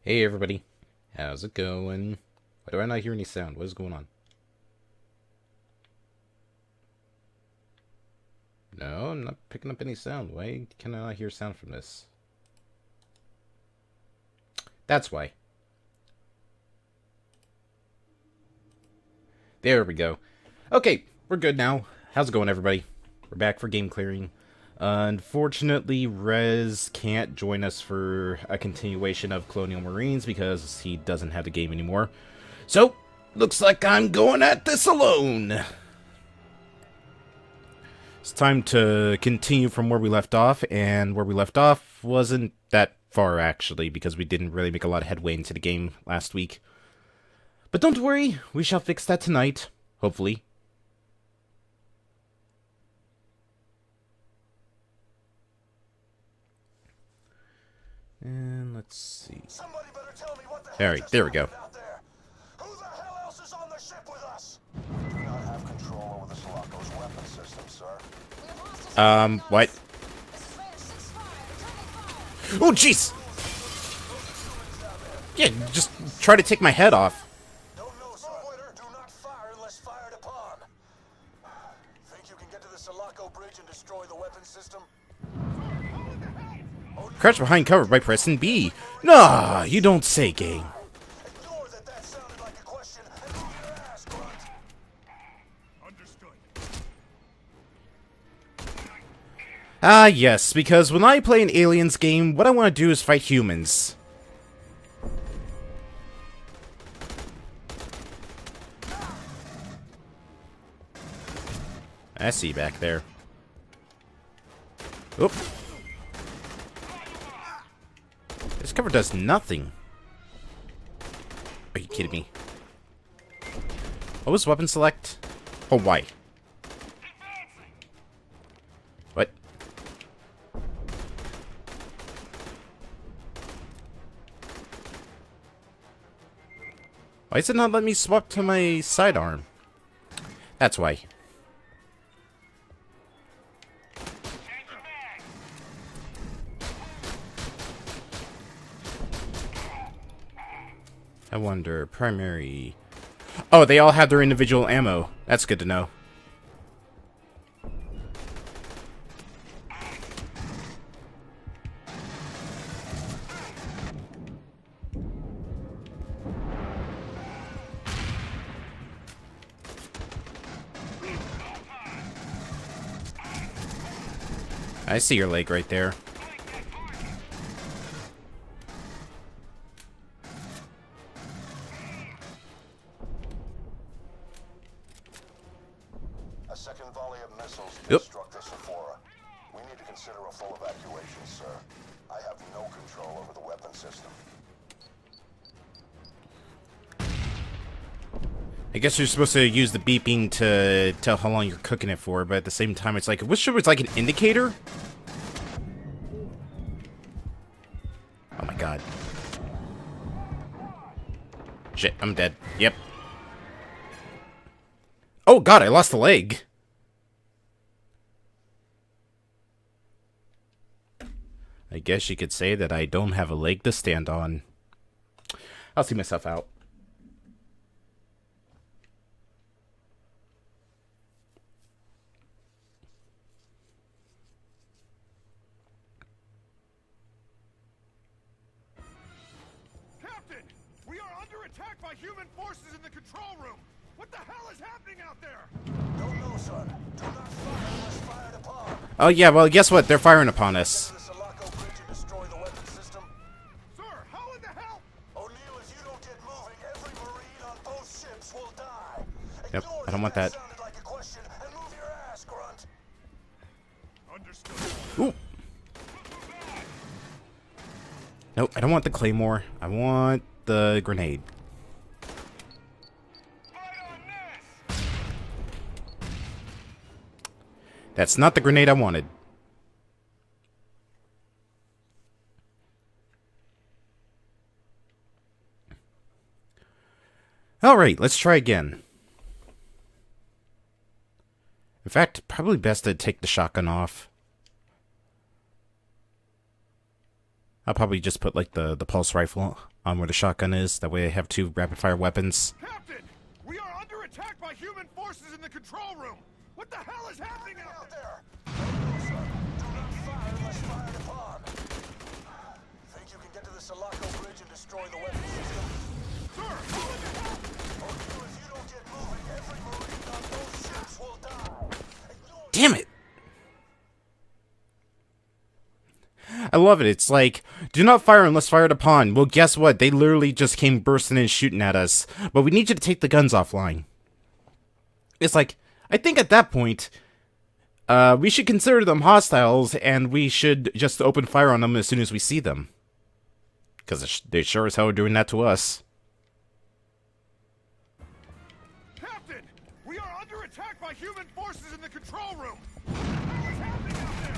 Hey everybody, how's it going? Why do I not hear any sound? What is going on? No, I'm not picking up any sound. Why can I not hear sound from this? That's why. There we go. Okay, we're good now. How's it going, everybody? We're back for game clearing. Unfortunately, Rez can't join us for a continuation of Colonial Marines because he doesn't have the game anymore. So, looks like I'm going at this alone. It's time to continue from where we left off, and where we left off wasn't that far, actually, because we didn't really make a lot of headway into the game last week. But don't worry, we shall fix that tonight, hopefully. And let's see. Alright, there we go. Who the hell else is on the ship with us? We do not have control over the Sulaco's weapon system, sir. What? Oh, jeez! Yeah, just try to take my head off. Don't know, sir. Do not fire unless fired upon. Think you can get to the Sulaco bridge and destroy the weapon system? Crouch behind cover by pressing B. Nah, you don't say, gang. Ignore that sounded like a question and move your ass, grunt. Understood. Ah, yes, because when I play an aliens game, what I want to do is fight humans. I see you back there. Oop. This cover does nothing. Are you kidding me? What was weapon select? Oh, why? What? Why is it not letting me swap to my sidearm? That's why. I wonder, primary... Oh, they all have their individual ammo. That's good to know. I see your leg right there. A second volley of missiles Yep. struck the Sephora. We need to consider a full evacuation, sir. I have no control over the weapon system. I guess you're supposed to use the beeping to tell how long you're cooking it for, but at the same time, it's like, I wish it was like an indicator. Oh my god. Shit, I'm dead. Yep. Oh god, I lost a leg. I guess you could say that I don't have a leg to stand on. I'll see myself out. Captain! We are under attack by human forces in the control room! What the hell is happening out there? Don't know, sir. Do not fire unless fired upon. Oh yeah, well guess what? They're firing upon us. The Sulaco bridge and destroy the weapon system. Sir, how in the hell? O'Neill, if you don't get moving, every Marine on both ships will die. Yep, Ignore I don't want that. sounded like a question and move your ass, grunt. Understood. Ooh. Nope, I don't want the claymore. I want the grenade. That's not the grenade I wanted. Alright, let's try again. In fact, probably best to take the shotgun off. I'll probably just put, like, the pulse rifle on where the shotgun is. That way I have 2 rapid-fire weapons. Captain! We are under attack by human forces in the control room! What the hell is happening out there? No, sir. Do not fire unless fired upon. Think you can get to the Sulaco Bridge and destroy the weapon system? Sir, how in the hell? If you don't get moving, every Marine on those ships will die. Ignore Damn it! I love it. It's like, do not fire unless fired upon. Well, guess what? They literally just came bursting in shooting at us. But we need you to take the guns offline. It's like, I think at that point, we should consider them hostiles, and we should just open fire on them as soon as we see them. Because they sure as hell are doing that to us. Captain! We are under attack by human forces in the control room! What the hell is happening out there?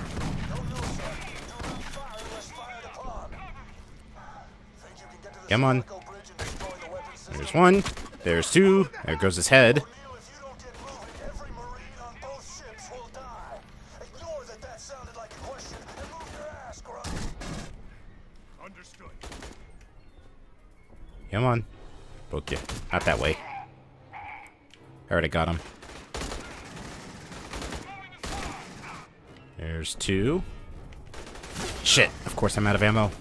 No, sir. Do not fire unless fired upon. Think you can get to the Come on. Sulaco Bridge and destroy the weapon system? There's 1. There's 2. There goes his head. O'Neill, if you don't get moving, every Marine on both ships will die. Ignore that sounded like a question and move your ass, Grunt. Understood. Come on. Poke you. Not that way. Alright, I got him. There's 2. Shit. Of course I'm out of ammo.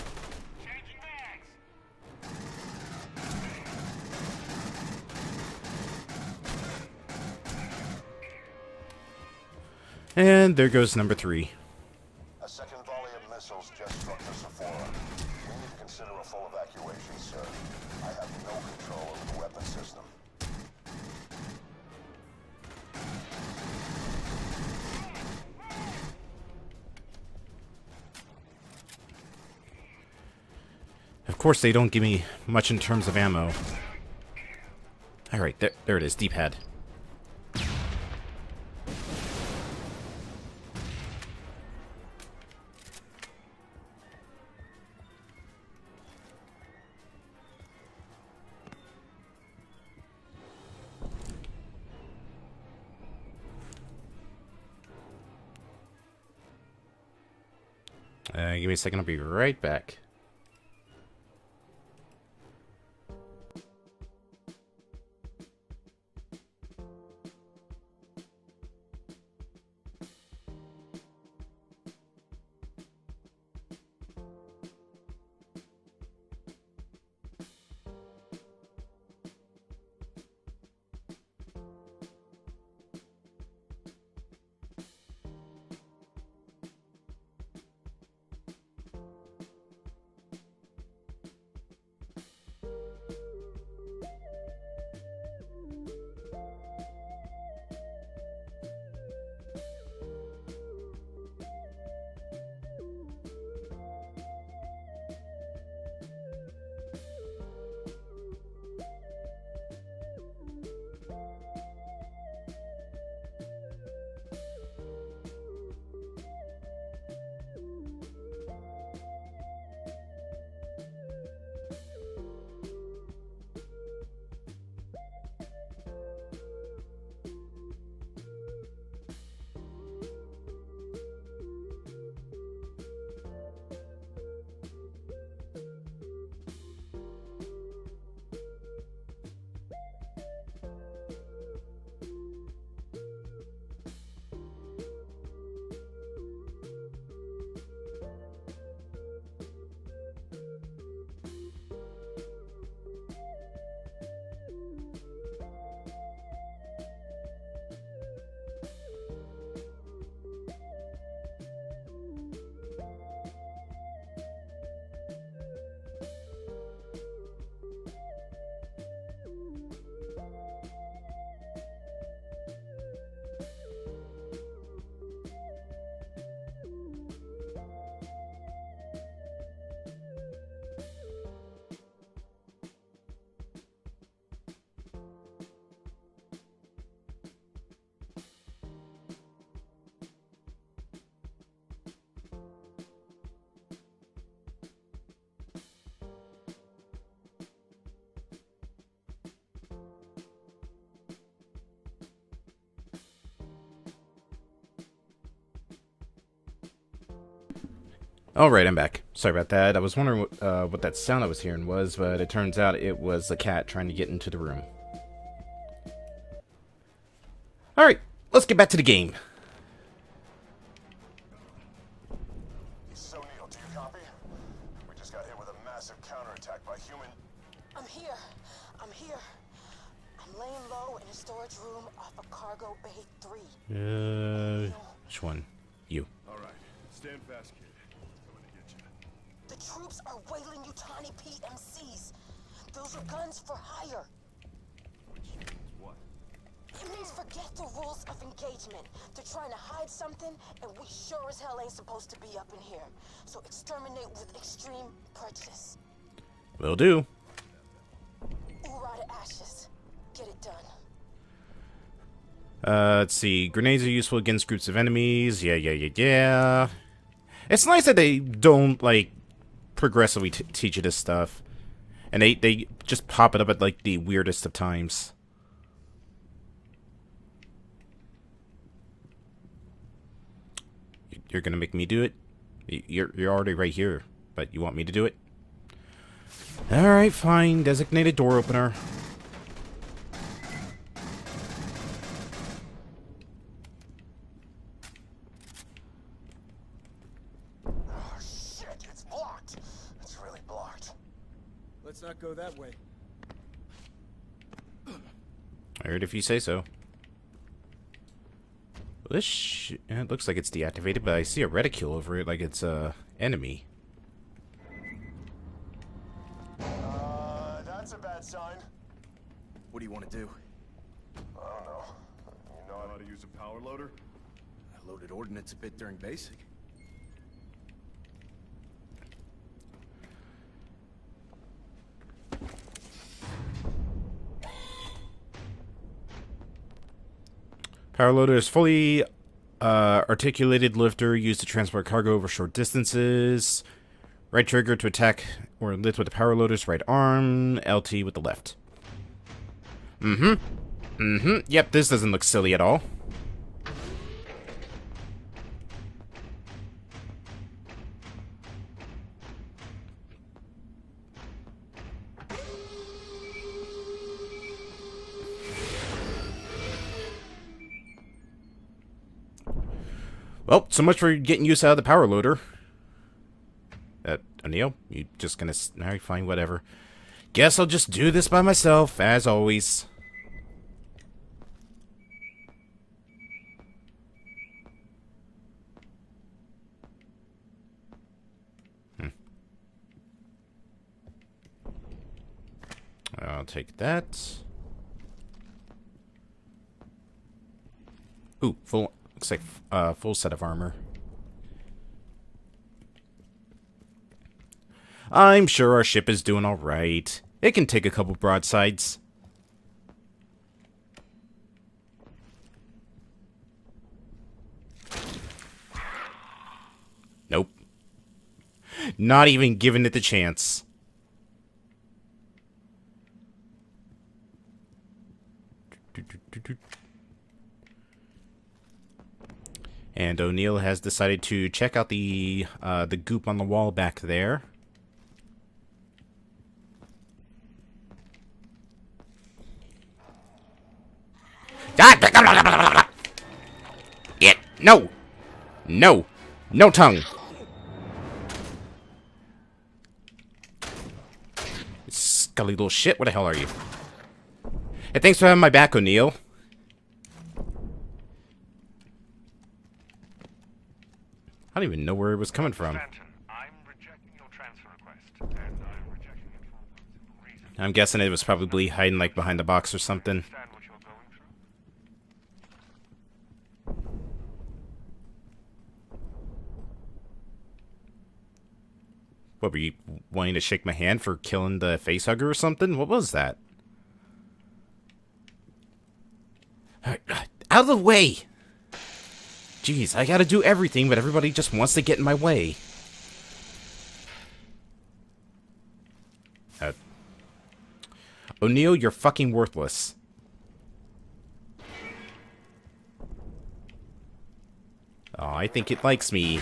And there goes number 3. A second volley of missiles just struck the Sephora. We need to consider a full evacuation, sir. I have no control over the weapon system. Of course they don't give me much in terms of ammo. Alright, there it is. D-pad. Give me a second, I'll be right back. Alright, I'm back. Sorry about that. I was wondering what that sound I was hearing was, but it turns out it was a cat trying to get into the room. Alright, let's get back to the game. So, Neil, do you copy? We just got hit with a massive counterattack by human... I'm here. I'm here. I'm laying low in a storage room off of Cargo Bay 3. Which one? You. All right, stand fast, kid. I'm gonna get you. The troops are whaling Utani PMCs. Those are guns for hire. Which means what? It means forget the rules of engagement. They're trying to hide something, and we sure as hell ain't supposed to be up in here. So exterminate with extreme prejudice. Will do. Oorah to ashes. Get it done. Let's see. Grenades are useful against groups of enemies. Yeah. It's nice that they don't, like, progressively teach you this stuff. And they just pop it up at, like, the weirdest of times. You're gonna make me do it? You're already right here, but you want me to do it? Alright, fine. Designated door opener. Oh, shit, it's blocked. It's really blocked. Let's not go that way. I heard if you say so. Well, it looks like it's deactivated, but I see a reticule over it like it's a enemy. That's a bad sign. What do you want to do? I don't know. You know How to use a power loader? I loaded ordnance a bit during basic. Power loader is fully articulated lifter used to transport cargo over short distances. Right trigger to attack or lift with the power loader's right arm. LT with the left. Yep, this doesn't look silly at all. Well, so much for getting use out of the power loader. O'Neill, you just gonna... Alright, fine, whatever. Guess I'll just do this by myself, as always. I'll take that. Ooh, full... Looks like full set of armor. I'm sure our ship is doing alright. It can take a couple broadsides. Nope. Not even giving it the chance. And O'Neill has decided to check out the goop on the wall back there. No! No! No tongue! Scully little shit, what the hell are you? Hey, thanks for having my back, O'Neill. I don't even know where it was coming from. I'm rejecting your transfer request, and I'm rejecting it for one simple reason. I'm guessing it was probably hiding like behind the box or something. Understand what you're going through? What, were you wanting to shake my hand for killing the facehugger or something? What was that? Out of the way! Jeez, I gotta do everything, but everybody just wants to get in my way. O'Neill, you're fucking worthless. Oh, I think it likes me.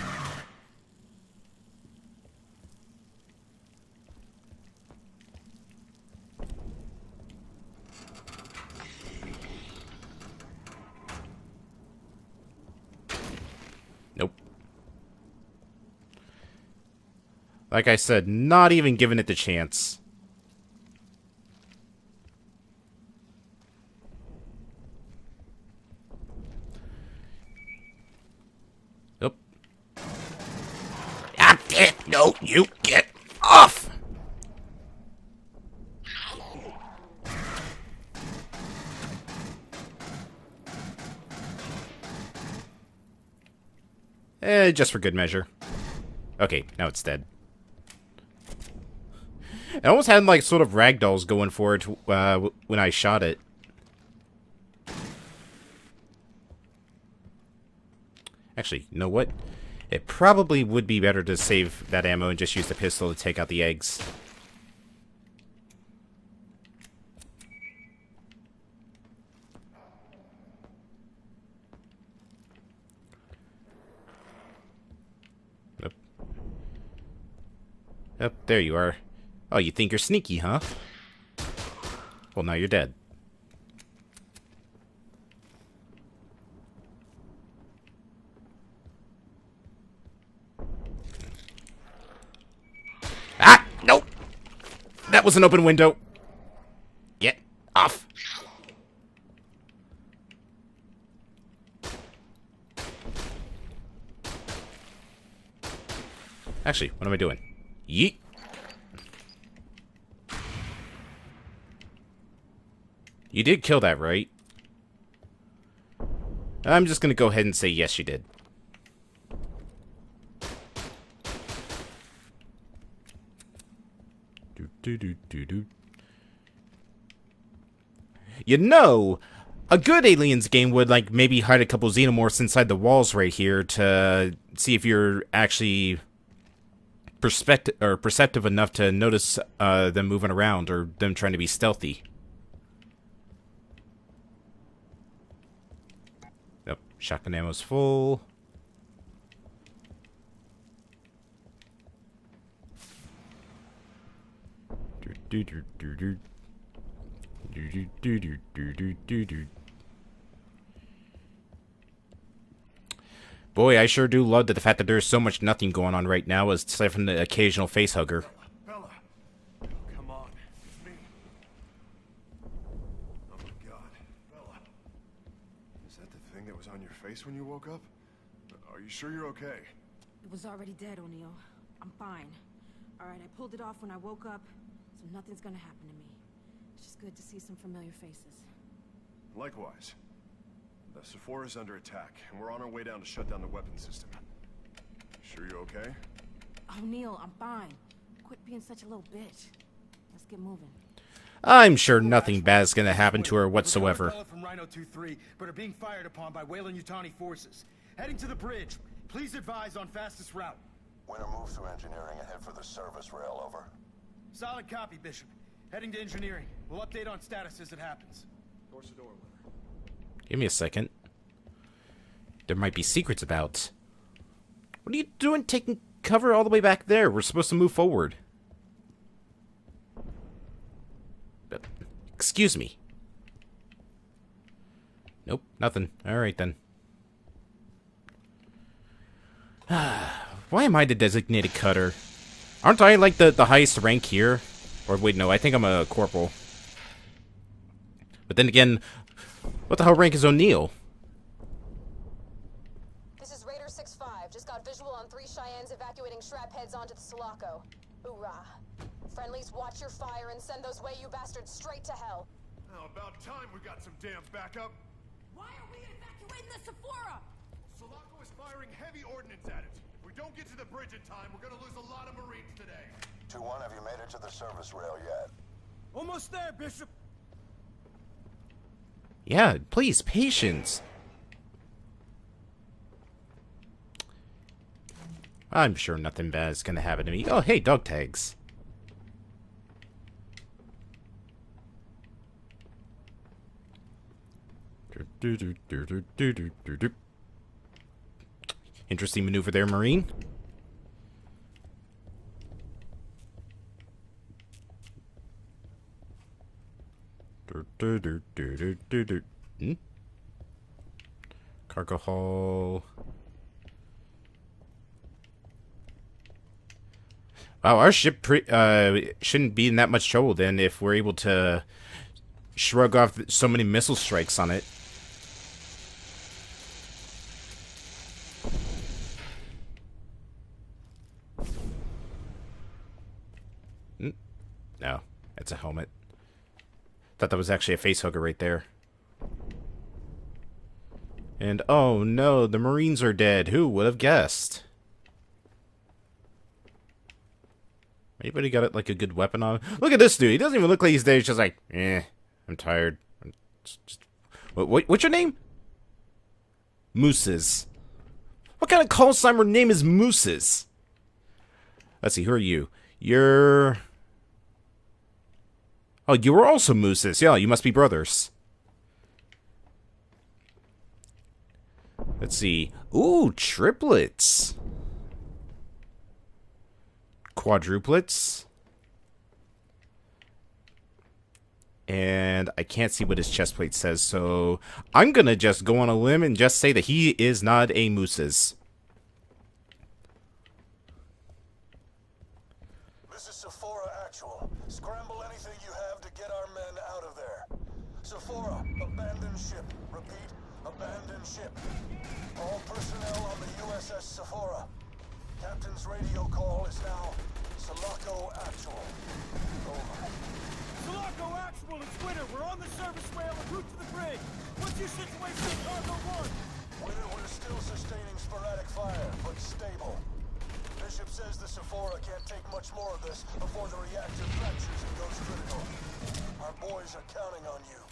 Like I said, not even giving it the chance. Nope. Ah, no, you get off! Just for good measure. Okay, now it's dead. It almost had, like, sort of ragdolls going for it when I shot it. Actually, you know what? It probably would be better to save that ammo and just use the pistol to take out the eggs. Oh, there you are. Oh, you think you're sneaky, huh? Well, now you're dead. Ah! Nope! That was an open window. Get off! Actually, what am I doing? Yeet! You did kill that, right? I'm just gonna go ahead and say yes, you did. You know, a good Aliens game would, like, maybe hide a couple xenomorphs inside the walls right here to see if you're actually perceptive enough to notice them moving around or them trying to be stealthy. Yep, shotgun ammo's full. Boy, I sure do love the fact that there's so much nothing going on right now, aside from the occasional face hugger. Bella, come on, it's me. Oh my God, Bella. Is that the thing that was on your face when you woke up? Are you sure you're okay? It was already dead, O'Neill. I'm fine. Alright, I pulled it off when I woke up, so nothing's gonna happen to me. It's just good to see some familiar faces. Likewise. The Sephora's under attack, and we're on our way down to shut down the weapon system. Sure you're okay? O'Neill, I'm fine. Quit being such a little bitch. Let's get moving. I'm sure nothing bad is going to happen to her whatsoever. We're from Rhino 2-3, but are being fired upon by Weyland-Yutani forces. Heading to the bridge. Please advise on fastest route. Winter, move through engineering and head for the service rail, over. Solid copy, Bishop. Heading to engineering. We'll update on status as it happens. Door to door, Winter. Give me a second. There might be secrets about. What are you doing taking cover all the way back there? We're supposed to move forward. Excuse me. Nope, nothing. Alright then. Why am I the designated cutter? Aren't I like the highest rank here? Or wait, no, I think I'm a corporal. But then again, what the hell rank is O'Neill? This is Raider 6-5. Just got visual on 3 Cheyennes evacuating Shrap heads onto the Sulaco. Hoorah. Friendlies, watch your fire and send those Wayu bastards straight to hell. Oh, about time we got some damn backup. Why are we evacuating the Sephora? Sulaco is firing heavy ordnance at it. If we don't get to the bridge in time, we're gonna lose a lot of Marines today. 2-1, have you made it to the service rail yet? Almost there, Bishop. Yeah, please, patience. I'm sure nothing bad is gonna happen to me. Oh, hey, dog tags. Interesting maneuver there, Marine. Hmm? Cargo haul. Wow, our ship shouldn't be in that much trouble then if we're able to shrug off so many missile strikes on it. No, it's a helmet. Thought that was actually a face hugger right there. And oh no, the Marines are dead. Who would have guessed? Anybody got it like a good weapon on? Look at this dude. He doesn't even look like he's dead. He's just like, I'm tired. What's your name? Mooses. What kind of call sign or name is Mooses? Let's see. Who are you? You're. Oh, you were also Mooses. Yeah, you must be brothers. Let's see. Ooh, triplets. Quadruplets. And I can't see what his chest plate says, so I'm gonna just go on a limb and just say that he is not a Mooses. This is Sephora Actual. Scramble anything you have to get our men out of there. Sephora, abandoned ship. Repeat, abandoned ship. All personnel on the USS Sephora. Captain's radio call is now Sulaco Actual. Over. Sulaco Actual, it's Winter. We're on the service rail en route to the bridge. What's your situation in Cargo 1? Winter, we're still sustaining sporadic fire, but stable. Bishop says the Sephora can't take much more of this before the reactor fractures and goes critical. Our boys are counting on you.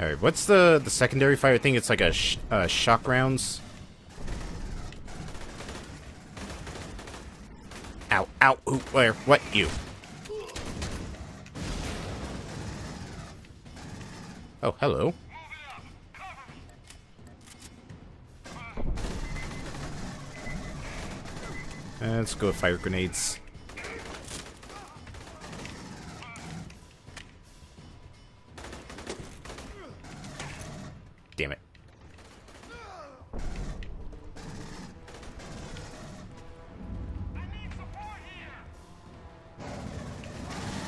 Alright, what's the secondary fire thing? It's like a shock rounds. Ow, ow, who, where, what, you? Oh, hello. Let's go with fire grenades. Damn it.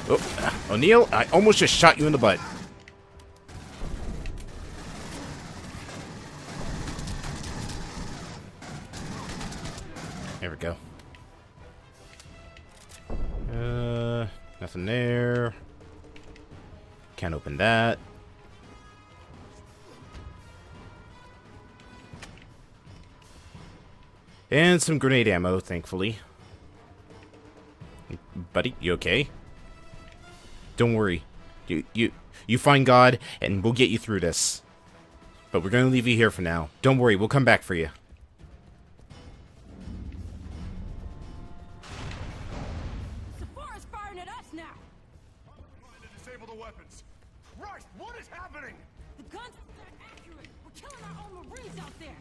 Oh, O'Neill, I almost just shot you in the butt. There we go. Nothing there. Can't open that. And some grenade ammo, thankfully. Buddy, you okay? Don't worry. You find God, and we'll get you through this. But we're gonna leave you here for now. Don't worry, we'll come back for you. Sephora's firing at us now! Trying to disable the weapons. Christ, what is happening? The guns are not accurate! We're killing our own Marines out there!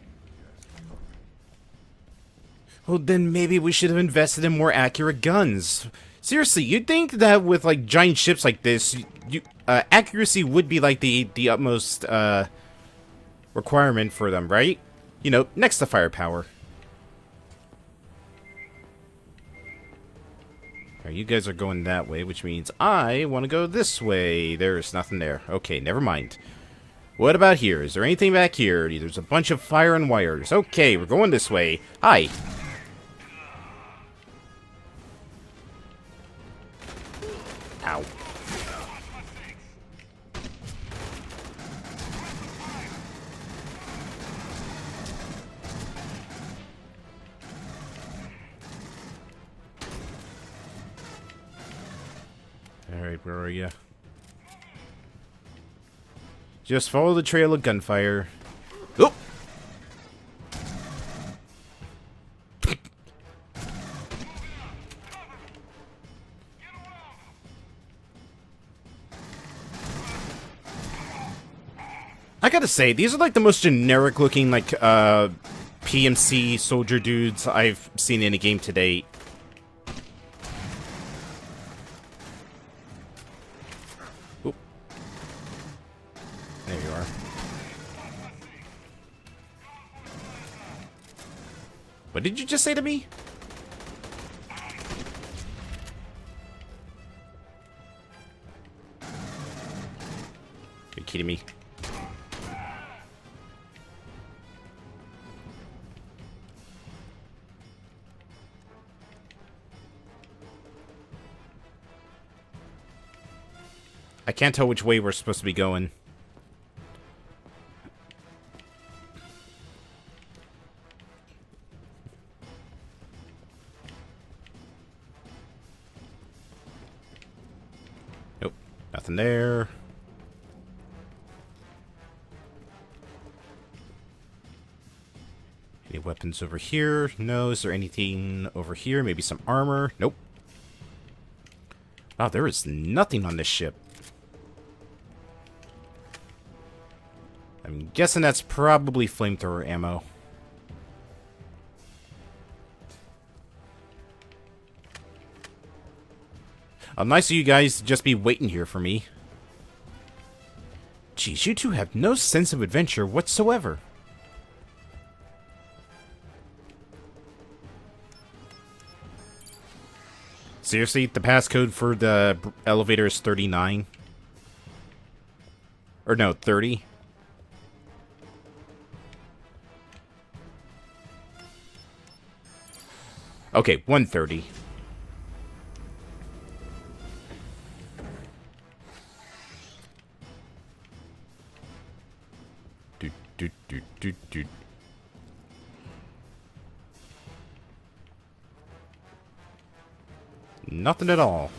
Well, then maybe we should have invested in more accurate guns. Seriously, you'd think that with, like, giant ships like this, accuracy would be, like, the utmost, requirement for them, right? You know, next to firepower. Alright, you guys are going that way, which means I want to go this way. There's nothing there. Okay, never mind. What about here? Is there anything back here? There's a bunch of fire and wires. Okay, we're going this way. Hi. Ow. Alright, where are you? Just follow the trail of gunfire. Oh! I gotta say, these are like the most generic looking, like, PMC soldier dudes I've seen in a game to date. Oop. There you are. What did you just say to me? Are you kidding me? I can't tell which way we're supposed to be going. Nope, nothing there. Any weapons over here? No. Is there anything over here? Maybe some armor? Nope. Wow, there is nothing on this ship. I'm guessing that's probably flamethrower ammo. Nice of you guys to just be waiting here for me. Jeez, you two have no sense of adventure whatsoever. Seriously, the passcode for the elevator is 39? Or no, 30? Okay, 130. Dude. Nothing at all.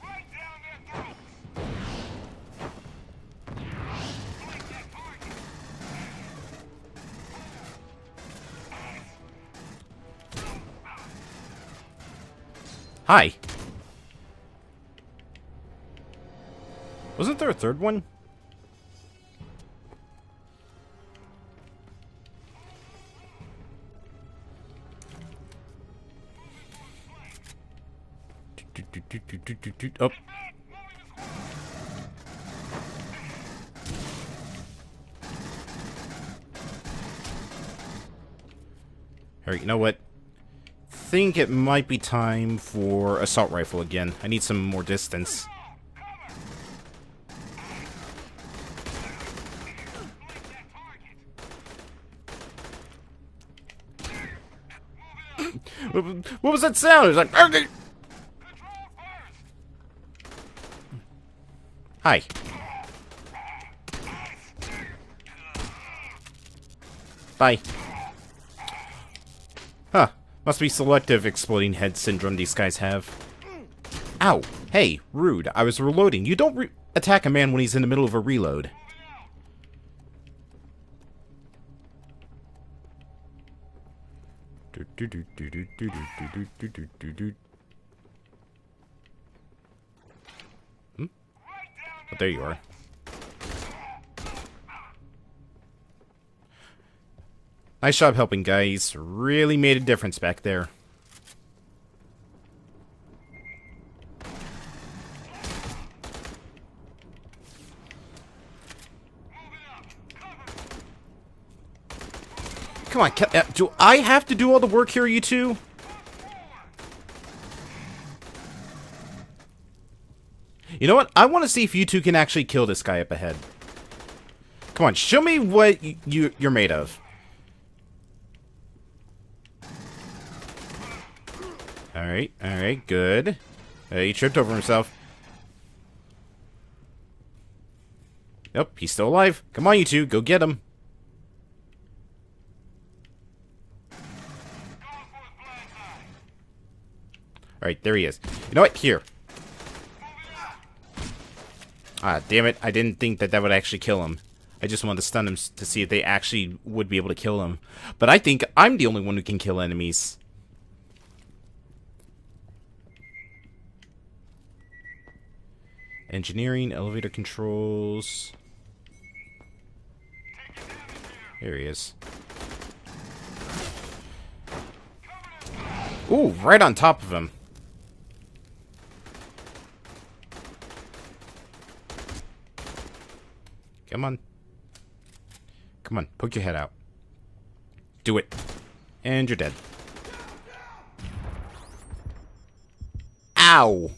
Right down their throats! Hi. Wasn't there a third one? Oh. Alright, you know what? Think it might be time for assault rifle again. I need some more distance. What was that sound? It was like... Hi. Bye. Huh. Must be selective exploding head syndrome these guys have. Ow. Hey, rude. I was reloading. You don't attack a man when he's in the middle of a reload. Hmm? Oh, there you are. Nice job helping, guys. Really made a difference back there. Come on, do I have to do all the work here, you two? You know what? I want to see if you two can actually kill this guy up ahead. Come on, show me what you're made of. Alright, good. He tripped over himself. Nope, he's still alive. Come on, you two, go get him. Alright, there he is. You know what? Here. Ah, damn it. I didn't think that would actually kill him. I just wanted to stun him to see if they actually would be able to kill him. But I think I'm the only one who can kill enemies. Engineering, elevator controls. There he is. Ooh, right on top of him. Come Come on, poke your head out. Do it. And you're dead. Ow!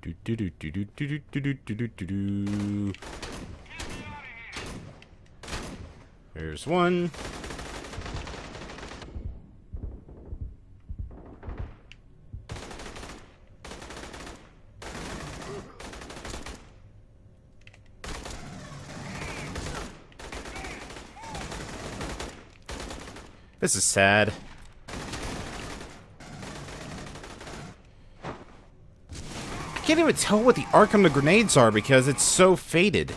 Do do do do do do do do do do do. There's one. This is sad. I can't even tell what the arc on the grenades are because it's so faded.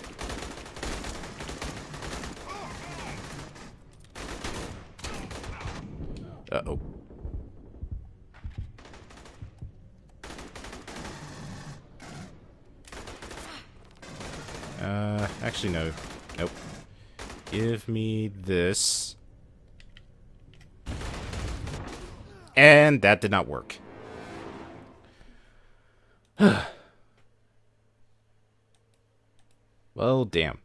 Uh-oh. Actually, no. Nope. Give me this. And that did not work. Well, damn.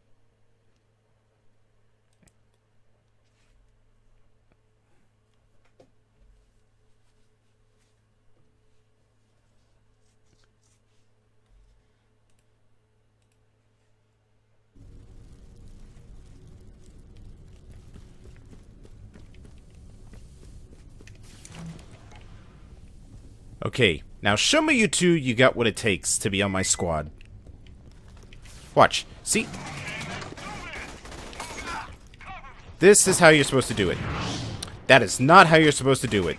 Okay, now show me you two you got what it takes to be on my squad. Watch. See? This is how you're supposed to do it. That is not how you're supposed to do it.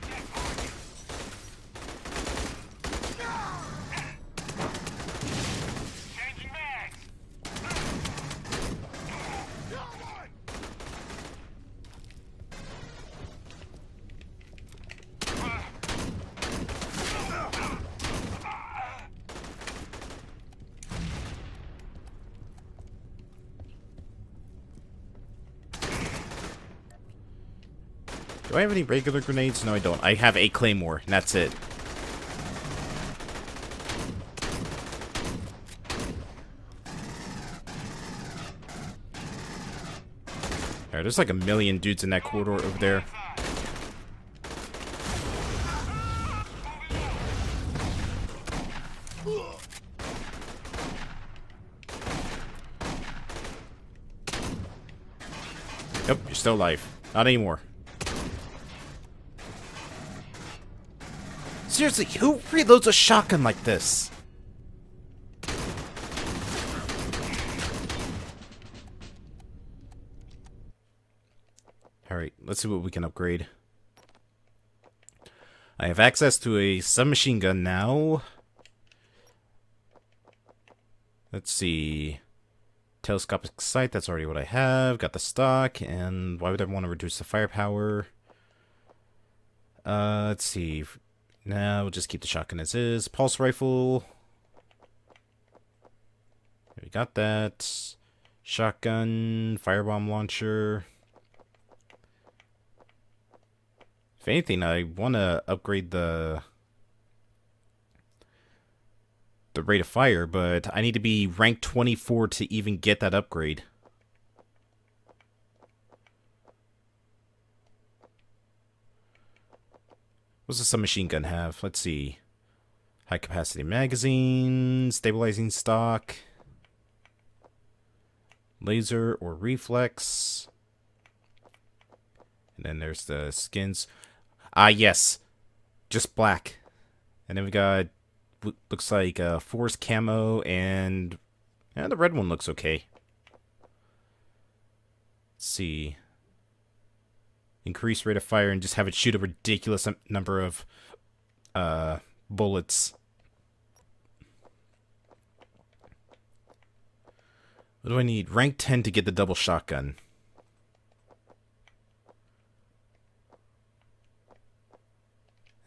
Do I have any regular grenades? No, I don't. I have a claymore, and that's it. Alright, there's like a million dudes in that corridor over there. Nope, you're still alive. Not anymore. Seriously, who reloads a shotgun like this? Alright, let's see what we can upgrade. I have access to a submachine gun now. Let's see. Telescopic sight, that's already what I have. Got the stock, and why would I want to reduce the firepower? Let's see. Now we'll just keep the shotgun as is. Pulse rifle. We got that. Shotgun, firebomb launcher. If anything, I want to upgrade the rate of fire, but I need to be rank 24 to even get that upgrade. What's the submachine gun have? Let's see. High capacity magazine, stabilizing stock, laser or reflex. And then there's the skins. Ah, yes. Just black. And then we got, looks like forest camo, and the red one looks okay. Let's see. Increase rate of fire and just have it shoot a ridiculous number of bullets. What do I need? Rank 10 to get the double shotgun.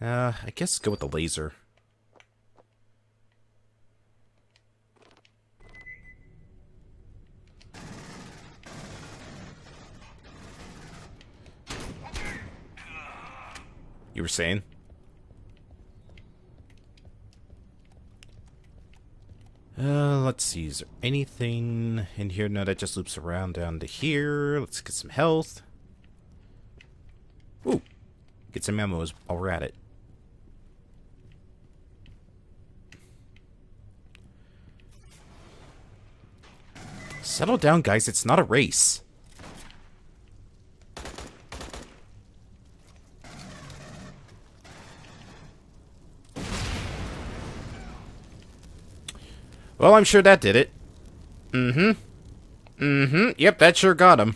I guess go with the laser. You were saying? let's see. Is there anything in here? No, that just loops around down to here. Let's get some health. Ooh. Get some ammo while we're at it. Settle down, guys. It's not a race. Well, I'm sure that did it. Yep, that sure got him.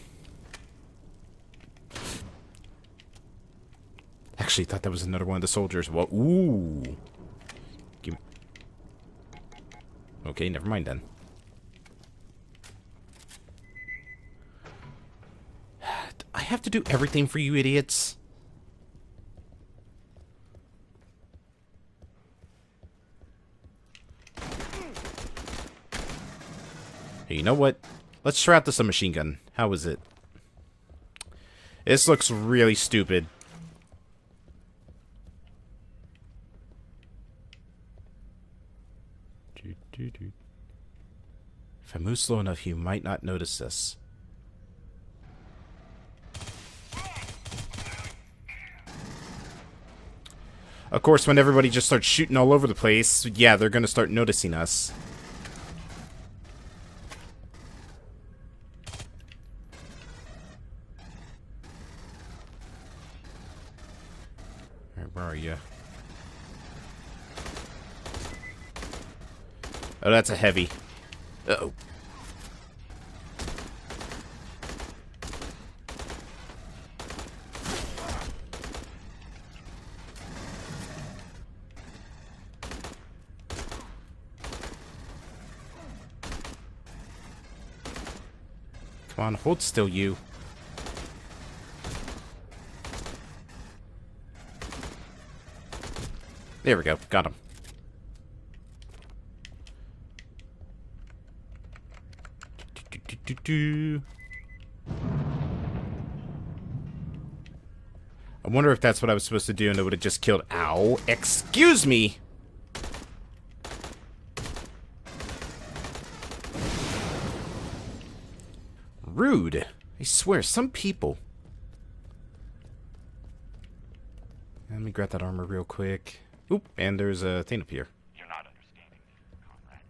Actually, thought that was another one of the soldiers. Well, ooh. Okay, never mind then. I have to do everything for you idiots. Hey, you know what? Let's try out this machine gun. How is it? This looks really stupid. If I move slow enough, you might not notice this. Of course, when everybody just starts shooting all over the place, yeah, they're gonna start noticing us. Alright, where are you? Oh, that's a heavy. Uh-oh. Come on, hold still, you. There we go. Got him. I wonder if that's what I was supposed to do and it would have just killed. Ow. Excuse me! Rude. I swear, some people. Let me grab that armor real quick. Oop, and there's a thing up here. You're not understanding me, comrade.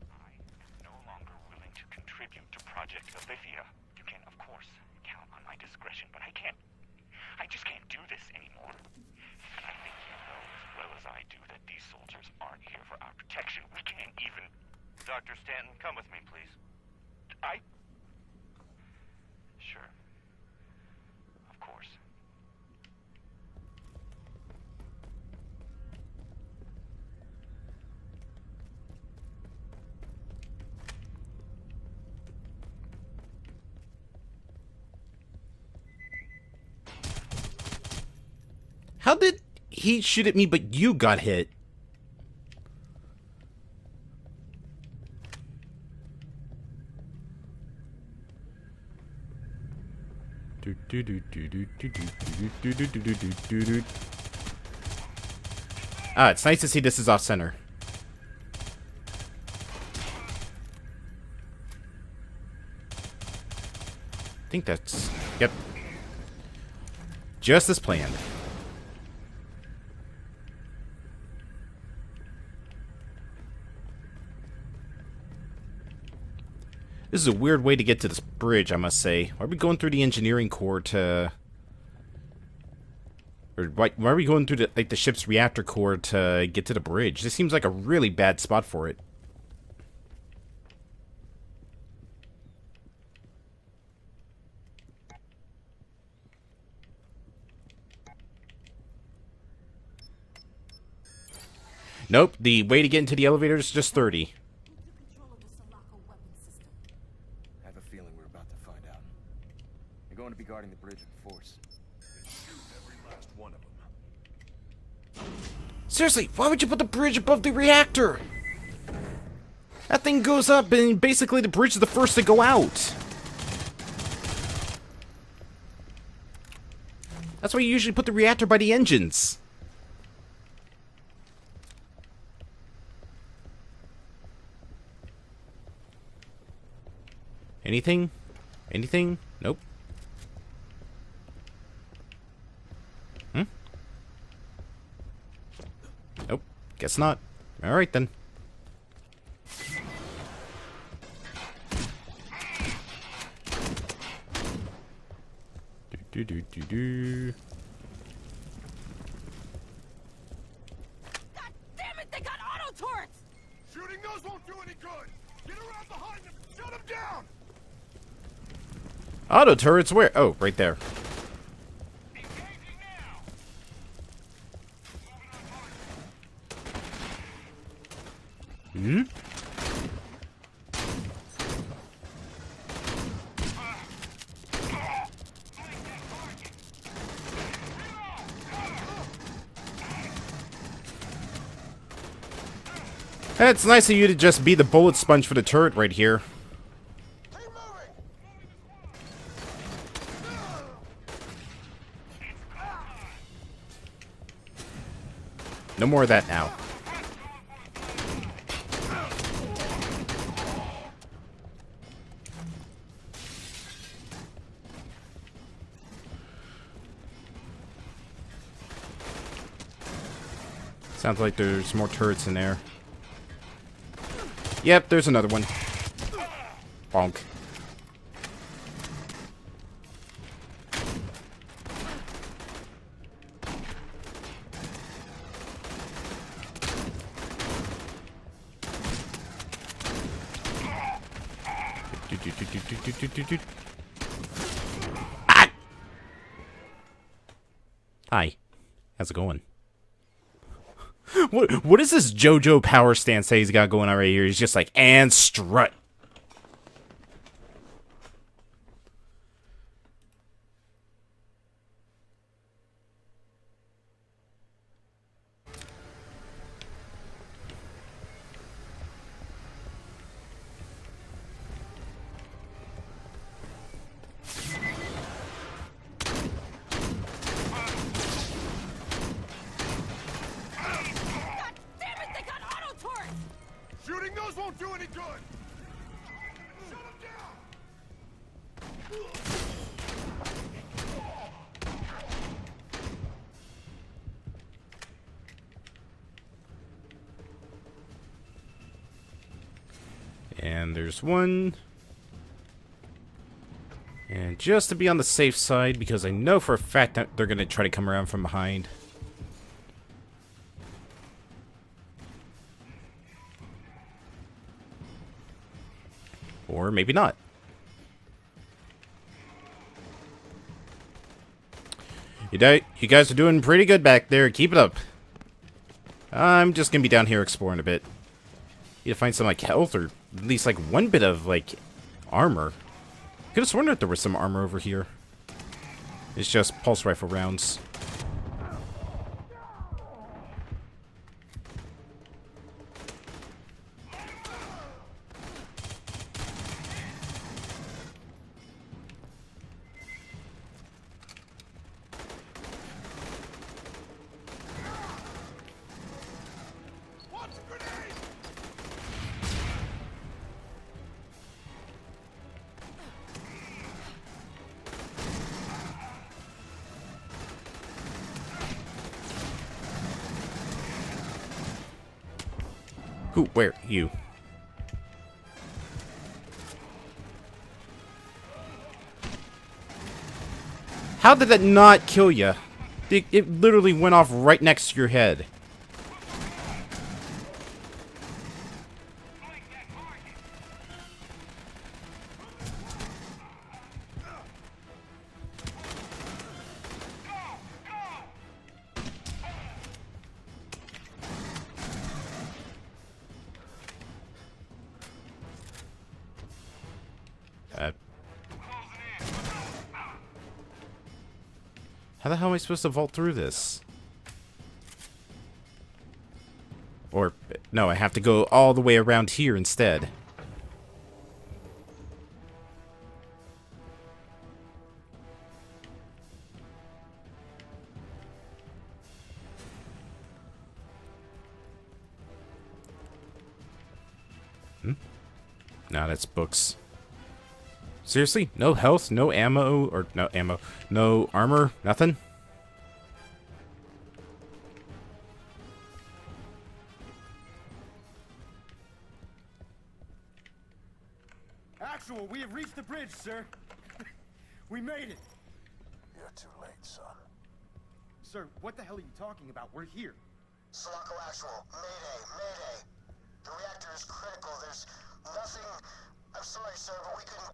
I am no longer willing to contribute to Project Olivia. You can, of course, count on my discretion, but I just can't do this anymore. And I think you know as well as I do that these soldiers aren't here for our protection. We can't even... Dr. Stanton, come with me, please. Sure. Of course. How did he shoot at me, but you got hit? Ah, it's nice to see this is off center. I think that's... Yep. Just as planned. This is a weird way to get to this bridge, I must say. Why are we going through the engineering core to... Or why are we going through the ship's reactor core to get to the bridge? This seems like a really bad spot for it. Nope, the way to get into the elevator is just 30. I have a feeling we're about to find out. They're going to be guarding the bridge in force. Every last one of them. Seriously, why would you put the bridge above the reactor? That thing goes up and basically the bridge is the first to go out. That's why you usually put the reactor by the engines. Anything? Anything? Nope. Hmm? Nope. Guess not. Alright then. Do. God damn it! They got auto turrets. Shooting those won't do any good! Get around behind them! Shut them down! Auto turrets where? Oh, right there. Engaging now! Hmm? It's nice of you to just be the bullet sponge for the turret right here. Keep moving! No more of that now. Sounds like there's more turrets in there. Yep, there's another one. Bonk. Ah! Hi. How's it going? What is this JoJo power stance that he's got going on right here? He's just like, and strut. Damn it! They got auto turrets. Shooting those won't do any good! Shut them down! And there's one. And just to be on the safe side, because I know for a fact that they're going to try to come around from behind. Or maybe not. You guys are doing pretty good back there. Keep it up. I'm just going to be down here exploring a bit. Need to find some, like, health or at least, like, one bit of, like, armor. Could have sworn that there was some armor over here. It's just pulse rifle rounds. Watch the grenade! Who? Where? You. How did that not kill you? It literally went off right next to your head. How the hell am I supposed to vault through this? Or, no, I have to go all the way around here instead. No, that's books. Seriously? No health, no ammo, or no ammo, no armor, nothing? Actual, we have reached the bridge, sir. We made it. You're too late, son. Sir, what the hell are you talking about? We're here. Sulaco Actual, Mayday, Mayday. The reactor is critical. There's nothing... I'm sorry, sir, but we couldn't...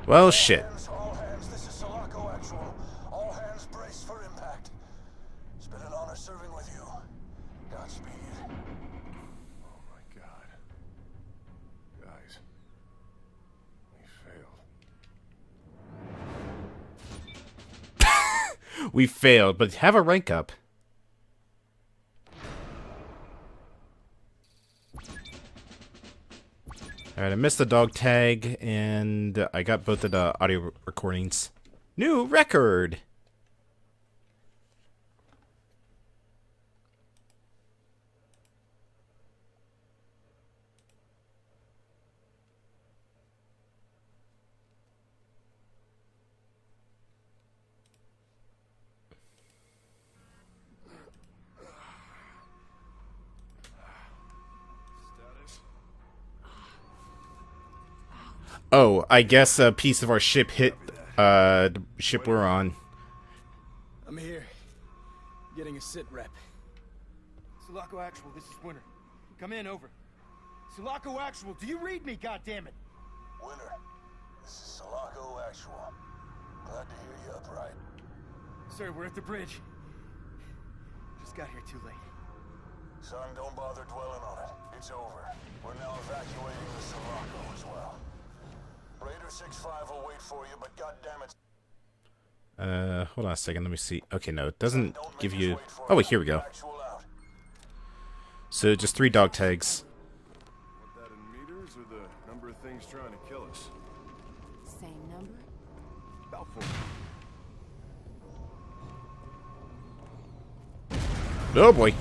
Well, shit. All hands, this is Sulaco Actual. All hands brace for impact. It's been an honor serving with you. Godspeed. Oh my god. Guys. We failed. We failed, but have a rank up. Alright, I missed the dog tag, and I got both of the audio recordings. New record! Oh, I guess a piece of our ship hit the ship we're on. I'm here. Getting a sit rep. Sulaco Actual, this is Winter. Come in, over. Sulaco Actual, do you read me, goddammit? Winter, this is Sulaco Actual. Glad to hear you upright. Sir, we're at the bridge. Just got here too late. Son, don't bother dwelling on it. It's over. We're now evacuating the Sulaco as well. Raider 6-5 will wait for you, but goddammit. Hold on a second, let me see. Okay, no, it doesn't give you... Oh, wait, here we go. So, just 3 dog tags. Want that in meters or the number of things trying to kill us? Same number? About 4. Oh, boy.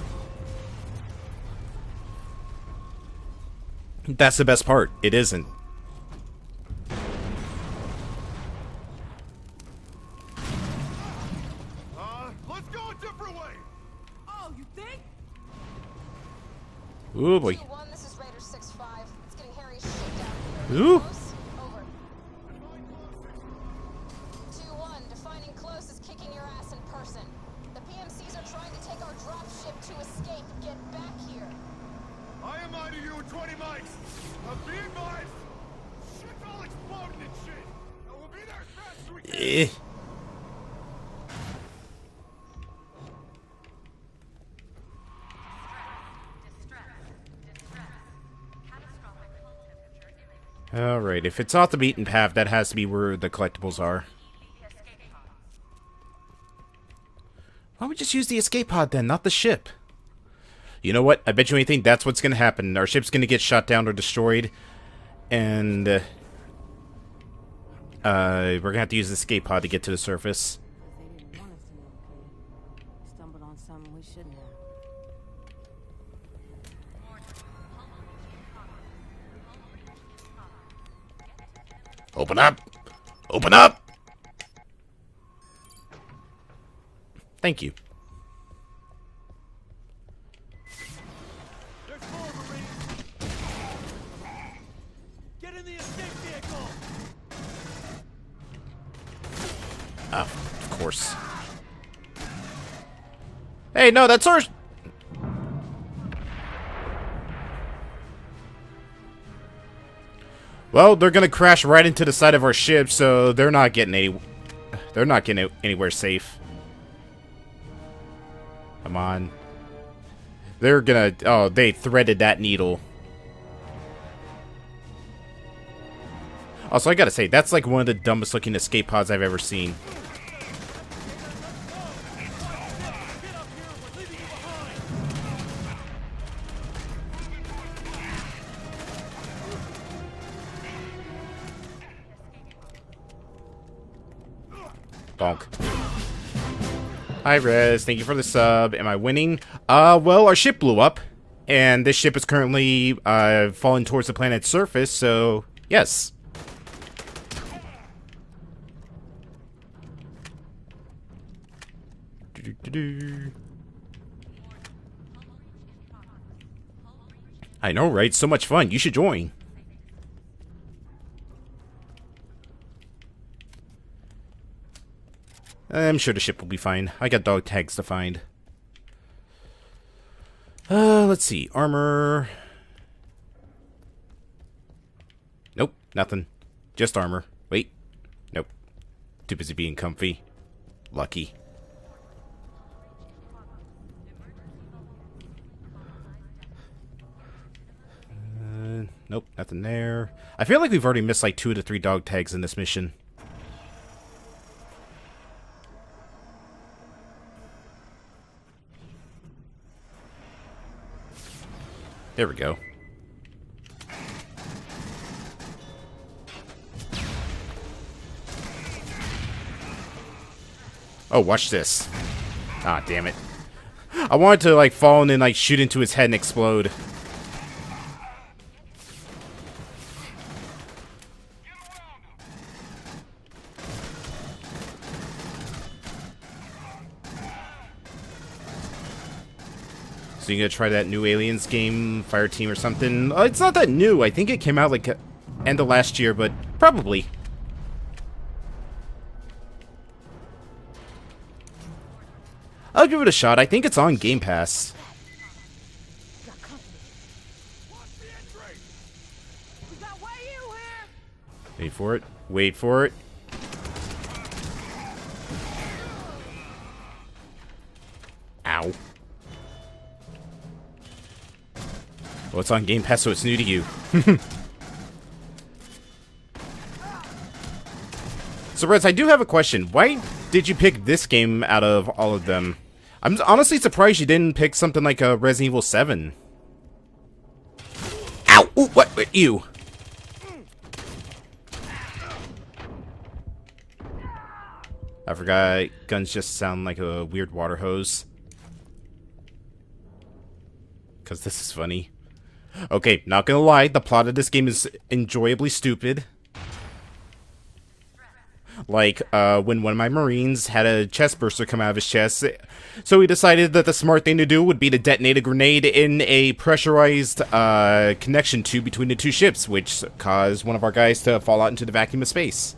That's the best part. It isn't. Let's go a different way! Oh, you think? Oh, boy. 2-1, this is Raider 6-5. It's getting hairy as shit down here. Ooh. Close? Over. 2-1, defining close is kicking your ass in person. The PMCs are trying to take our drop ship to escape. Get back here. I am out of you in 20 mics! Now be advised! Shit's all exploding and shit! Now we'll be there as fast as we can! Alright, if it's off the beaten path, that has to be where the collectibles are. Why don't we just use the escape pod then, not the ship? You know what? I bet you anything that's what's gonna happen. Our ship's gonna get shot down or destroyed, and we're gonna have to use the escape pod to get to the surface. They didn't want us to know, kid. Stumbled on something we shouldn't have. Open up! Open up! Thank you. There's more Marines! Get in the escape vehicle! Oh, of course. Hey, no, that's ours! Well, they're gonna crash right into the side of our ship, so they're not getting anywhere safe. Come on. They're gonna... Oh, they threaded that needle. Also, I gotta say, that's like one of the dumbest looking escape pods I've ever seen. Bonk. Hi, Rez. Thank you for the sub. Am I winning? Well, our ship blew up. And this ship is currently falling towards the planet's surface, so yes. I know, right? So much fun. You should join. I'm sure the ship will be fine. I got dog tags to find. Let's see. Armor. Nope, nothing. Just armor. Wait. Nope. Too busy being comfy. Lucky. Nope, nothing there. I feel like we've already missed like 2 to 3 dog tags in this mission. There we go. Oh, watch this. Ah, damn it. I wanted to like fall and then like shoot into his head and explode. So you gonna try that new Aliens game, Fireteam or something? It's not that new. I think it came out like end of last year, but probably. I'll give it a shot. I think it's on Game Pass. Wait for it. Wait for it. Ow. Well, it's on Game Pass, so it's new to you. So, Rez, I do have a question. Why did you pick this game out of all of them? I'm honestly surprised you didn't pick something like a Resident Evil 7. Ow! Ooh, what? Ew. I forgot guns just sound like a weird water hose. Because this is funny. Okay, not gonna lie, the plot of this game is enjoyably stupid. Like, when one of my Marines had a chest burster come out of his chest, so he decided that the smart thing to do would be to detonate a grenade in a pressurized, connection tube between the two ships, which caused one of our guys to fall out into the vacuum of space.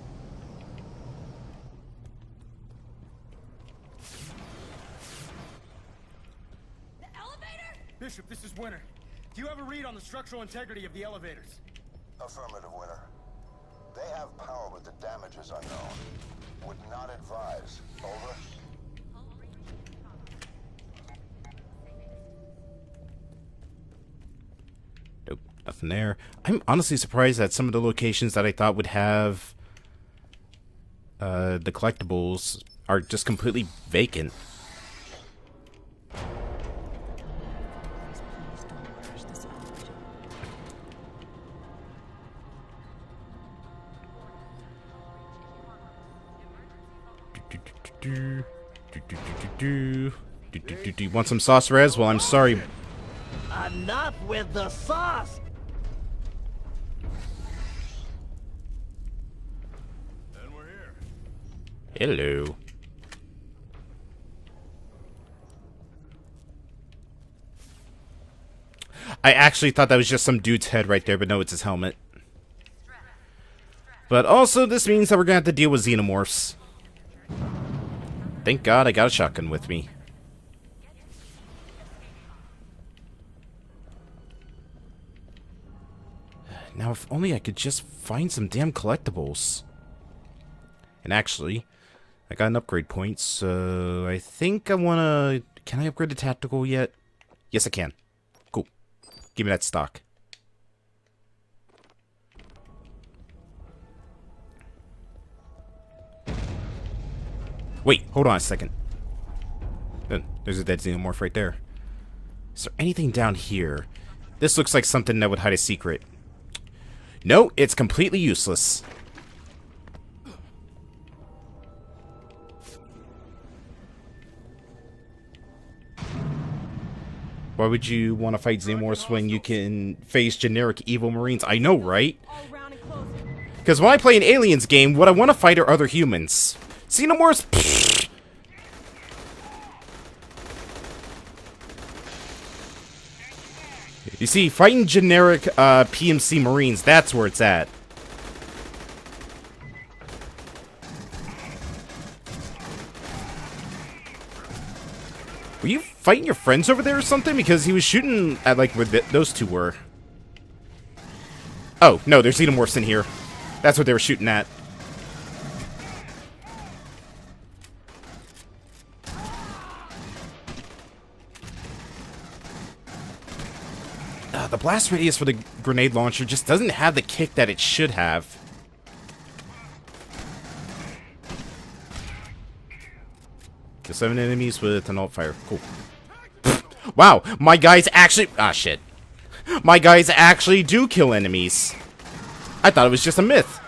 The elevator? Bishop, this is Winter. Do you have a read on the structural integrity of the elevators? Affirmative, Winter. They have power, but the damage is unknown. Would not advise. Over. Nope, nothing there. I'm honestly surprised that some of the locations that I thought would have the collectibles are just completely vacant. Do you want some sauce, Rez? Well, I'm sorry. Enough with the sauce! And we're here. Hello. I actually thought that was just some dude's head right there, but no, it's his helmet. But also, this means that we're gonna have to deal with xenomorphs. Thank God I got a shotgun with me. Now, if only I could just find some damn collectibles. And actually, I got an upgrade point, so I think I wanna... Can I upgrade the tactical yet? Yes, I can. Cool. Give me that stock. Wait, hold on a second. There's a dead xenomorph right there. Is there anything down here? This looks like something that would hide a secret. No, it's completely useless. Why would you want to fight Xenomorphs when you can face generic evil Marines? I know, right? All around and closing. Because when I play an Aliens game, what I want to fight are other humans. Xenomorphs? Pfft. You see, fighting generic PMC Marines, that's where it's at. Were you fighting your friends over there or something? Because he was shooting at, like, where those two were. Oh, no, there's Xenomorphs in here. That's what they were shooting at. The blast radius for the grenade launcher just doesn't have the kick that it should have. The 7 enemies with an alt fire. Cool. Wow, my guys actually... Ah, shit. My guys actually do kill enemies. I thought it was just a myth.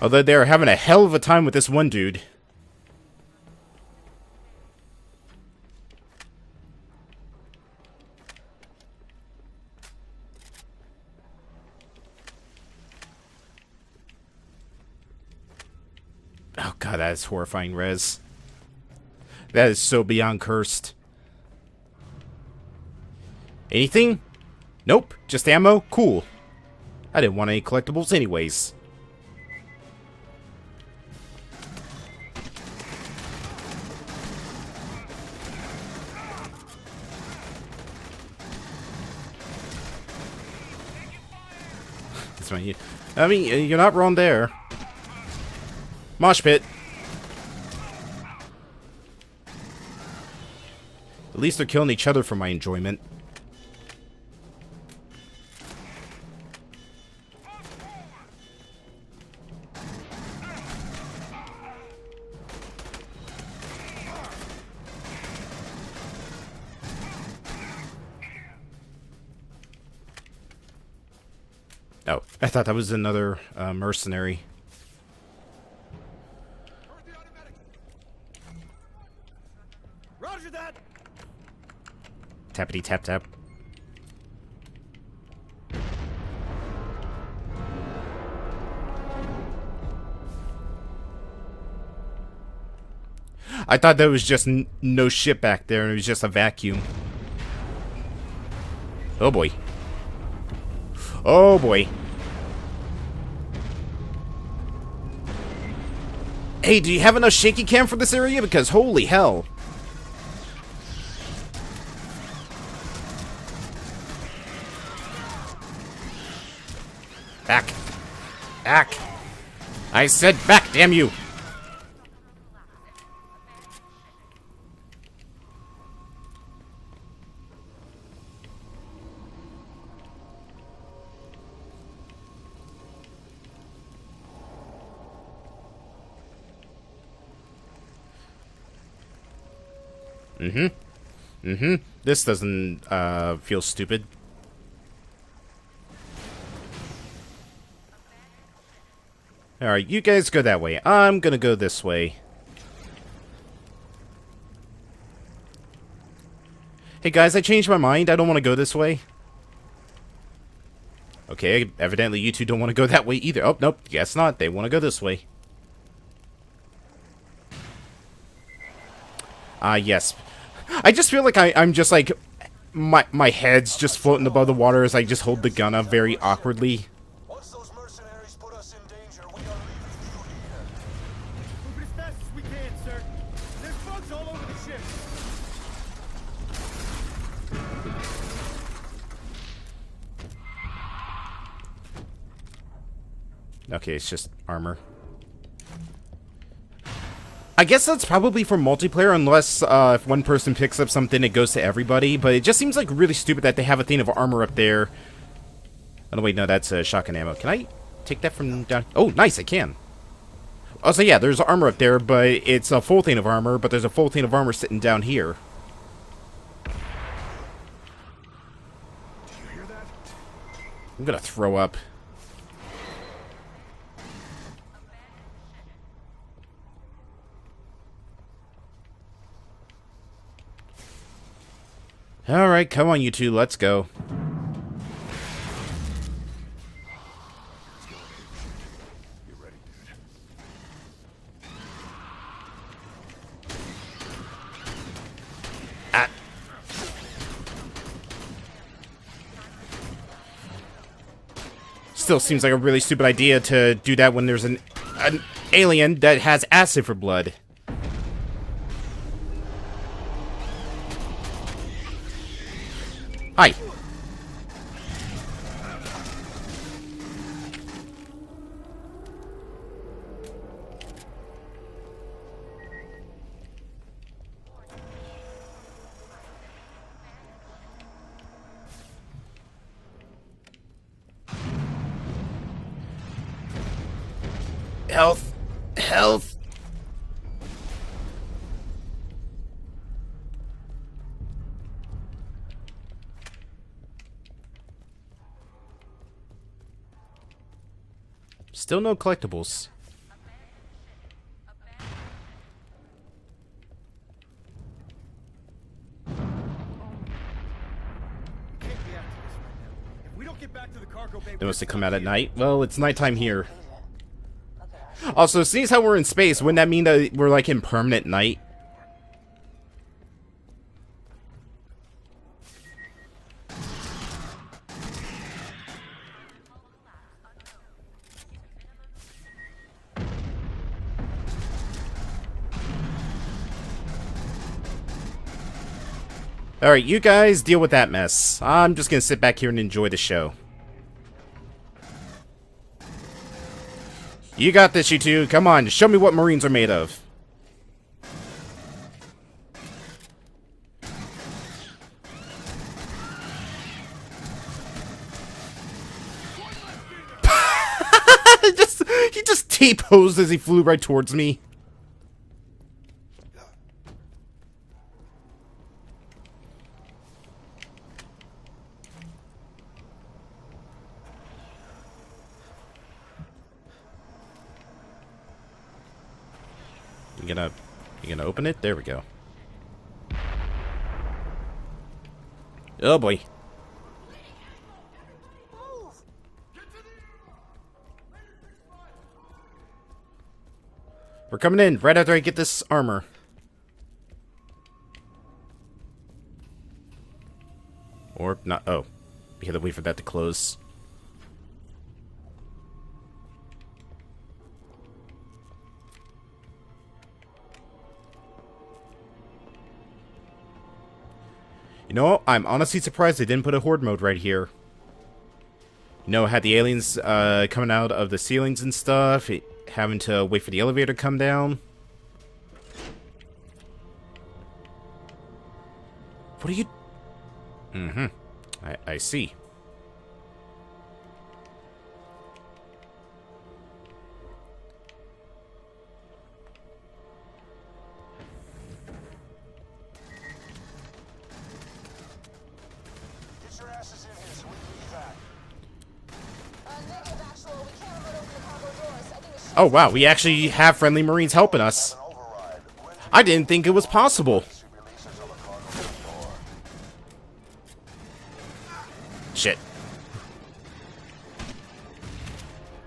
Although they're having a hell of a time with this one dude. Oh god, that is horrifying, Rez. That is so beyond cursed. Anything? Nope, just ammo? Cool. I didn't want any collectibles anyways. I mean, you're not wrong there. Mosh pit. At least they're killing each other for my enjoyment. Oh, I thought that was another mercenary. Roger that. Tappity tap tap. I thought there was just no ship back there and it was just a vacuum. Oh boy. Oh boy. Hey, do you have enough shaky cam for this area? Because holy hell. Back. Back. I said back, damn you. This doesn't feel stupid. Alright, you guys go that way. I'm gonna go this way. Hey guys, I changed my mind. I don't want to go this way. Okay, evidently you two don't want to go that way either. Oh, nope, guess not. They want to go this way. Yes. I just feel like I'm just like... My head's just floating above the water as I just hold the gun up very awkwardly. Once those mercenaries put us in danger, we are leaving you here. Move as fast as we can, sir. There's bugs all over the ship. Okay, it's just armor. I guess that's probably for multiplayer, unless if one person picks up something, it goes to everybody. But it just seems like really stupid that they have a thing of armor up there. Oh, no, wait, no, that's shotgun ammo. Can I take that from down? Oh, nice, I can. Also, yeah, there's armor up there, but it's a full thing of armor, but there's a full thing of armor sitting down here. I'm gonna throw up. Alright, come on, you two, let's go. Ah. Still seems like a really stupid idea to do that when there's an alien that has acid for blood. Hi. Health. Health. Still no collectibles. They must have come out at night. Well, it's nighttime here. Also, seeing as how we're in space, wouldn't that mean that we're like in permanent night? Alright, you guys deal with that mess. I'm just gonna sit back here and enjoy the show. You got this, you two. Come on, show me what Marines are made of. He just T-posed as he flew right towards me. You gonna open it? There we go. Oh boy. We're coming in right after I get this armor. Or not. Oh, we had to wait for that to close. You know, I'm honestly surprised they didn't put a horde mode right here. You know, had the aliens coming out of the ceilings and stuff, having to wait for the elevator to come down. What are you... Mm-hmm. I see. Oh wow, we actually have friendly Marines helping us. I didn't think it was possible. Shit.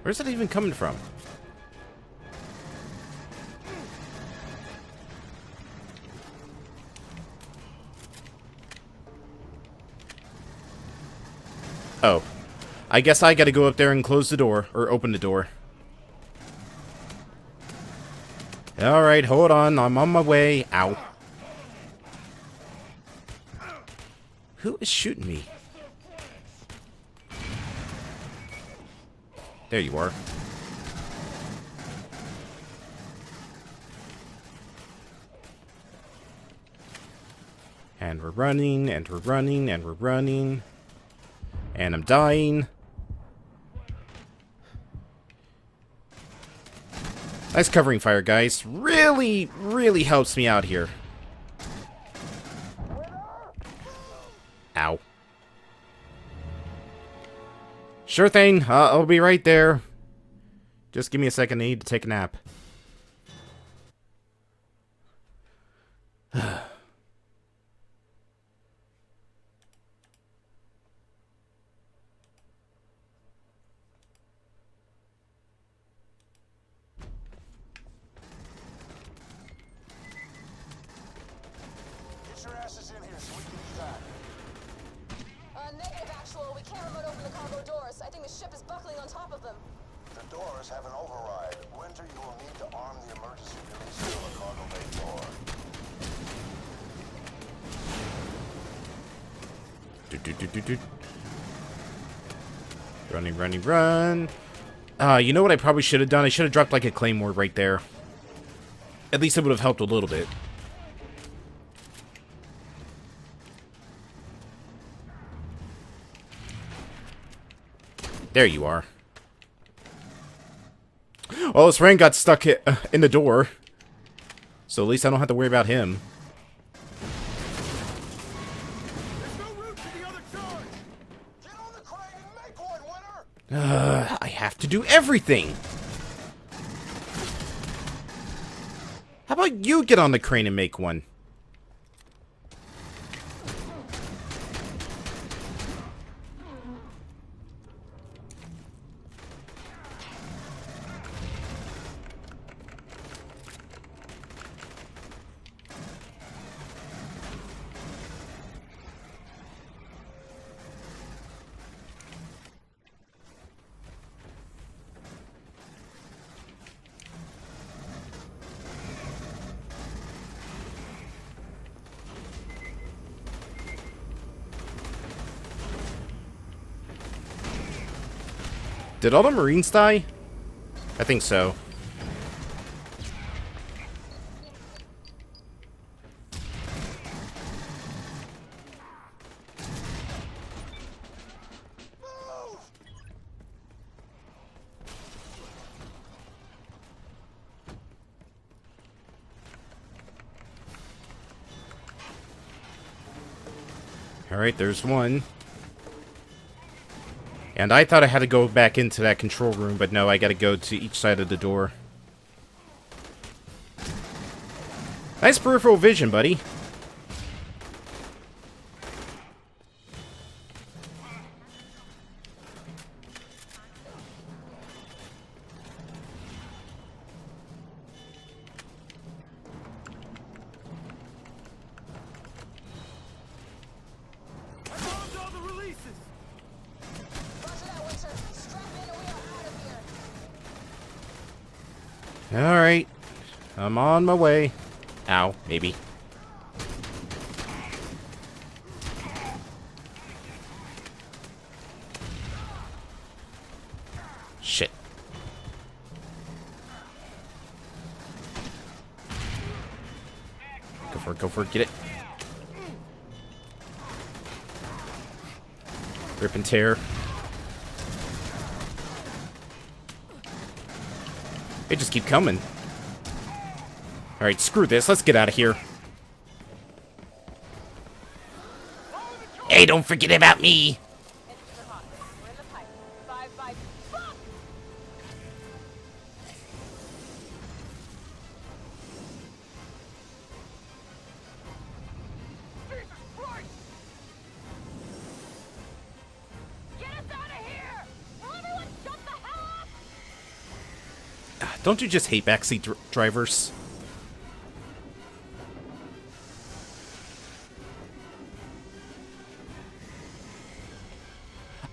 Where's that even coming from? Oh. I guess I gotta go up there and close the door, or open the door. Alright, hold on, I'm on my way. Ow. Who is shooting me? There you are. And we're running, and we're running, and we're running. And I'm dying. Nice covering fire, guys. Really, really helps me out here. Ow. Sure thing. I'll be right there. Just give me a second. I need to take a nap. Get your asses in here so we can evac. Negative, Actual. We can't remote open the cargo doors. I think the ship is buckling on top of them. The doors have an override. Winter, you will need to arm the emergency release to the cargo bay door. Running, running, run. You know what I probably should have done? I should have dropped like a claymore right there. At least it would have helped a little bit. There you are. Oh, this Rand got stuck in the door. So at least I don't have to worry about him. There's no route to the other charge! Get on the crane and make one, Winter! I have to do everything. How about you get on the crane and make one? Did all the Marines die? I think so. Alright, there's one. And I thought I had to go back into that control room, but no, I gotta go to each side of the door. Nice peripheral vision, buddy. I bombed all the releases! Roger that, Winter. Strap in and we are out of here. Alright. I'm on my way. Ow, maybe. Shit. Go for it, get it. Rip and tear. They just keep coming. Alright, screw this. Let's get out of here. Hey, don't forget about me. We're in the pipe. 5-5. Fuck! Jesus Christ! Get us out of here! Will everyone shut the hell up? Don't you just hate backseat drivers?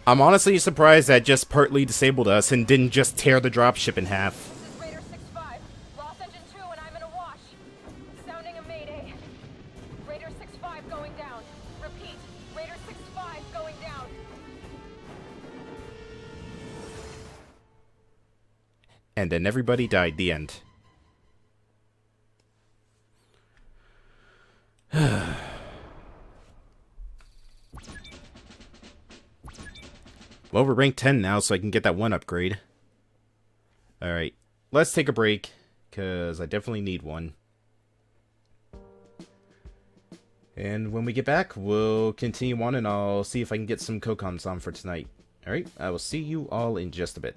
I'm honestly surprised that just partly disabled us and didn't just tear the dropship in half. This is Raider 6-5. Lost engine 2 and I'm in a wash. Sounding a mayday. Raider 6-5 going down. Repeat. Raider 6-5 going down. And then everybody died. The end. Well, we're ranked 10 now, so I can get that one upgrade. Alright, let's take a break, because I definitely need one. And when we get back, we'll continue on, and I'll see if I can get some Kokons on for tonight. Alright, I will see you all in just a bit.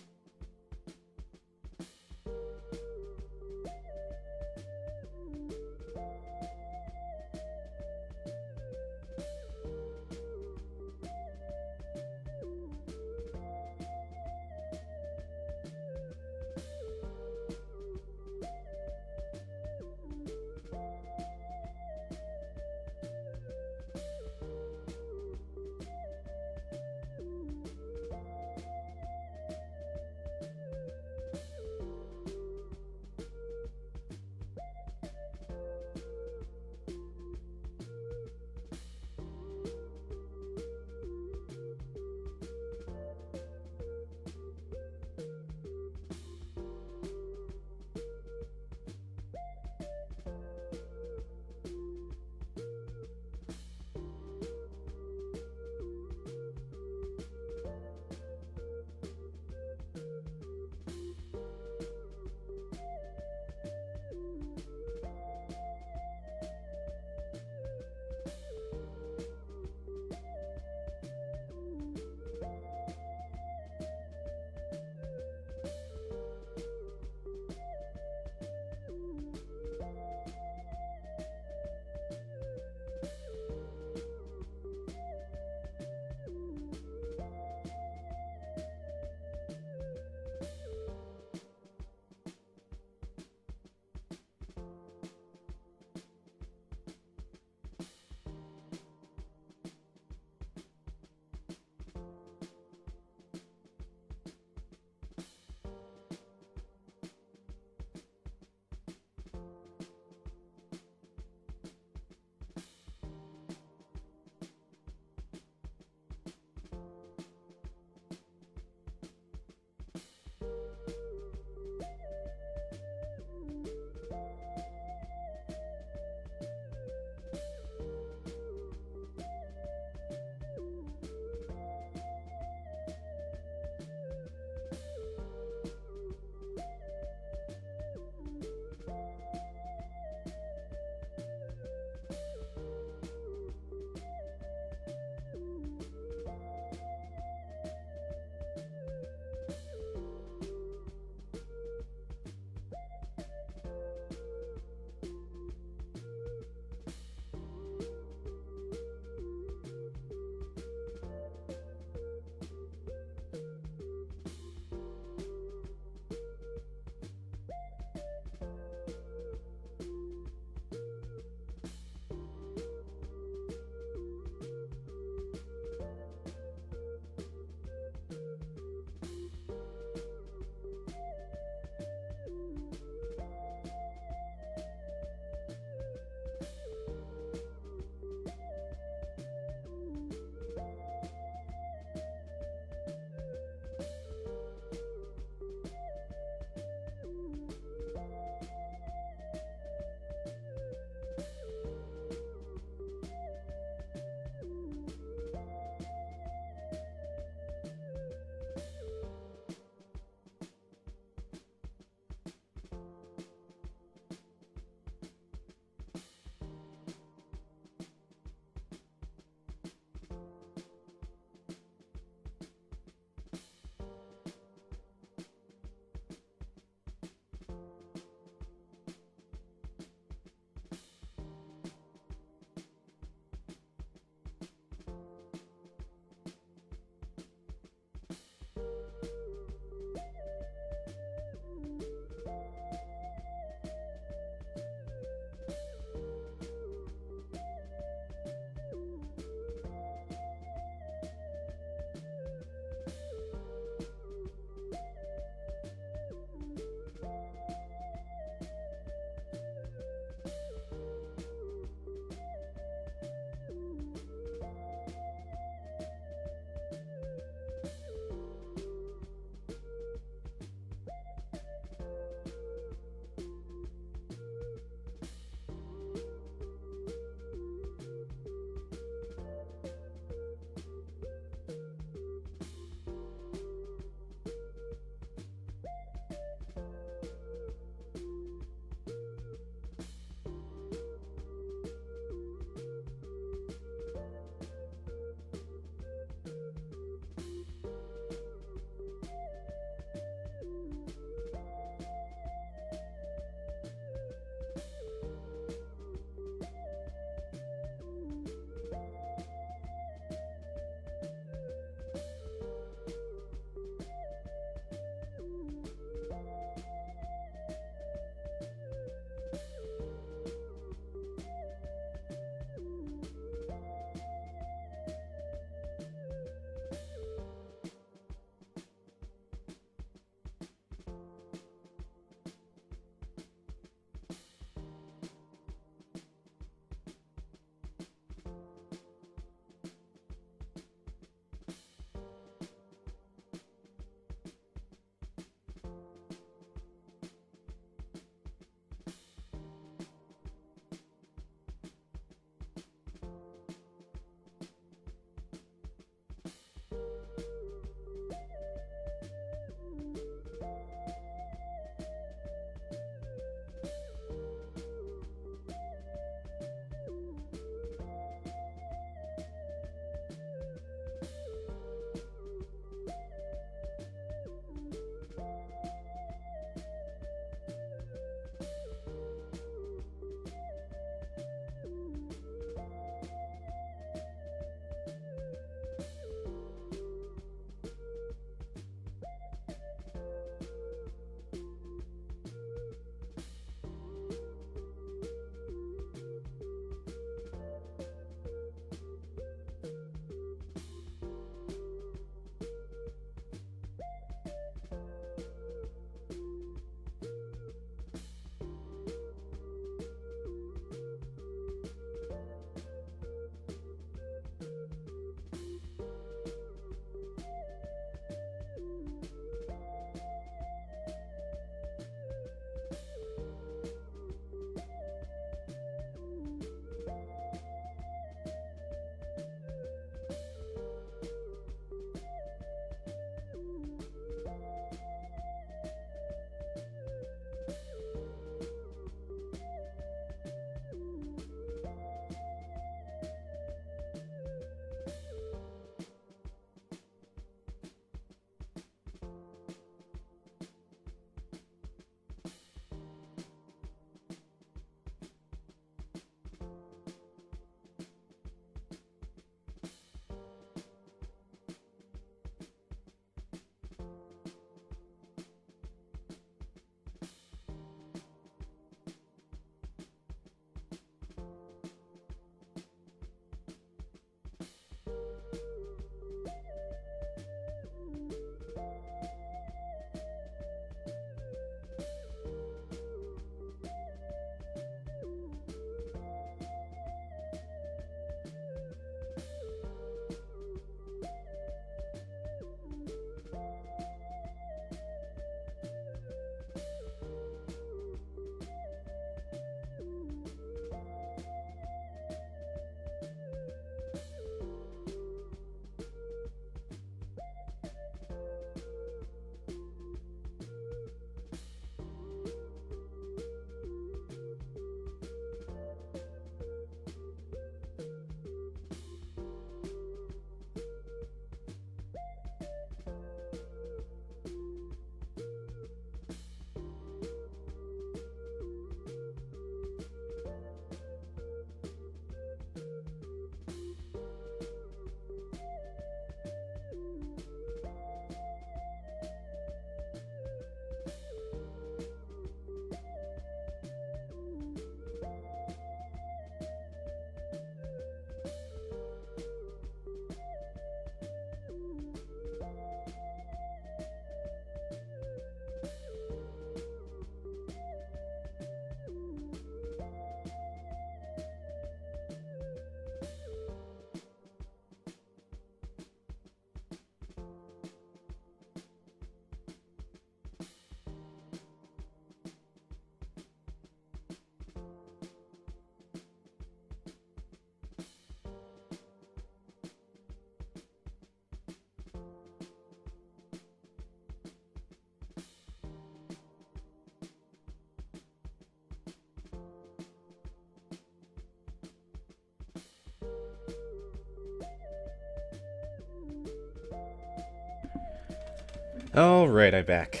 Alright, I'm back.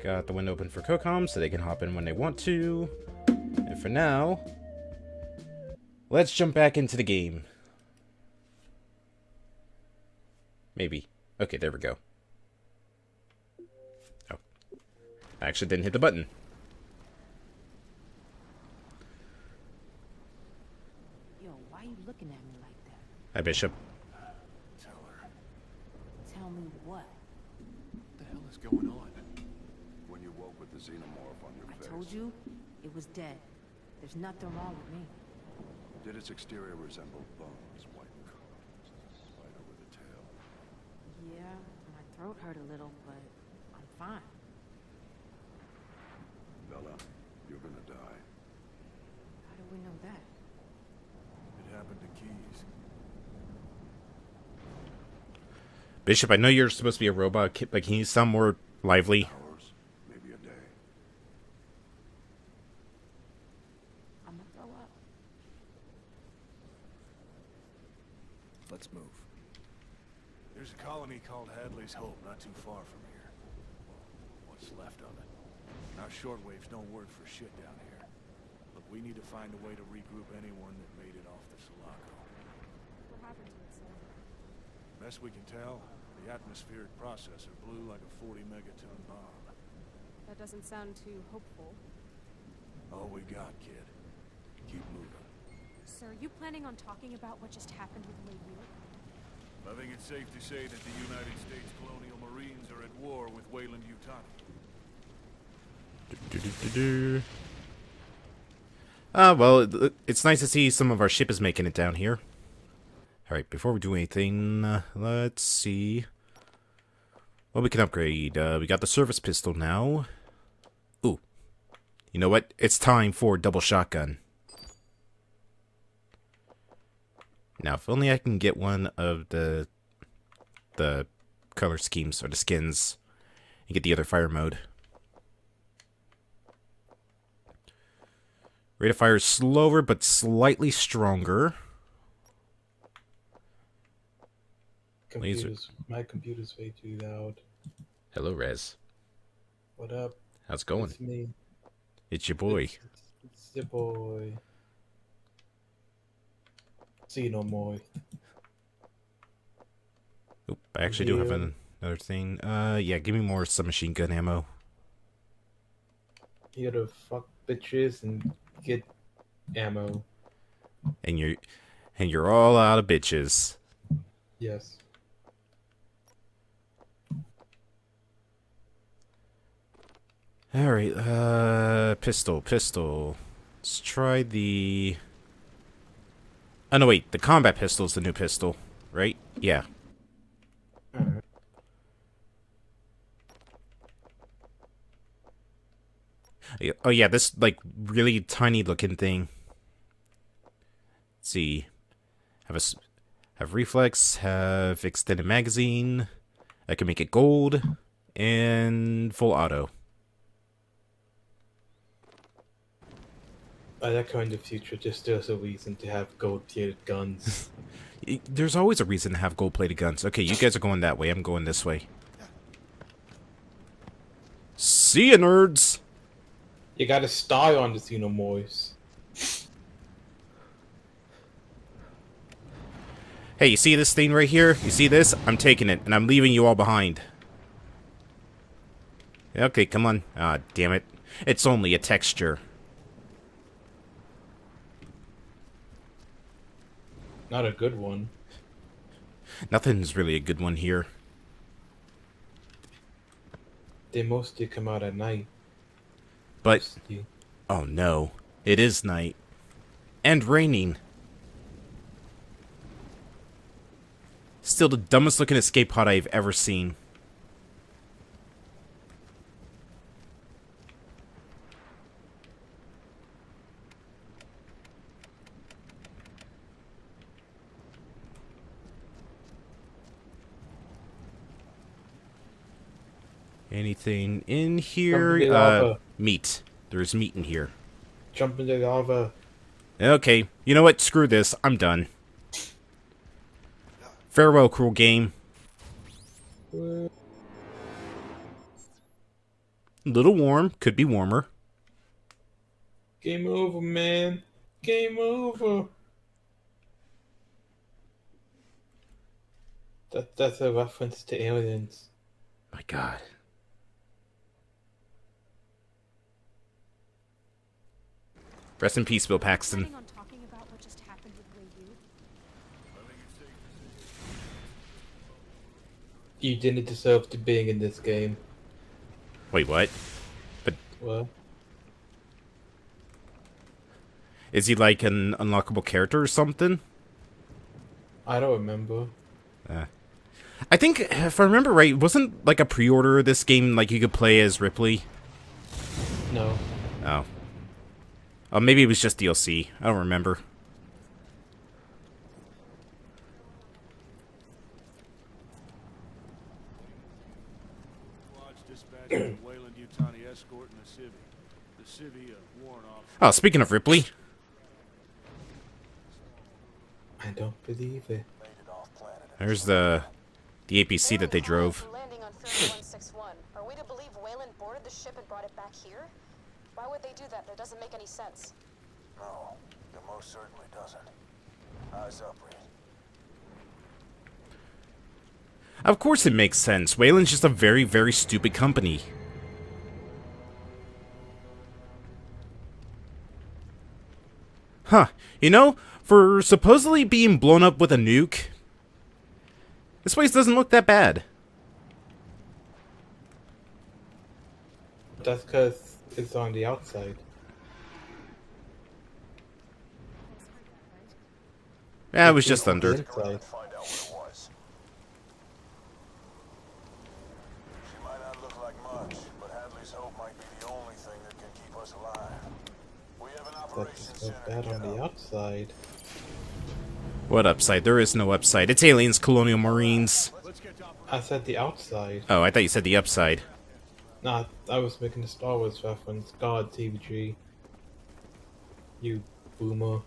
Got the window open for COCOM so they can hop in when they want to. And for now, let's jump back into the game. Maybe. Okay, there we go. Oh. I actually didn't hit the button. Yo, why are you looking at me like that? Hi, Bishop. Tell her. Tell me what? What the hell is going on? When you woke with the xenomorph on your I face. told you, it was dead. There's nothing wrong with me. Did its exterior resemble bones, white in color? Spider with a tail. Yeah, my throat hurt a little, but I'm fine. Bella, you're gonna die. How do we know that? It happened to Keys. Bishop, I know you're supposed to be a robot, but can you sound more lively? Hours, maybe a day. I'm gonna throw up. Let's move. There's a colony called Hadley's Hope, not too far from here. What's left of it. Our shortwaves don't work for shit down here. Look, we need to find a way to regroup anyone that made it off the Sulaco. What happened to it, sir? Best we can tell, the atmospheric processor blew like a 40 megaton bomb. That doesn't sound too hopeful. All we got, kid. Keep moving. Sir, are you planning on talking about what just happened with Layou? I think it's safe to say that the United States Colonial Marines are at war with Weyland-Yutani. Well, it's nice to see some of our ship is making it down here. Alright, before we do anything, let's see. Well, we can upgrade. We got the service pistol now. Ooh. You know what? It's time for double shotgun. Now, if only I can get one of the color schemes, or the skins, and get the other fire mode. Rate of fire is slower, but slightly stronger. My computer's way too loud. Hello, Rez. What up? How's it going? It's me. It's your boy. It's your boy. See no more. Oop, I actually do have another thing. Yeah, give me more submachine gun ammo. You gotta fuck bitches and get ammo. And you're all out of bitches. Yes. Alright, pistol. Let's try the... Oh, no, wait. The combat pistol is the new pistol, right? Yeah. Alright. Oh, yeah, this, like, really tiny looking thing. Let's see. Have reflex, have extended magazine. I can make it gold, and full auto. By that kind of future, just there's a reason to have gold-tiered guns. There's always a reason to have gold-plated guns. Okay, you guys are going that way. I'm going this way. See ya, nerds! You got a style on the Xenomorphs. Hey, you see this thing right here? You see this? I'm taking it, and I'm leaving you all behind. Okay, come on. Ah, damn it. It's only a texture. Not a good one. Nothing's really a good one here. They mostly come out at night. But, Mostly. oh no. It is night. And raining. Still the dumbest looking escape pod I've ever seen. Anything in here? Jump in the lava. Meat. There's meat in here. Jump in the lava. Okay, you know what? Screw this. I'm done. Farewell, cruel game. A little warm. Could be warmer. Game over, man. Game over. That's a reference to aliens. My God. Rest in peace, Bill Paxton. Planning on talking about what just happened with Wei Yu? You didn't deserve to being in this game. Wait, what? But What? is he like an unlockable character or something? I don't remember. I think, if I remember right, wasn't like a pre-order of this game like you could play as Ripley? No. Oh. Oh, maybe it was just DLC. I don't remember. Squad's dispatching Wayland Yutani escort and a civvy. The civvy, a warrant officer. Oh, speaking of Ripley. I don't believe it. There's the APC that they drove. Landing on 3161. Are we to believe Wayland boarded the ship and brought it back here? Why would they do that? That doesn't make any sense. No, it most certainly doesn't. Eyes up, Reed. Of course it makes sense. Wayland's just a very, very stupid company. Huh. You know, for supposedly being blown up with a nuke, this place doesn't look that bad. That's because it's on the outside. Yeah, it was just thunder. Inside. Find out what it was. She might not look like much, but Hadley's Hope might be the only thing that can keep us alive. We have an operations That's so center bad to on get the up. outside. What upside? There is no upside. It's aliens, Colonial Marines. I said the outside. Oh, I thought you said the upside. Nah, I was making a Star Wars reference. God, TVG. You boomer.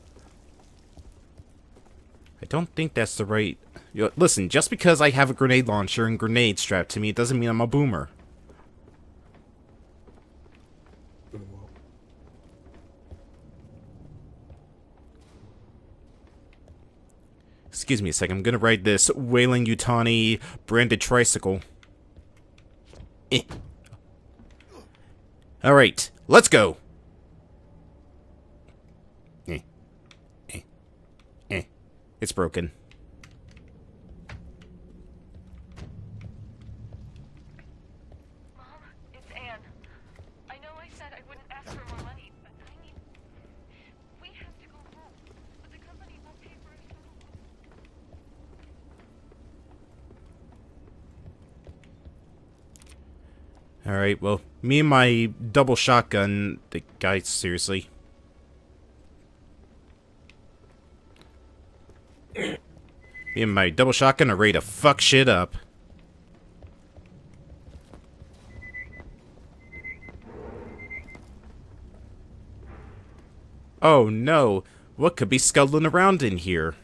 I don't think that's the right... Listen, just because I have a grenade launcher and grenade strapped to me, it doesn't mean I'm a boomer. Boomer. Excuse me a second, I'm gonna ride this Wayland Yutani branded tricycle. Eh. Alright, let's go! It's broken. Mom, it's Anne. I know I said I wouldn't ask for more money, but I mean, we have to go home. But the company won't pay for us. Alright, well, me and my double shotgun... The guy, seriously. Me and my double shotgun are ready to fuck shit up. Oh no, what could be scuttling around in here?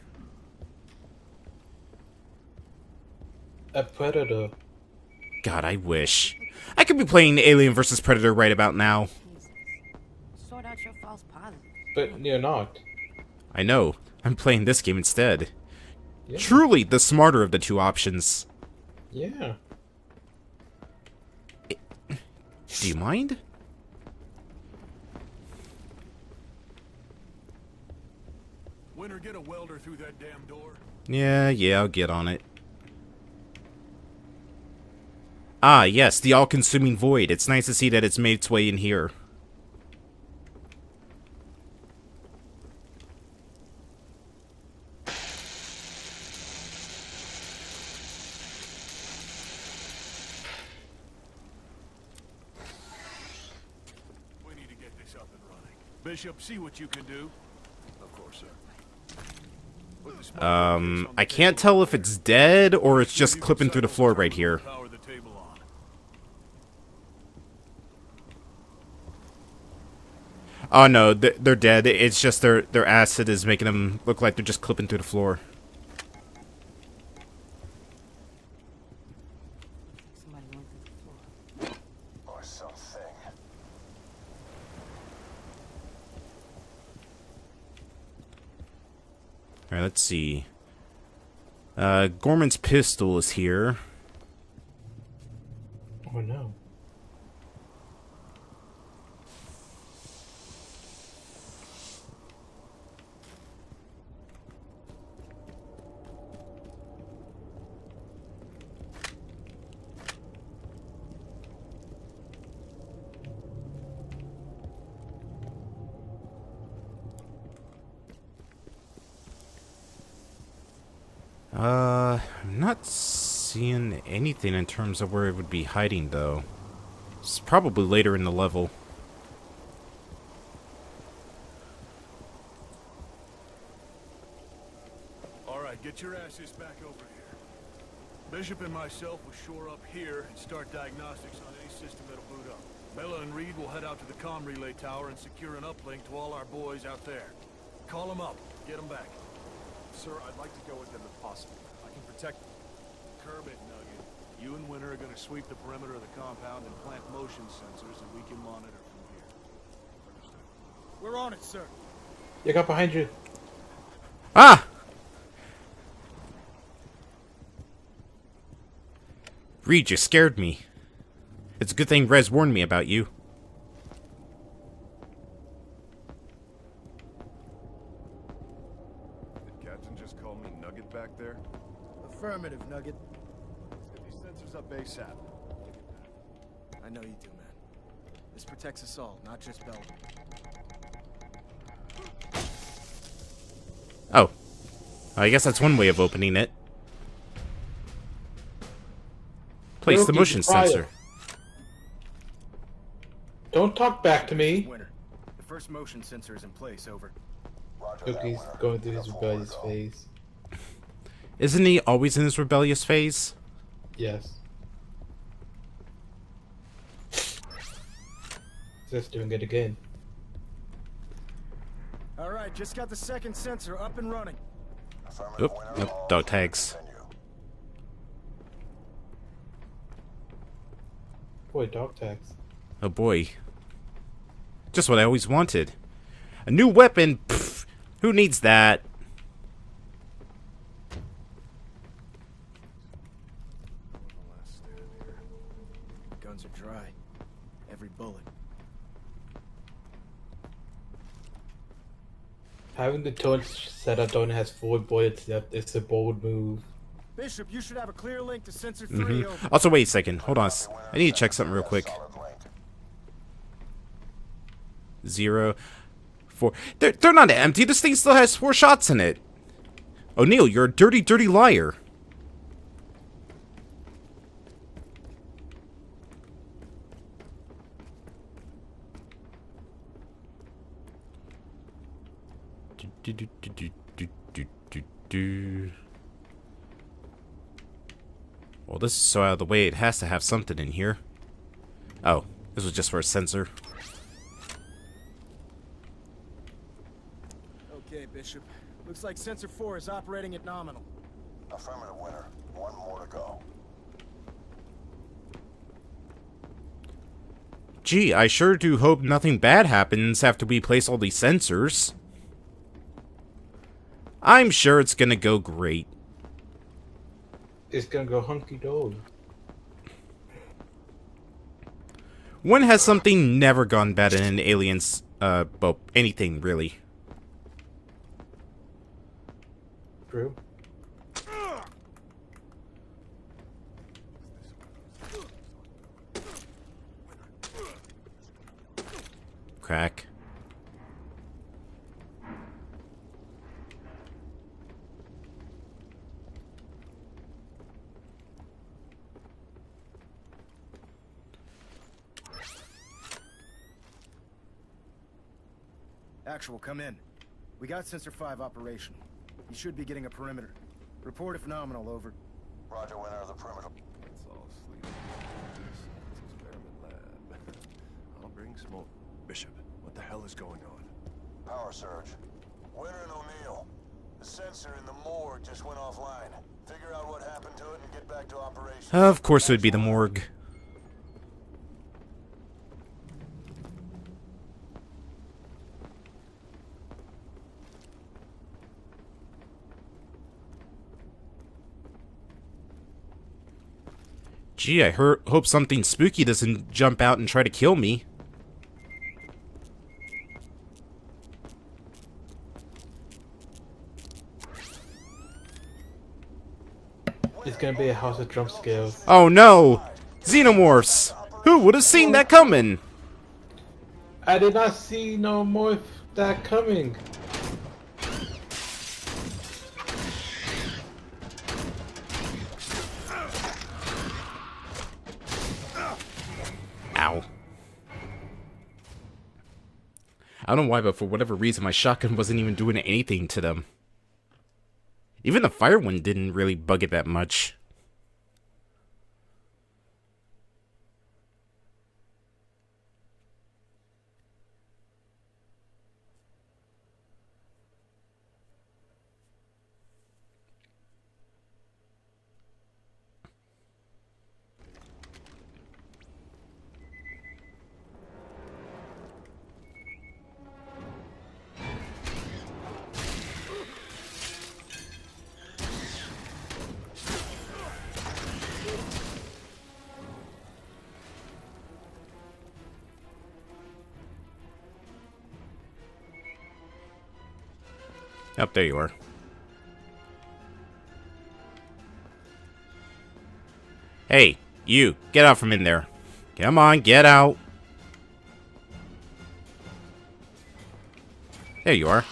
A predator. God, I wish. I could be playing Alien vs. Predator right about now. Sort out your false positives. But you're not. I know. I'm playing this game instead. Yeah. Truly the smarter of the two options. Yeah. Do you mind? Winter, get a welder through that damn door. Yeah, I'll get on it. Ah, yes, the all-consuming void. It's nice to see that it's made its way in here. We need to get this up and running. Bishop, see what you can do. Of course, sir. Put the smoke on the I can't tell if it's dead or it's just clipping through the floor right here. power the table on. Oh no, they're dead. It's just their acid is making them look like they're just clipping through the floor. Somebody went through the floor. Or something. Alright, let's see. Gorman's pistol is here. Oh no. I'm not seeing anything in terms of where it would be hiding, though. It's probably later in the level. Alright, get your asses back over here. Bishop and myself will shore up here and start diagnostics on any system that'll boot up. Bella and Reed will head out to the comm relay tower and secure an uplink to all our boys out there. Call them up. Get them back. Sir, I'd like to go with them if possible. I can protect them. Curb it, Nugget. You and Winter are going to sweep the perimeter of the compound and plant motion sensors that we can monitor from here. Understood. We're on it, sir. You got behind you. Ah! Reed, you scared me. It's a good thing Rez warned me about you. Did Captain just call me Nugget back there? Affirmative, Nugget. Let's get these sensors up ASAP. I know you do, man. This protects us all, not just Bella. Oh. I guess that's one way of opening it. Place the motion sensor. Don't talk back to me. Winter. The first motion sensor is in place, over. Cookie's going through his rebellious phase. Isn't he always in his rebellious phase? Yes. Just doing it again. Alright, just got the second sensor up and running. Oop, nope, dog tags. Boy, dog tags. Oh boy. Just what I always wanted. A new weapon? Pfft, who needs that? Guns are dry. Every bullet. Having the torch set up only has 4 bullets left is a bold move. Bishop, you should have a clear link to sensor 3 over. Also, wait a second. Hold on. I need to check something real quick. 0, 4. They're not empty. This thing still has 4 shots in it. O'Neil, you're a dirty, dirty liar. Well, this is so out of the way, it has to have something in here. Oh, this was just for a sensor. Okay, Bishop. Looks like sensor 4 is operating at nominal. Affirmative, Winter. One more to go. Gee, I sure do hope nothing bad happens after we place all these sensors. I'm sure it's gonna go great. It's gonna go hunky-dory. When has something never gone bad in an Alien's, well, anything, really? True. Crack. Actual, come in. We got sensor 5 operational. You should be getting a perimeter. Report if nominal, over. Roger, Winter. The perimeter. Let's all sleep. This is experiment lab. I'll bring smoke. Bishop, what the hell is going on? Power surge. Winter and O'Neil. The sensor in the morgue just went offline. Figure out what happened to it and get back to operation. Of course it would be the morgue. Gee, I hope something spooky doesn't jump out and try to kill me. It's gonna be a house of jump scares. Oh no! Xenomorphs! Who would have seen that coming? I did not see no more of that coming. Ow. I don't know why, but for whatever reason, my shotgun wasn't even doing anything to them. Even the fire one didn't really bug it that much. Up there you are. Hey, you, get out from in there. Come on, get out. There you are.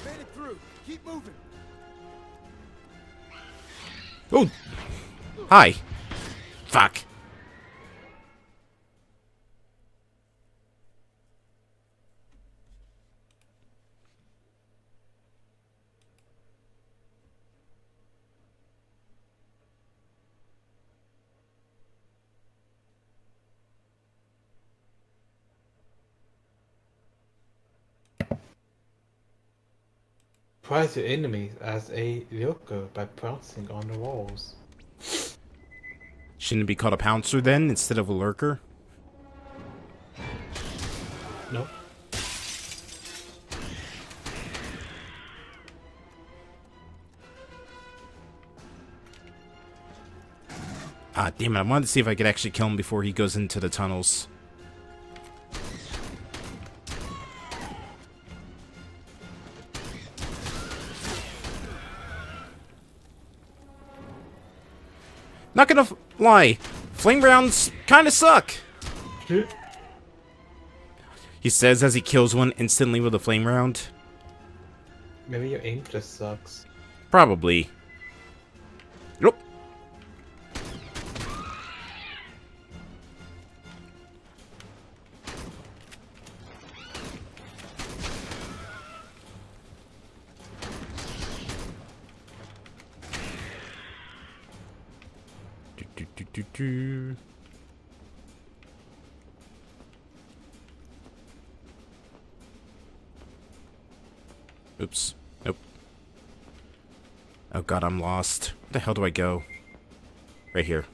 Made it through. Keep moving. Oh! Hi. Fuck. Surprise your enemies as a lurker by pouncing on the walls. Shouldn't it be called a pouncer then, instead of a lurker? Nope. Ah, damn it, I wanted to see if I could actually kill him before he goes into the tunnels. Not gonna lie, flame rounds kinda suck. He says as he kills one instantly with a flame round. Maybe your aim just sucks. Probably. Nope. Do. Oops. Nope. Oh god, I'm lost. Where the hell do I go? Right here.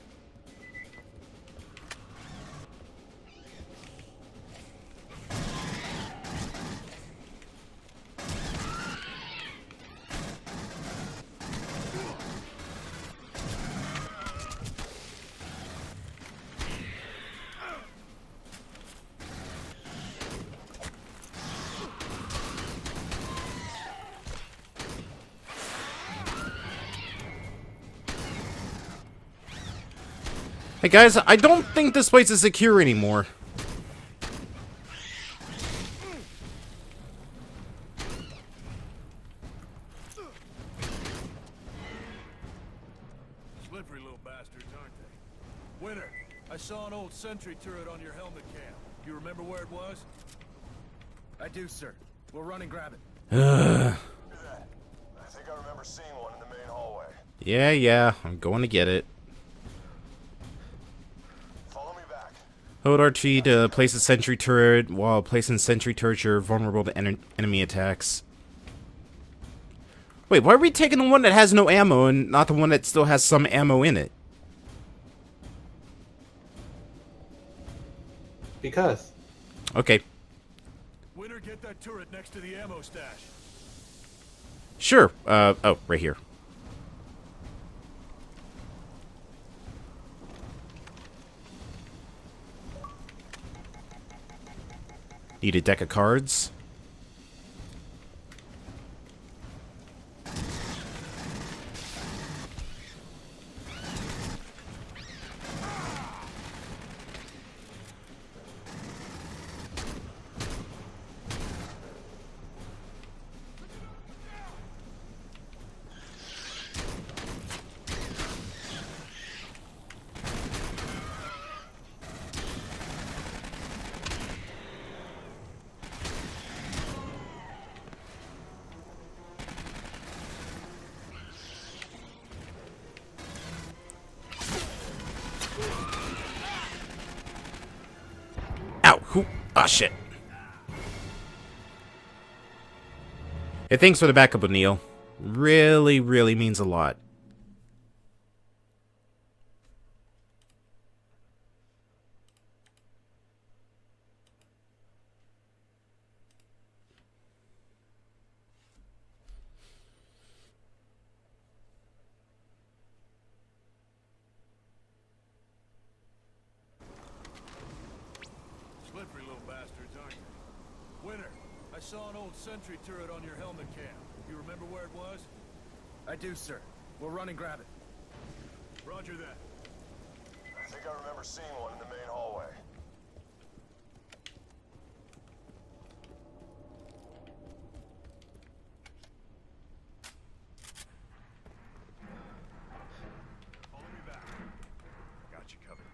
Hey guys, I don't think this place is secure anymore. Slippery little bastards, aren't they? Winter, I saw an old sentry turret on your helmet cam. You remember where it was? I do, sir. We'll run and grab it. I think I remember seeing one in the main hallway. Yeah, I'm going to get it. Follow me back. Hold RT to place a sentry turret. While placing sentry turrets, you're vulnerable to enemy attacks. Wait, why are we taking the one that has no ammo and not the one that still has some ammo in it? because. Okay. Winter, get that turret next to the ammo stash. Sure. Oh, right here. Need a deck of cards. Ow! Who? Ah, shit. Hey, thanks for the backup, O'Neill. Really, really means a lot. Slippery little bastards, aren't you? Winter, I saw an old sentry turret on your helmet cam. You remember where it was? I do, sir. We'll run and grab it. Roger that. I think I remember seeing one in the main hallway. Follow me back. I got you covered.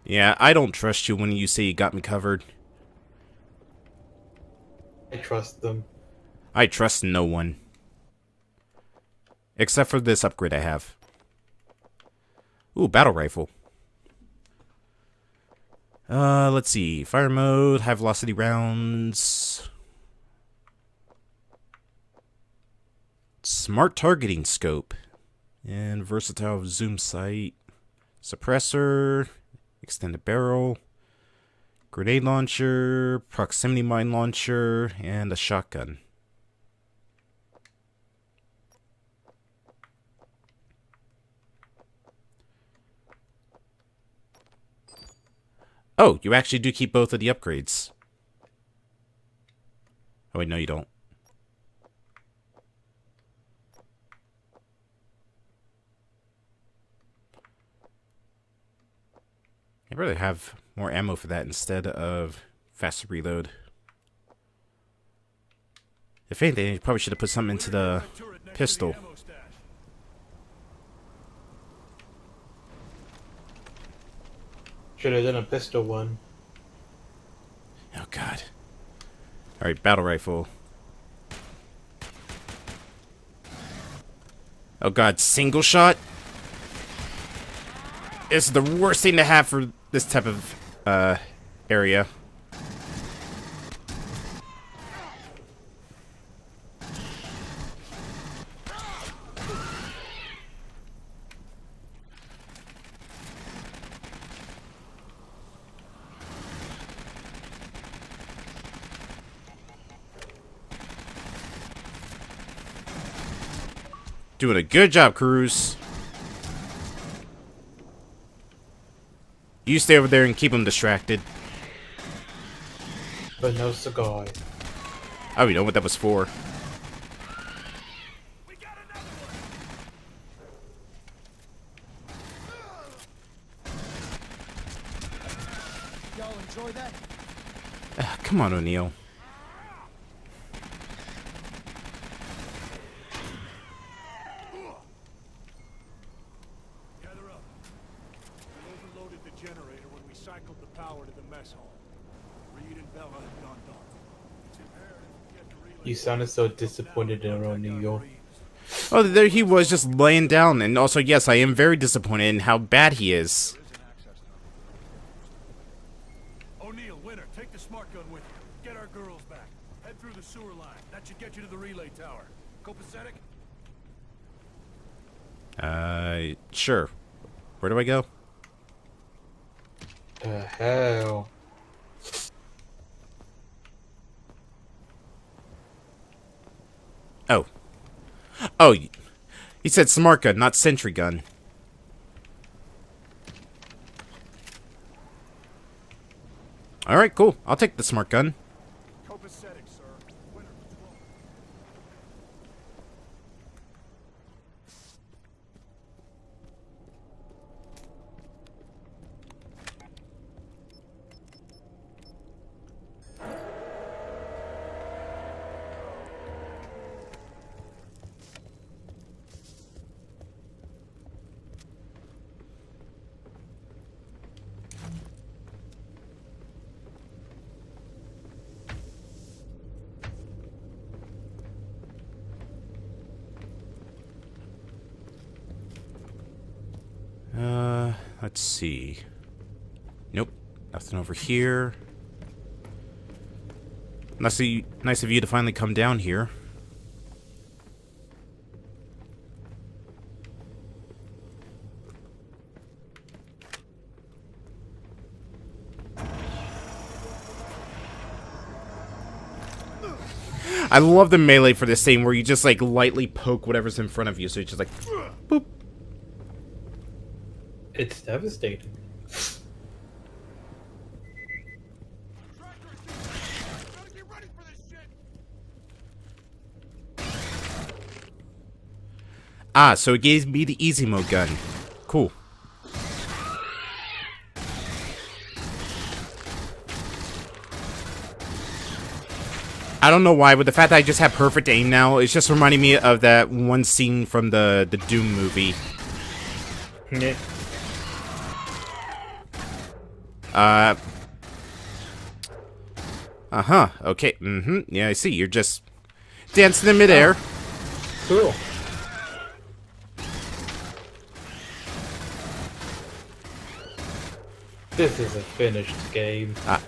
Yeah, I don't trust you when you say you got me covered. I trust them. I trust no one. Except for this upgrade I have. Ooh, battle rifle. Let's see. Fire mode, high velocity rounds. Smart targeting scope. And versatile zoom sight. Suppressor. Extended barrel. Grenade launcher. Proximity mine launcher. And a shotgun. Oh, you actually do keep both of the upgrades. Oh, wait, no, you don't. I'd rather have more ammo for that instead of faster reload. If anything, you probably should have put something into the pistol. Should have done a pistol one. Oh, God. Alright, battle rifle. Oh, God, single shot? It's the worst thing to have for this type of, area. Doing a good job, Cruz. You stay over there and keep them distracted. But no cigar. I don't even know what that was for. Y'all enjoy that? Come on, O'Neill. Gather up. We overloaded the generator when we cycled the power to the mess hall. Reed and Bella have gone dark. It's imperative we get the relay. You sounded so disappointed in O'Neill. Oh, there he was just laying down. And also, yes, I am very disappointed in how bad he is. O'Neill, Winter, take the smart gun with you. Get our girls back. Head through the sewer line. That should get you to the relay tower. Copacetic? Sure. Where do I go? The hell? Oh. Oh, he said smart gun, not sentry gun. Alright, cool. I'll take the smart gun. Copacetic, sir. Winner patrol. Let's see. Nope. Nothing over here. Nice of you to finally come down here. I love the melee for this scene where you just like lightly poke whatever's in front of you, so it's just like boop. It's devastating. Ah, so it gave me the easy mode gun. Cool. I don't know why, but the fact that I just have perfect aim now, it's just reminding me of that one scene from the Doom movie. Yeah. Uh-huh. Okay. Mm-hmm. Yeah, I see. You're just dancing in midair. Cool. This is a finished game. Ah.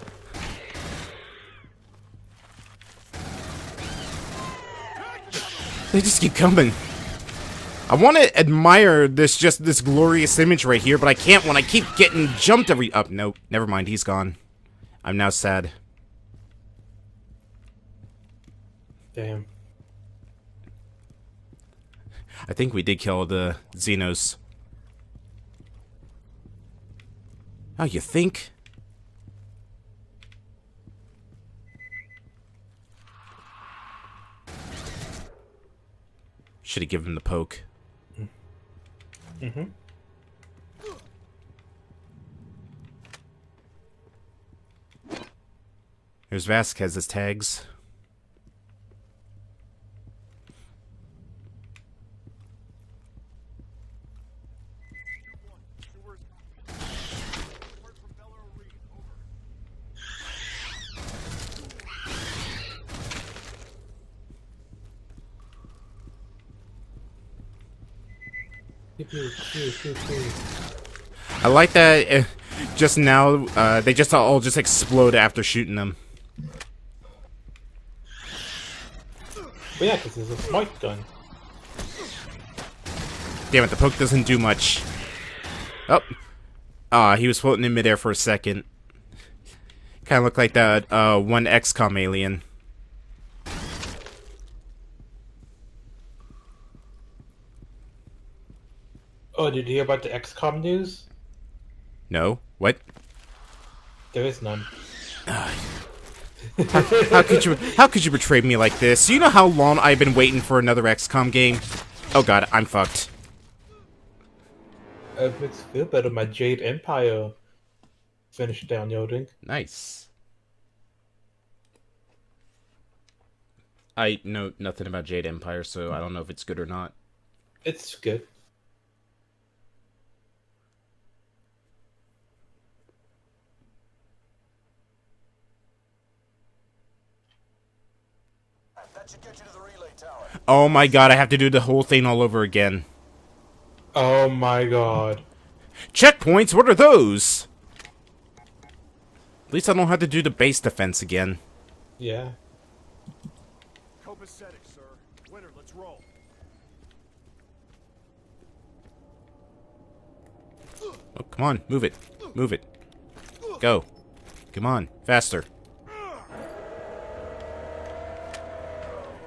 They just keep coming. I want to admire this glorious image right here, but I can't when I keep getting jumped every... Oh, no. Never mind. He's gone. I'm now sad. Damn. I think we did kill the Xenos. Oh, you think? Should have given him the poke. Mm-hmm. Here's Vasquez's tags. I like that just now, they just all just explode after shooting them. But yeah, because it's a smart gun. Damn it, the poke doesn't do much. Oh. Ah, he was floating in midair for a second. Kind of looked like that one XCOM alien. Oh, did you hear about the XCOM news? No? What? There is none. How could you betray me like this? You know how long I've been waiting for another XCOM game? Oh god, I'm fucked. It makes me feel better. My Jade Empire finished downloading. Nice. I know nothing about Jade Empire, so I don't know if it's good or not. It's good. That should get you to the relay tower. Oh my god, I have to do the whole thing all over again. Oh my god. Checkpoints? What are those? At least I don't have to do the base defense again. Yeah. Copacetic, sir. Winner, let's roll. Oh, come on, move it. Move it. Go. Come on, faster.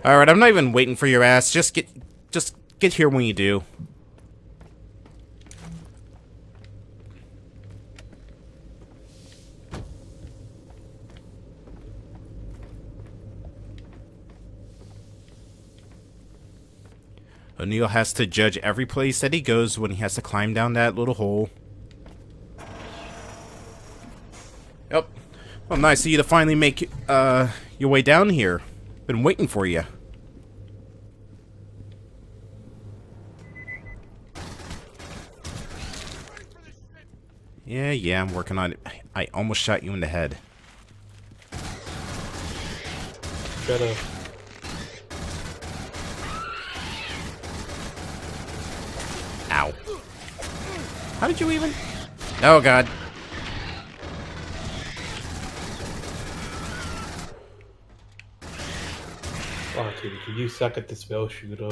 Alright, I'm not even waiting for your ass. Just get here when you do. O'Neill has to judge every place that he goes when he has to climb down that little hole. Yep. Well, nice of you to finally make your way down here. Been waiting for you. Yeah, I'm working on it. I almost shot you in the head. Shut up. Ow. How did you even? Oh, God. Oh, dude, you suck at the spell shooter.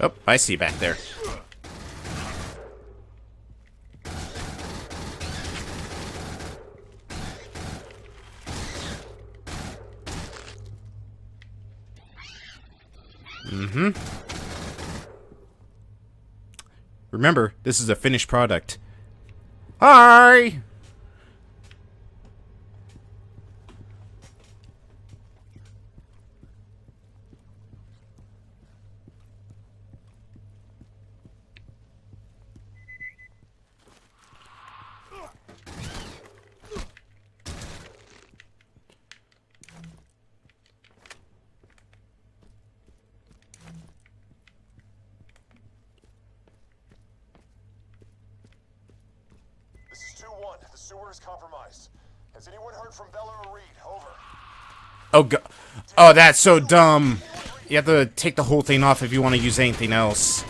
Oh, I see you back there. Mm-hmm. Remember, this is a finished product. Hi! This is 2-1. The sewer is compromised. Has anyone heard from Bella or Reed? Over. Oh, God. Oh, that's so dumb. You have to take the whole thing off if you want to use anything else.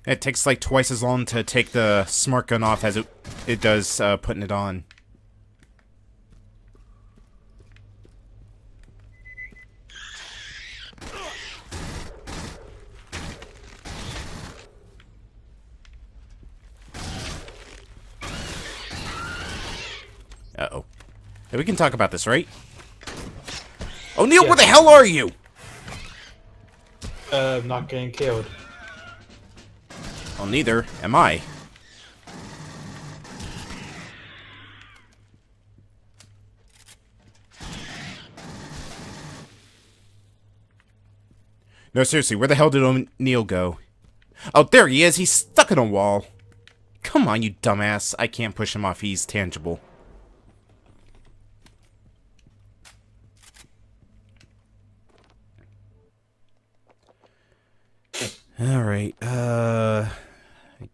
It takes like twice as long to take the smart gun off as it does putting it on. Uh-oh. Hey, we can talk about this, right? O'Neill, Yes. where the hell are you? Not getting killed. Well, neither am I. No, seriously, where the hell did O'Neill go? Oh, there he is. He's stuck in a wall. Come on, you dumbass. I can't push him off. He's tangible. Alright, I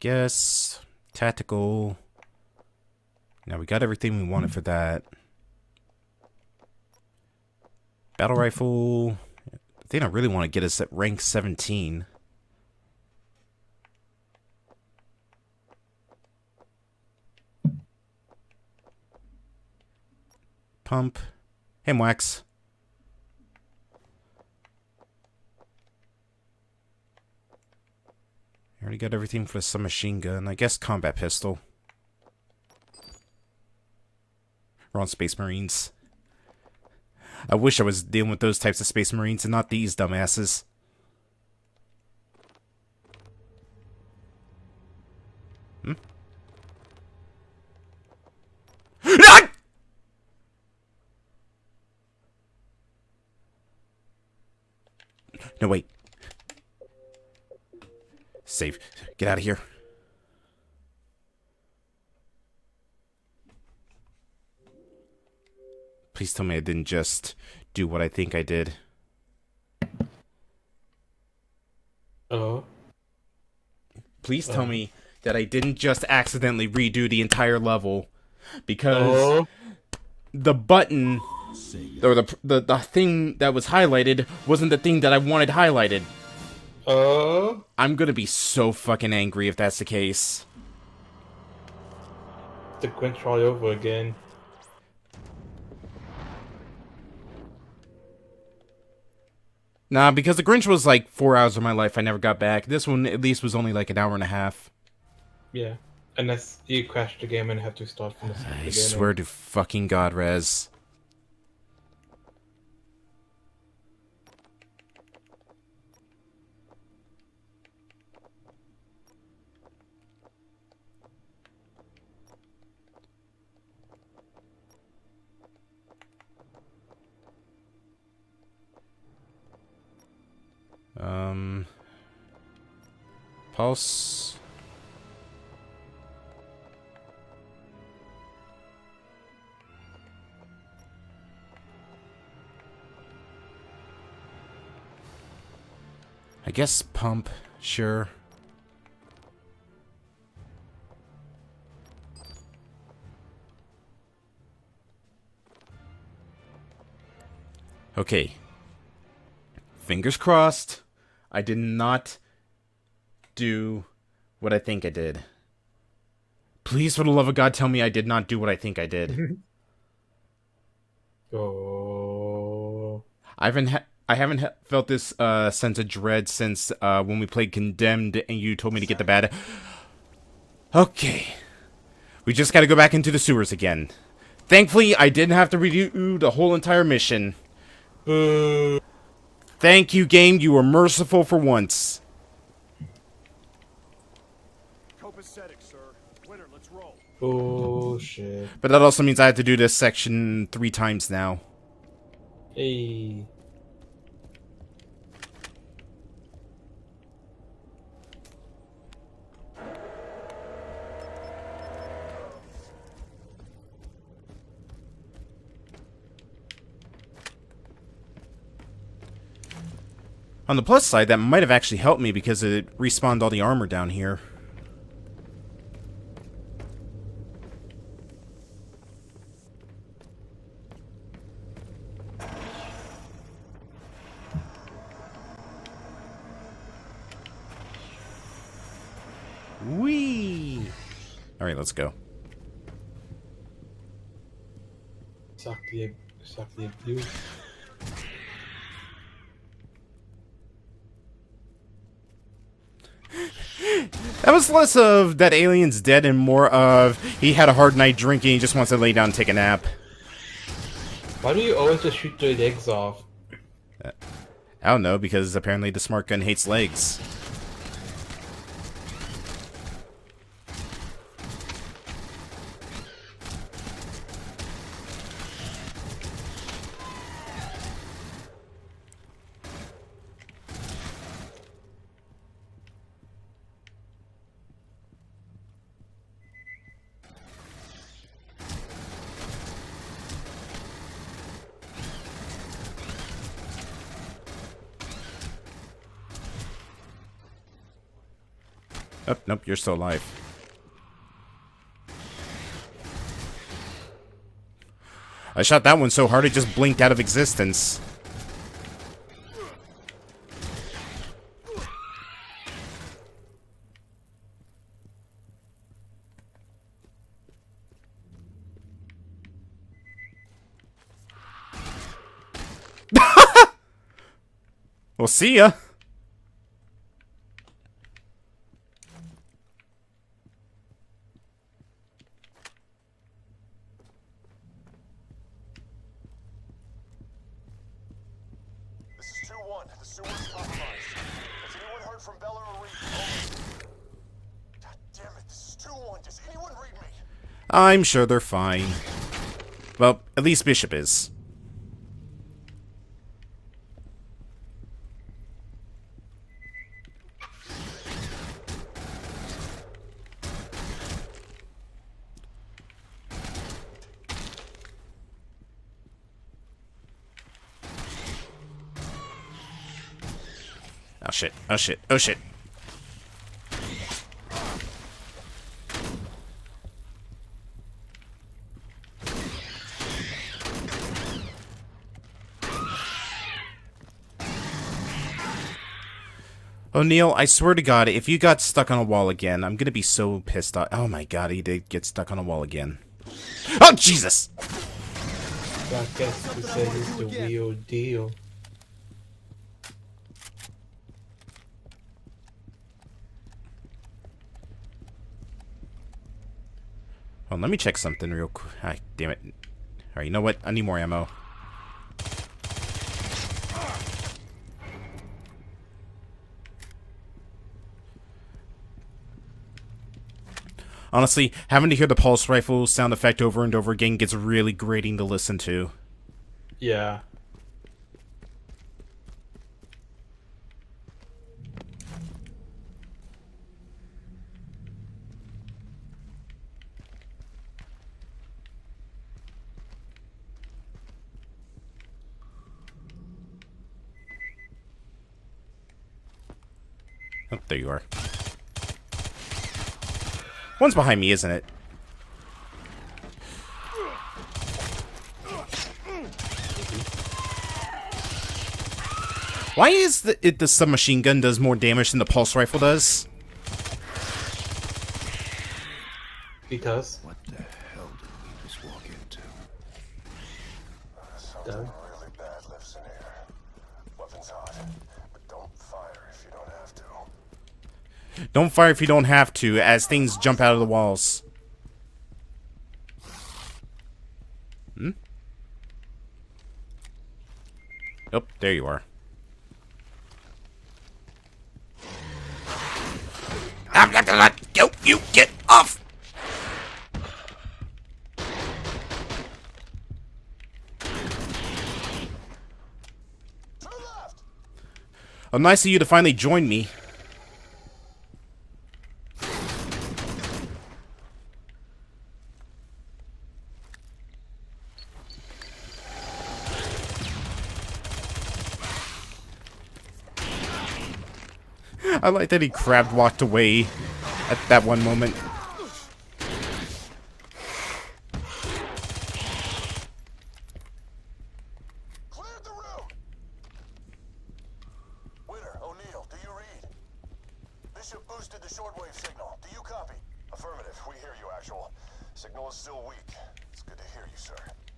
guess tactical. Now we got everything we wanted for that. Battle rifle. The thing I really want to get is at rank 17. Pump. Hey, Wax. I already got everything for the submachine gun. I guess combat pistol. We're on Space Marines. I wish I was dealing with those types of Space Marines and not these dumbasses. Hmm? Ah! No, wait. Save. Get out of here. Please tell me I didn't just do what I think I did. Oh. Please tell me that I didn't just accidentally redo the entire level. Because the button, or the thing that was highlighted, wasn't the thing that I wanted highlighted. I'm gonna be so fucking angry if that's the case. The Quinn try over again. Nah, because the Grinch was like 4 hours of my life I never got back. This one at least was only like an hour and a half. Yeah. Unless you crash the game and have to start from the beginning. I swear to fucking God, Rez. Pulse. I guess pump, sure. Okay. Fingers crossed. I did not do what I think I did. Please, for the love of God, tell me I did not do what I think I did. Oh. I haven't felt this sense of dread since when we played Condemned and you told me to get the bad. Okay. We just gotta go back into the sewers again. Thankfully, I didn't have to redo the whole entire mission. Thank you, game. You were merciful for once. Copacetic, sir. Winner, let's roll. Oh, shit. But that also means I have to do this section 3 times now. Hey. On the plus side, that might have actually helped me because it respawned all the armor down here. Whee! Alright, let's go. Suck the abuse. That was less of that alien's dead and more of he had a hard night drinking, he just wants to lay down and take a nap. Why do you always just shoot their legs off? I don't know, because apparently the smart gun hates legs. Oh, nope, you're still alive. I shot that one so hard it just blinked out of existence. Well, see ya. This is 2-1. The sewer's compromised. Has anyone heard from Bella or Reed? Over. God damn it, this is 2-1. Does anyone read me? I'm sure they're fine. Well, at least Bishop is. Oh shit, oh shit, oh shit. O'Neil, I swear to God, if you got stuck on a wall again, I'm gonna be so pissed off. Oh my God, he did get stuck on a wall again. Oh, Jesus! That gets to say it's the real deal. Well, let me check something real quick. Ah, damn it. Alright, you know what? I need more ammo. Honestly, having to hear the pulse rifle sound effect over and over again gets really grating to listen to. Yeah. Oh, there you are. One's behind me, isn't it? Why is the submachine gun does more damage than the pulse rifle does? Because? What the hell did we just walk into? Something really bad lives in here. Weapons hot, but don't fire if you don't have to. Don't fire if you don't have to, as things jump out of the walls. Hmm? Oh, there you are. Yo, you get off! Oh, nice of you to finally join me. I like that he crab walked away at that one moment. Cleared the room! Winter, O'Neill, do you read? Bishop boosted the shortwave signal. Do you copy? Affirmative. We hear you, Actual. Signal is still weak. It's good to hear you, sir.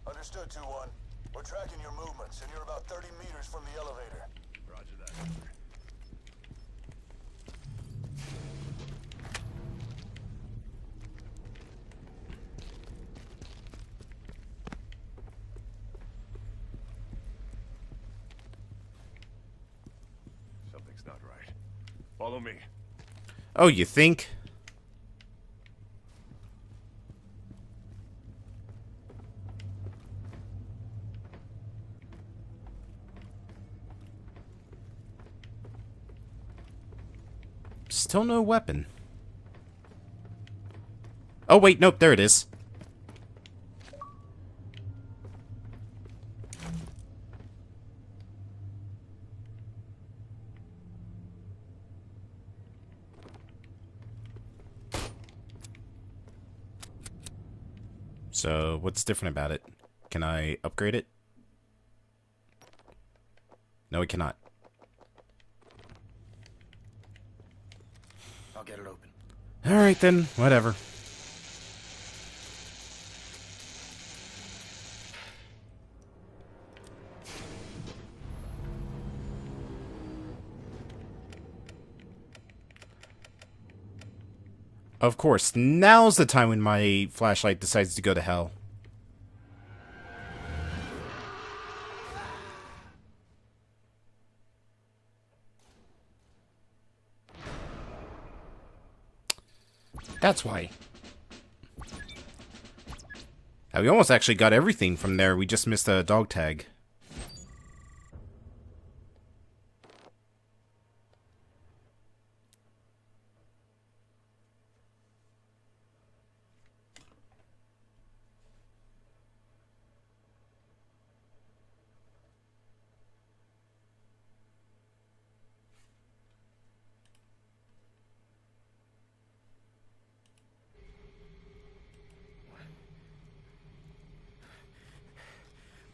Understood, 2-1. We're tracking your movements, and you're about 30 meters from the elevator. Roger that. Something's not right. Follow me. Oh, you think? Still no weapon. Oh, wait, nope, there it is. So, what's different about it? Can I upgrade it? No, we cannot. I'll get it open. Alright then, whatever. Of course, now's the time when my flashlight decides to go to hell. That's why. We almost actually got everything from there. We just missed a dog tag.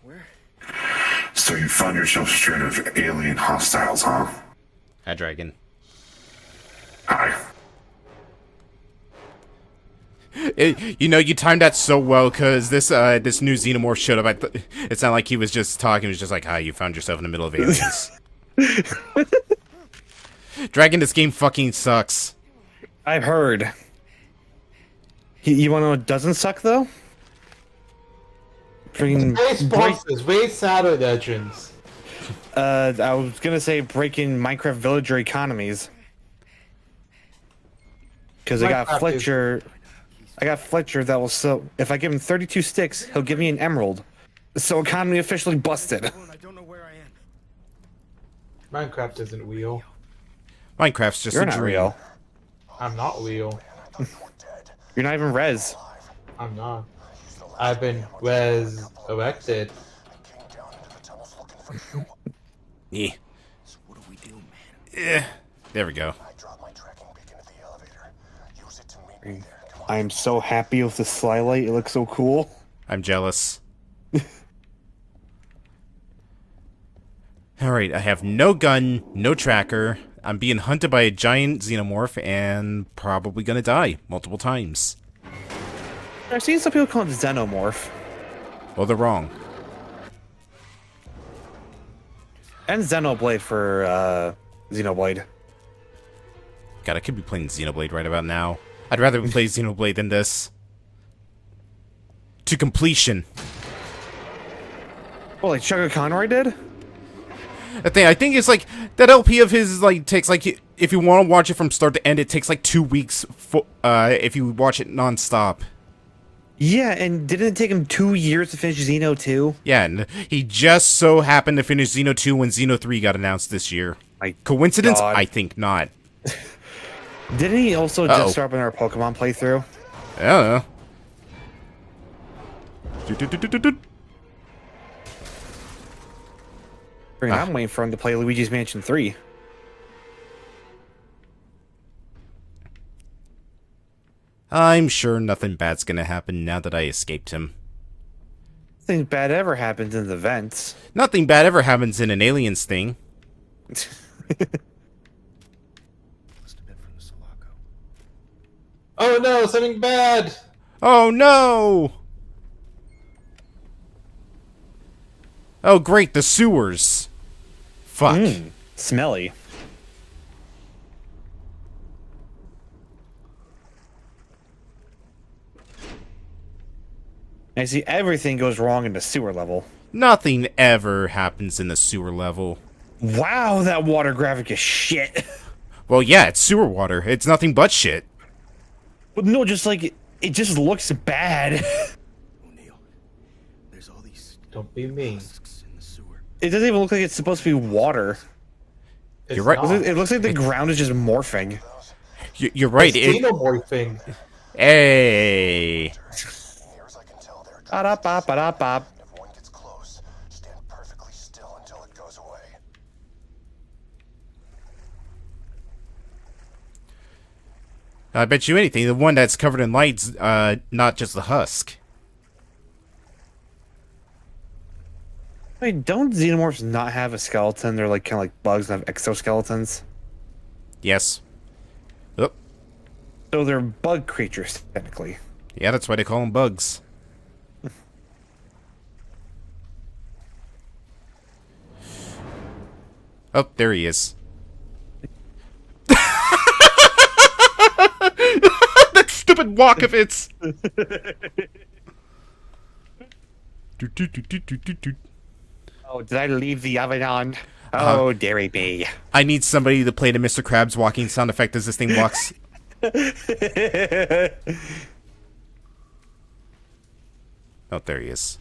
Where? So you found yourself straight of alien hostiles, huh? Hi, Dragon. Hi. You know, you timed that so well, because this new xenomorph showed up. It's not like he was just talking. He was just like, hi, you found yourself in the middle of aliens. Dragon, this game fucking sucks. I've heard. You want to know what doesn't suck though? Freaking Space bosses, way sadder legends. I was gonna say breaking Minecraft villager economies. Because I got Fletcher. I got Fletcher that will sell. If I give him 32 sticks, he'll give me an emerald. So economy officially busted. I don't know where I am. Minecraft isn't real. Minecraft's just You're a not dream. real. I'm not real. You're not even res. I'm not. I've been resurrected. Yeah. So what do we do, man? Eh. There we go. I drop my tracking beacon at the elevator. Use it to meet me there. Come on. I am so happy with the Slylight. It looks so cool. I'm jealous. Alright, I have no gun, no tracker. I'm being hunted by a giant xenomorph and probably gonna die multiple times. I've seen some people call it Xenomorph. Well, they're wrong. And Xenoblade for Xenoblade. God, I could be playing Xenoblade right about now. I'd rather play Xenoblade than this. To completion. Well, like Chugga Conroy did? I think it's like that LP of his like takes like if you want to watch it from start to end, it takes like 2 weeks. If you watch it nonstop. Yeah, and didn't it take him 2 years to finish Xeno 2? Yeah, and he just so happened to finish Xeno 2 when Xeno 3 got announced this year. Coincidence? God. I think not. Didn't he also just start up in our Pokemon playthrough? I don't know. I'm waiting for him to play Luigi's Mansion 3. I'm sure nothing bad's gonna happen now that I escaped him. Nothing bad ever happens in the vents. Nothing bad ever happens in an Aliens thing. Must have been from the Sulaco. Oh no, something bad! Oh no! Oh great, the sewers. Fuck. Smelly. I see everything goes wrong in the sewer level. Nothing ever happens in the sewer level. Wow, that water graphic is shit. Well, yeah, it's sewer water. It's nothing but shit. But no, just like, it just looks bad. O'Neill, there's all these Don't be mean. husks in the sewer. It doesn't even look like it's supposed to be water. You're right. It looks like the ground is just morphing. You're right. It's xenomorphing. Hey. Ba-da-ba-ba-da-ba. If one gets close, stand perfectly still until it goes away. I bet you anything, the one that's covered in light's not just the husk. Wait, don't xenomorphs not have a skeleton? They're like kind of like bugs and have exoskeletons. Yes. Oh. So they're bug creatures, technically. Yeah, that's why they call them bugs. Oh, there he is. That stupid walk of its. Oh, did I leave the oven on? Oh, dairy be. I need somebody to play the Mr. Krabs walking sound effect as this thing walks. Oh, there he is.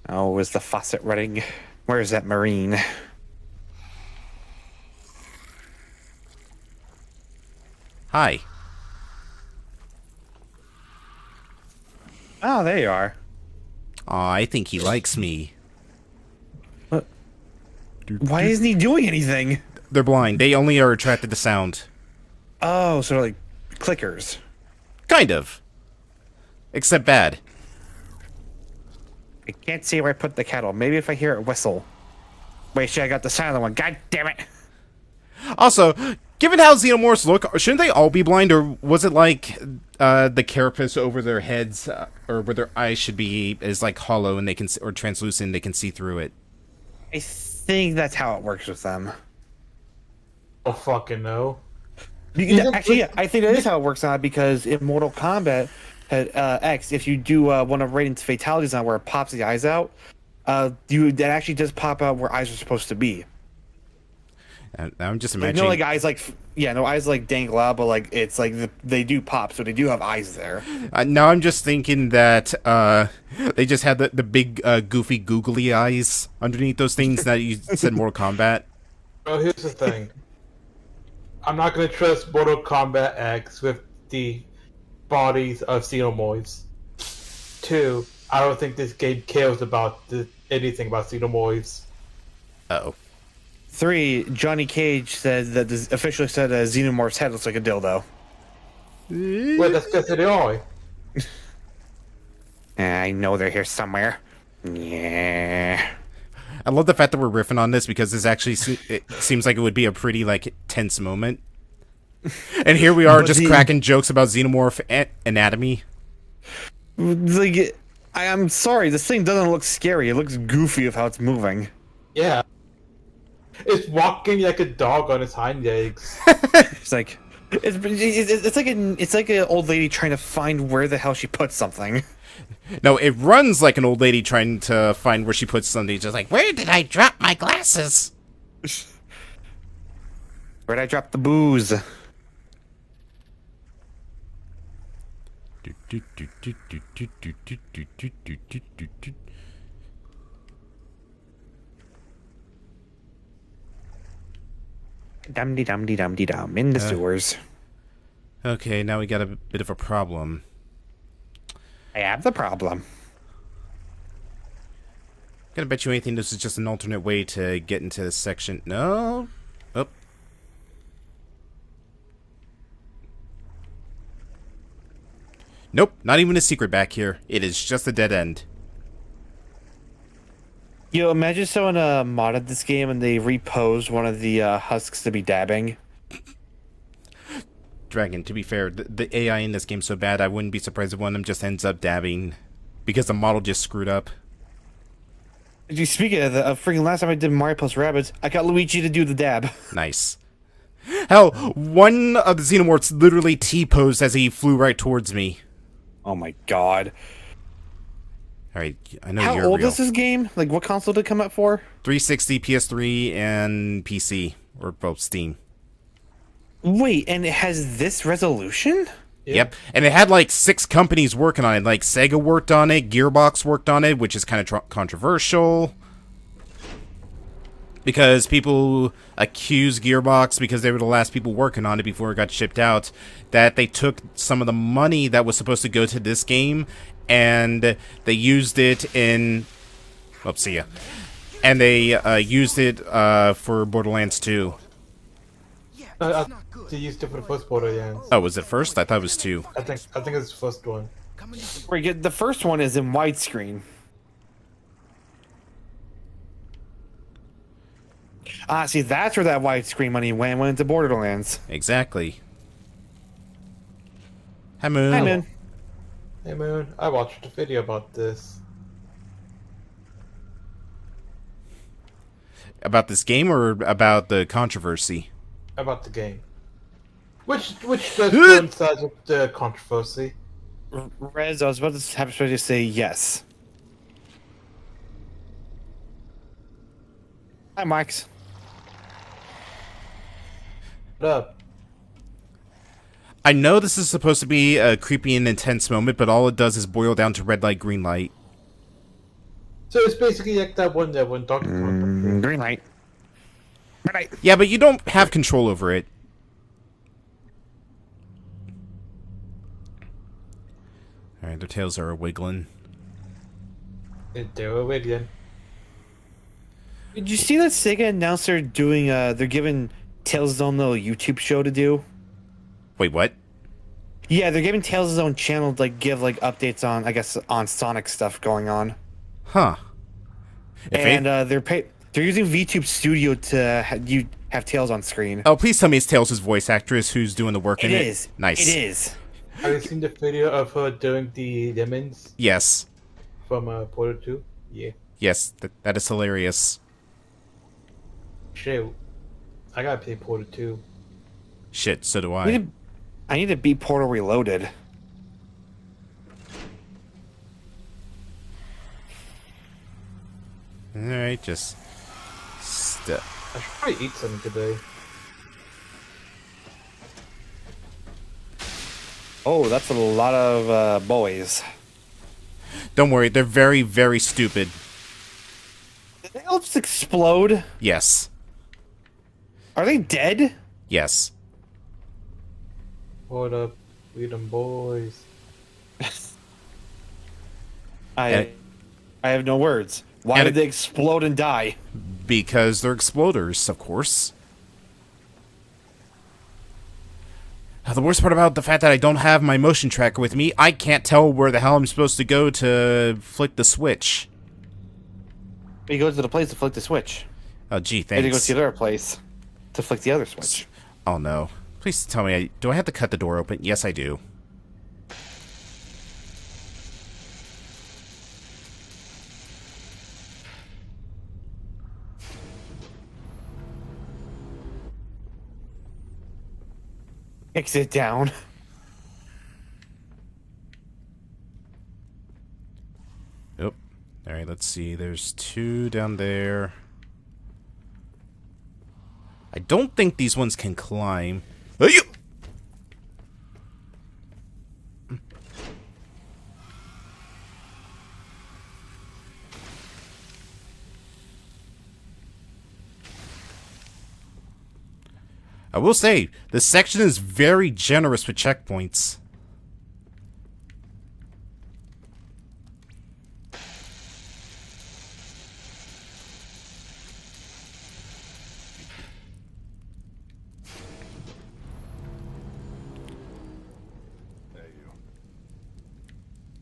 Oh, is the faucet running? Where's that marine? Hi. Oh, there you are. Aw, I think he likes me. What? Why isn't he doing anything? They're blind. They only are attracted to sound. Oh, so they're like clickers. Kind of. Except bad. I can't see where I put the kettle. Maybe if I hear it whistle. Wait, shit, I got the silent one. God damn it. Also, given how xenomorphs look, shouldn't they all be blind, or was it like the carapace over their heads, or where their eyes should be, is like hollow and they can, or translucent, they can see through it? I think that's how it works with them. Oh fucking no. Actually, yeah, I think that is how it works out because in Mortal Kombat X, if you do one of Raiden's fatalities on where it pops the eyes out, that actually does pop out where eyes are supposed to be. I'm just Like, imagining. no, like eyes no eyes like dangle out, but like it's like they do pop, so they do have eyes there. Now I'm just thinking that they just had the big goofy googly eyes underneath those things that you said Mortal Kombat. Well, here's the thing. I'm not going to trust Mortal Kombat X with the bodies of xenomorphs. 2, I don't think this game cares about anything about xenomorphs. Uh-oh. 3, Johnny Cage said that officially said that Xenomorph's head looks like a dildo. Well, that's because of the eye. I know they're here somewhere. Yeah. I love the fact that we're riffing on this because this actually it seems like it would be a pretty like tense moment. And here we are just cracking jokes about xenomorph anatomy. Like, I'm sorry, this thing doesn't look scary. It looks goofy of how it's moving. Yeah. It's walking like a dog on its hind legs. It's like it's like an old lady trying to find where the hell she put something. No, it runs like an old lady trying to find where she puts something. Just like, where did I drop my glasses? Where'd I drop the booze? Dum-de-dum-de-dum-de-dum in the sewers. Okay, now we got a bit of a problem. I have the problem. Gonna bet you anything this is just an alternate way to get into this section. No? Oh. Nope, not even a secret back here. It is just a dead end. You imagine someone modded this game and they reposed one of the husks to be dabbing. Dragon, to be fair, the AI in this game's so bad, I wouldn't be surprised if one of them just ends up dabbing because the model just screwed up. Did you speak of the freaking last time I did Mario plus Rabbids, I got Luigi to do the dab. Nice. Hell, one of the xenomorphs literally T-posed as he flew right towards me. Oh my god. Alright, I know How you're old real. is this game? Like, what console did it come out for? 360, PS3, and PC. Or both Steam. Wait, and it has this resolution? Yep. And it had like 6 companies working on it. Like Sega worked on it, Gearbox worked on it, which is kind of controversial. Because people accuse Gearbox, because they were the last people working on it before it got shipped out, that they took some of the money that was supposed to go to this game and they used it in... Oops, see ya. And they used it for Borderlands 2. They used it for the first Borderlands. Oh, was it first? I thought it was 2. I think it's the first one. Wait, the first one is in widescreen. See, that's where that widescreen money went into Borderlands. Exactly. Hi, Moon. Hi, Moon. Hey, Moon. I watched a video about this. About this game or about the controversy? About the game. Which does coincide with the controversy. Rez, I was about to have to say yes. Hi, Max. What up? I know this is supposed to be a creepy and intense moment, but all it does is boil down to red light, green light. So it's basically like that one that when Donkey Kong... Green light. Red light. Yeah, but you don't have control over it. Alright, their tails are wiggling. They were wiggling. Did you see that Sega announced they're doing, they're giving Tails his own little YouTube show to do? Wait, what? Yeah, they're giving Tails his own channel to, like, give, like, updates on, I guess, on Sonic stuff going on. Huh. They're using VTube Studio to have Tails on screen. Oh, please tell me it's Tails' voice actress who's doing the work in it. It is. Nice. It is. Have you seen the video of her doing the lemons? Yes. From Portal 2? Yeah. Yes, that is hilarious. Shit. I gotta play Portal 2. Shit, so do I I. need to beat Portal Reloaded. Alright, just... I should probably eat something today. Oh, that's a lot of boys. Don't worry, they're very, very stupid. Did they all just explode? Yes. Are they dead? Yes. What up, freedom boys? I have no words. Why did they explode and die? Because they're exploders, of course. The worst part about the fact that I don't have my motion tracker with me, I can't tell where the hell I'm supposed to go to flick the switch. You go to the place to flick the switch. Oh, gee, And you go thanks. to the other place to flick the other switch. Oh, no. Please tell me, do I have to cut the door open? Yes, I do. Exit down. Yep. Alright, let's see. There's 2 down there. I don't think these ones can climb. Oh, you! I will say, this section is very generous with checkpoints. Hey, you.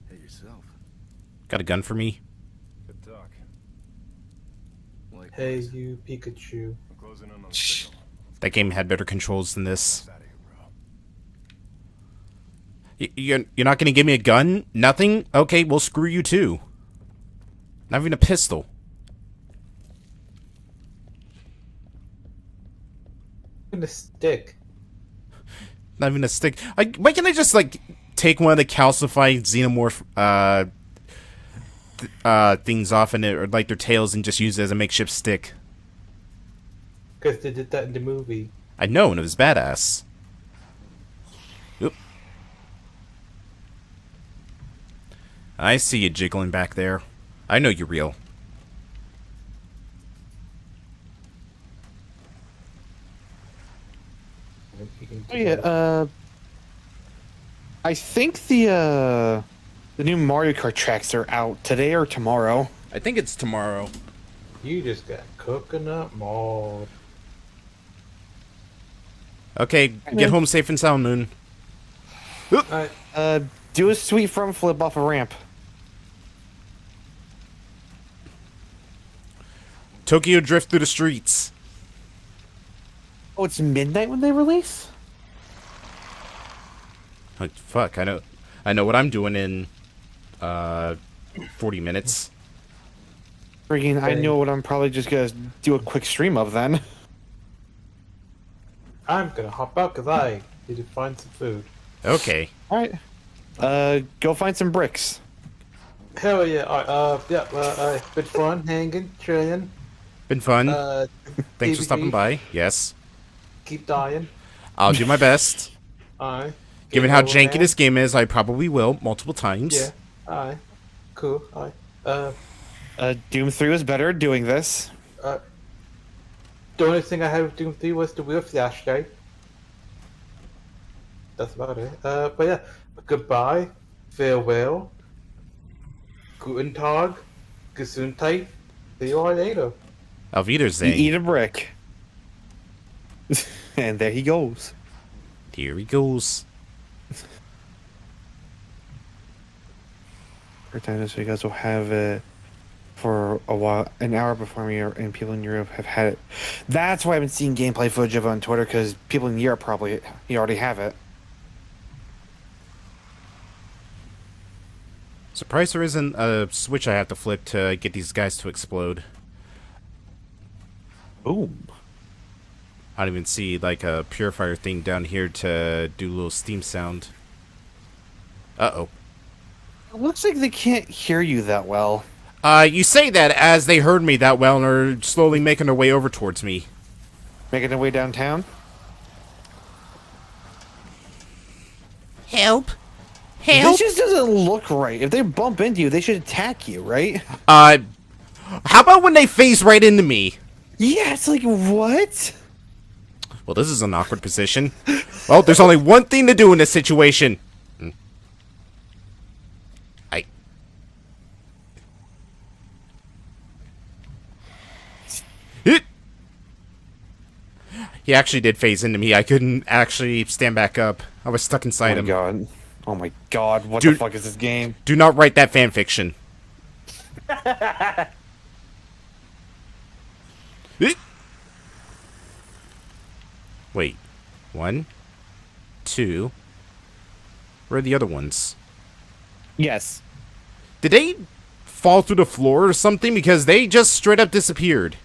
Hey, yourself. Got a gun for me? Good talk. Hey, you Pikachu. I'm closing in on the signal. That game had better controls than this. You're not gonna give me a gun? Nothing? Okay, well, screw you too. Not even a pistol. And a stick. Not even a stick. Why can't I just, like, take one of the calcified xenomorph, things off and or like their tails and just use it as a makeshift stick? Because they did that in the movie. I know, and it was badass. Oop. I see you jiggling back there. I know you're real. Oh yeah, I think the new Mario Kart tracks are out today or tomorrow. I think it's tomorrow. You just got coconut mall. Okay, get home safe and sound, Moon. Do a sweet front flip off a ramp. Tokyo drift through the streets. Oh, it's midnight when they release? Oh, fuck, I know what I'm doing in 40 minutes. Freaking, I know what I'm probably just gonna do a quick stream of then. I'm gonna hop out because I need to find some food. Okay. Alright. Go find some bricks. Hell yeah. Been fun hanging, chilling. Been fun. Thanks for DVD. stopping by. Yes. Keep dying. I'll do my best. Aye. Given how janky this game is, I probably will multiple times. Yeah. Aye. Cool. Aye. Doom 3 was better at doing this. The only thing I had with Doom 3 was the wheel flash guy. That's about it. But yeah. Goodbye. Farewell. Guten Tag. Gesundheit. See you all later. Auf Wiedersehen. You eat a brick. And there he goes. Here he goes. For time, so you guys will have it for a while, an hour before me, and people in Europe have had it. That's why I've been seeing gameplay footage of it on Twitter, because people in Europe probably already have it. Surprised there isn't a switch I have to flip to get these guys to explode. Boom. I don't even see like a purifier thing down here to do a little steam sound. Uh-oh. It looks like they can't hear you that well. You say that as they heard me that well and are slowly making their way over towards me. Making their way downtown? Help! This just doesn't look right. If they bump into you, they should attack you, right? How about when they phase right into me? Yeah, it's like, what? Well, this is an awkward position. Well, there's only one thing to do in this situation. He actually did phase into me. I couldn't actually stand back up. I was stuck inside him. God. Oh my god, what the fuck is this game? Do not write that fan fiction. Wait. 1, 2. Where are the other ones? Yes. Did they fall through the floor or something? Because they just straight up disappeared.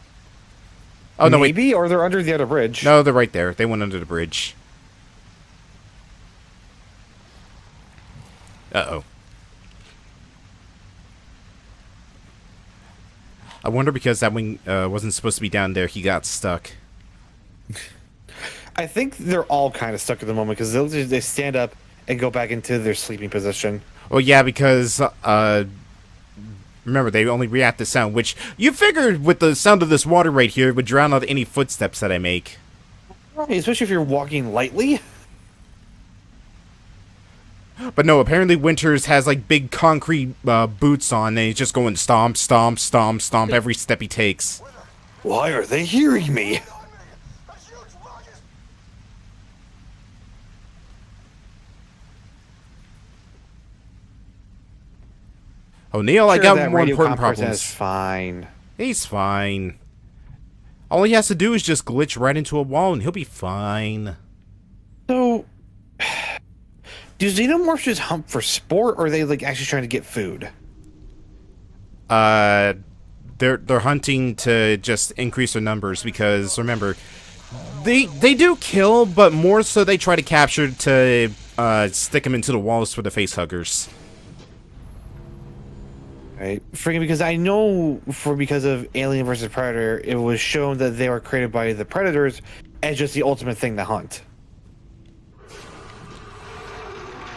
Oh, no, Maybe, or they're under the other bridge. No, they're right there. They went under the bridge. Uh-oh. I wonder because that wing wasn't supposed to be down there, he got stuck. I think they're all kind of stuck at the moment because they stand up and go back into their sleeping position. Well, yeah, because remember, they only react to sound, which you figured with the sound of this water right here, it would drown out any footsteps that I make. Especially if you're walking lightly. But no, apparently Winters has like big concrete boots on, and he's just going stomp, stomp, stomp, stomp every step he takes. Why are they hearing me? O'Neill, I got more important problems. Is fine. He's fine. All he has to do is just glitch right into a wall, and he'll be fine. So, do xenomorphs just hump for sport, or are they like actually trying to get food? They're hunting to just increase their numbers because remember, they do kill, but more so they try to capture to stick them into the walls for the face huggers. Right, freaking because I know because of Alien vs. Predator, it was shown that they were created by the Predators as just the ultimate thing to hunt.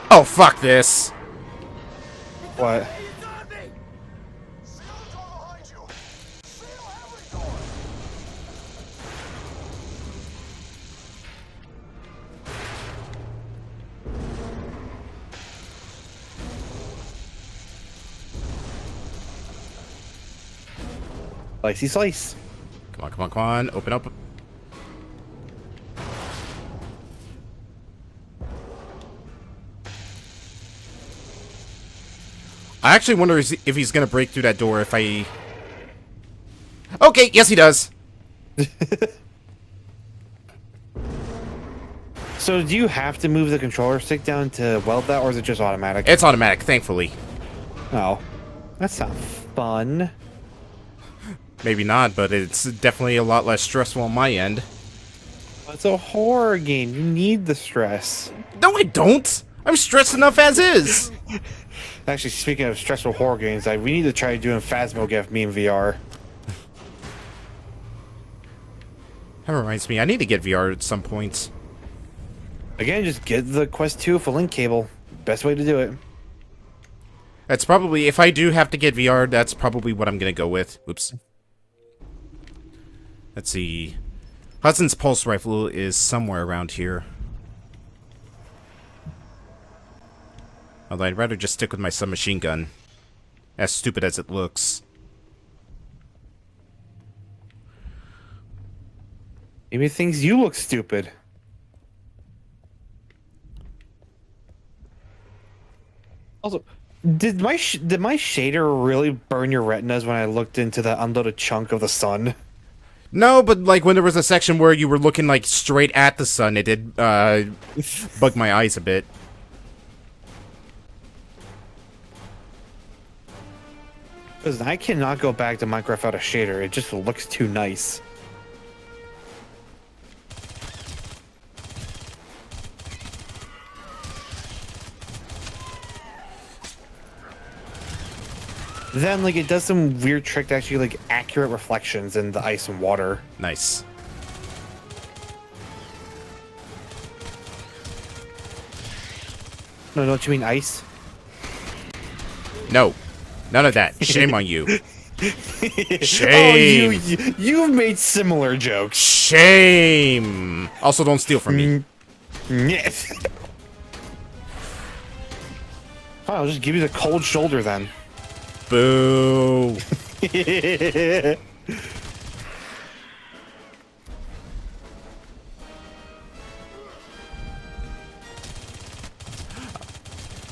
Oh, fuck this. What? Slicey slice. Come on, come on, come on. Open up. I actually wonder if he's going to break through that door if I... Okay, yes he does. So do you have to move the controller stick down to weld that, or is it just automatic? It's automatic, thankfully. Oh. That's not fun. Maybe not, but it's definitely a lot less stressful on my end. It's a horror game. You need the stress. No, I don't. I'm stressed enough as is. Actually, speaking of stressful horror games, we need to try doing Phasmogath me in VR. That reminds me, I need to get VR at some point. Again, just get the Quest 2 for link cable. Best way to do it. That's probably, if I do have to get VR, that's probably what I'm going to go with. Oops. Let's see. Hudson's pulse rifle is somewhere around here. Although I'd rather just stick with my submachine gun. As stupid as it looks. Maybe it thinks you look stupid. Also, did my shader really burn your retinas when I looked into that unloaded chunk of the sun? No, but like when there was a section where you were looking like straight at the sun, it did bug my eyes a bit. Because I cannot go back to Minecraft without a shader. It just looks too nice. Then like it does some weird trick to actually like accurate reflections in the ice and water. Nice. No, don't you mean ice? No, none of that. Shame on you. Oh, Shame. you've made similar jokes. Shame. Also, don't steal from me. Yes. Fine, I'll just give you the cold shoulder then. Boo.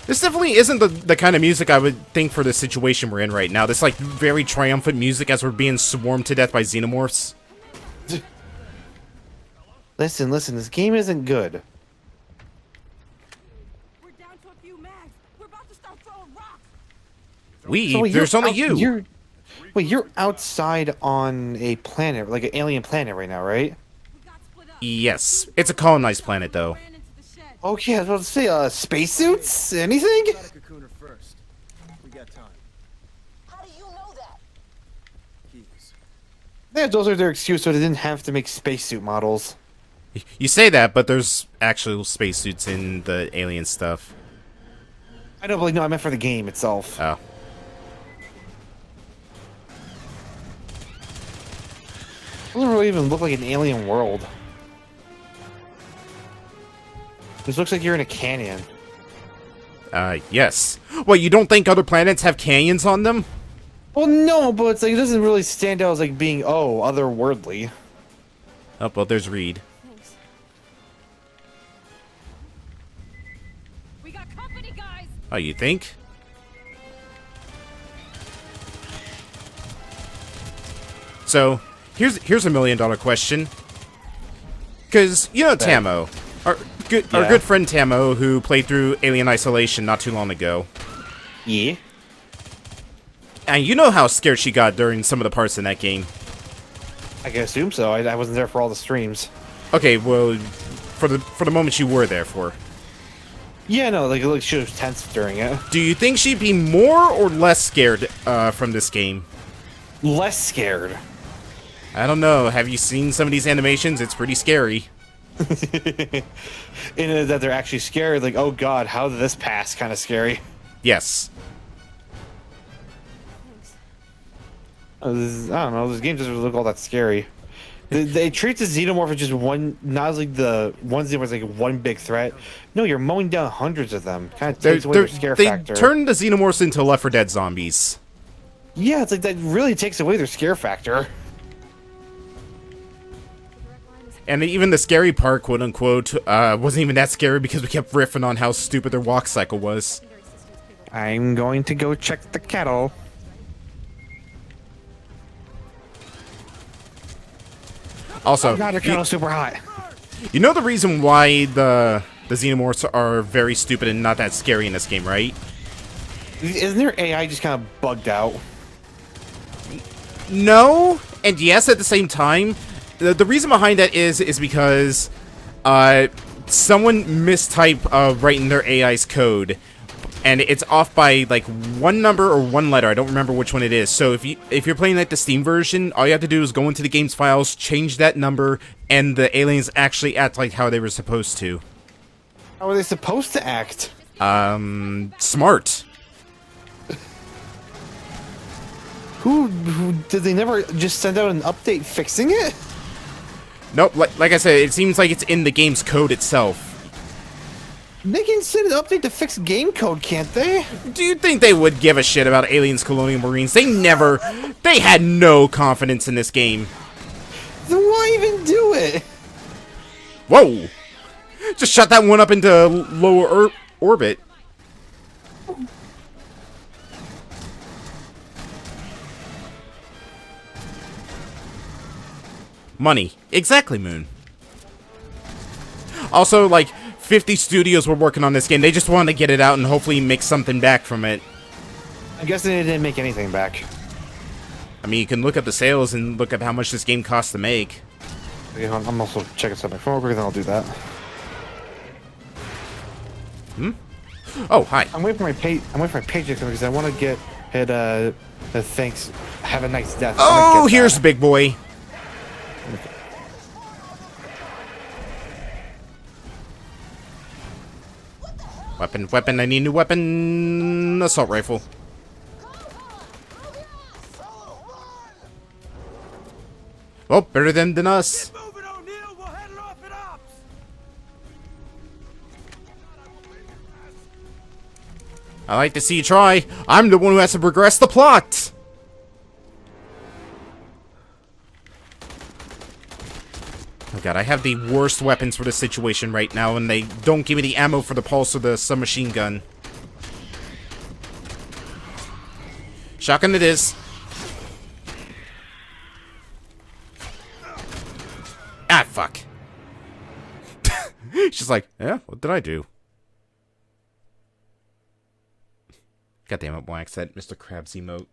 This definitely isn't the kind of music I would think for the situation we're in right now. This, like, very triumphant music as we're being swarmed to death by xenomorphs. Listen, this game isn't good. We're down to a few mags. We're about to start throwing rocks. So wait, there's only you. You're outside on a planet, like an alien planet right now, right? Yes. It's a colonized planet, though. Okay, I was about to say, spacesuits? Anything? Got a cocooner first. We got time. How do you know that? Keys. Yeah, those are their excuse, so they didn't have to make spacesuit models. You say that, but there's actual spacesuits in the alien stuff. I don't believe. No, I meant for the game itself. Oh. Doesn't really even look like an alien world. This looks like you're in a canyon. Yes. Well, you don't think other planets have canyons on them? Well, no, but it's like it doesn't really stand out as like being otherworldly. Oh, well, there's Reed. Thanks. We got company, guys. Oh, you think? So, here's a $1 million question. Because, you know Tamo. Our good friend Tamo, who played through Alien Isolation not too long ago. Yeah. And you know how scared she got during some of the parts in that game. I can assume so. I wasn't there for all the streams. Okay, well, for the moments you were there for. Yeah, no, like she was tense during it. Do you think she'd be more or less scared from this game? Less scared. I don't know. Have you seen some of these animations? It's pretty scary. In that they're actually scared, like, oh god, how did this pass? Kind of scary. Yes. I don't know. This game doesn't look all that scary. They treat the xenomorph as just one, not as like the one xenomorph like one big threat. No, you're mowing down hundreds of them. Kind of takes away their scare factor. They turn the xenomorphs into Left 4 Dead zombies. Yeah, it's like that really takes away their scare factor. And even the scary part, quote unquote, wasn't even that scary because we kept riffing on how stupid their walk cycle was. I'm going to go check the kettle. Also, oh god, your kettle's super hot. You know the reason why the xenomorphs are very stupid and not that scary in this game, right? Isn't their AI just kind of bugged out? No, and yes at the same time. The reason behind that is because someone mistyped writing their AI's code, and it's off by like one number or one letter. I don't remember which one it is. So if you're playing like the Steam version, all you have to do is go into the game's files, change that number, and the aliens actually act like how they were supposed to. How are they supposed to act? Smart. Who did they never just send out an update fixing it? Nope, like I said, it seems like it's in the game's code itself. They can send an update to fix game code, can't they? Do you think they would give a shit about Aliens Colonial Marines? They had no confidence in this game. Then why even do it? Whoa! Just shot that one up into lower orbit. Money. Exactly, Moon. Also, like, 50 studios were working on this game. They just wanted to get it out and hopefully make something back from it. I'm guessing they didn't make anything back. I mean, you can look up the sales and look up how much this game costs to make. Okay, I'm also checking something real quick, then I'll do that. Hmm? Oh, hi. I'm waiting for my paycheck because I want to get Thanks. Have a nice death. Oh, here's Big Boy. Weapon, I need a new weapon. Assault rifle. Oh, better than us. I like to see you try. I'm the one who has to progress the plot. Oh god, I have the worst weapons for this situation right now, and they don't give me the ammo for the pulse or the submachine gun. Shotgun it is. Ah, fuck. She's like, yeah, what did I do? God damn it, Wax, that Mr. Krabs emote.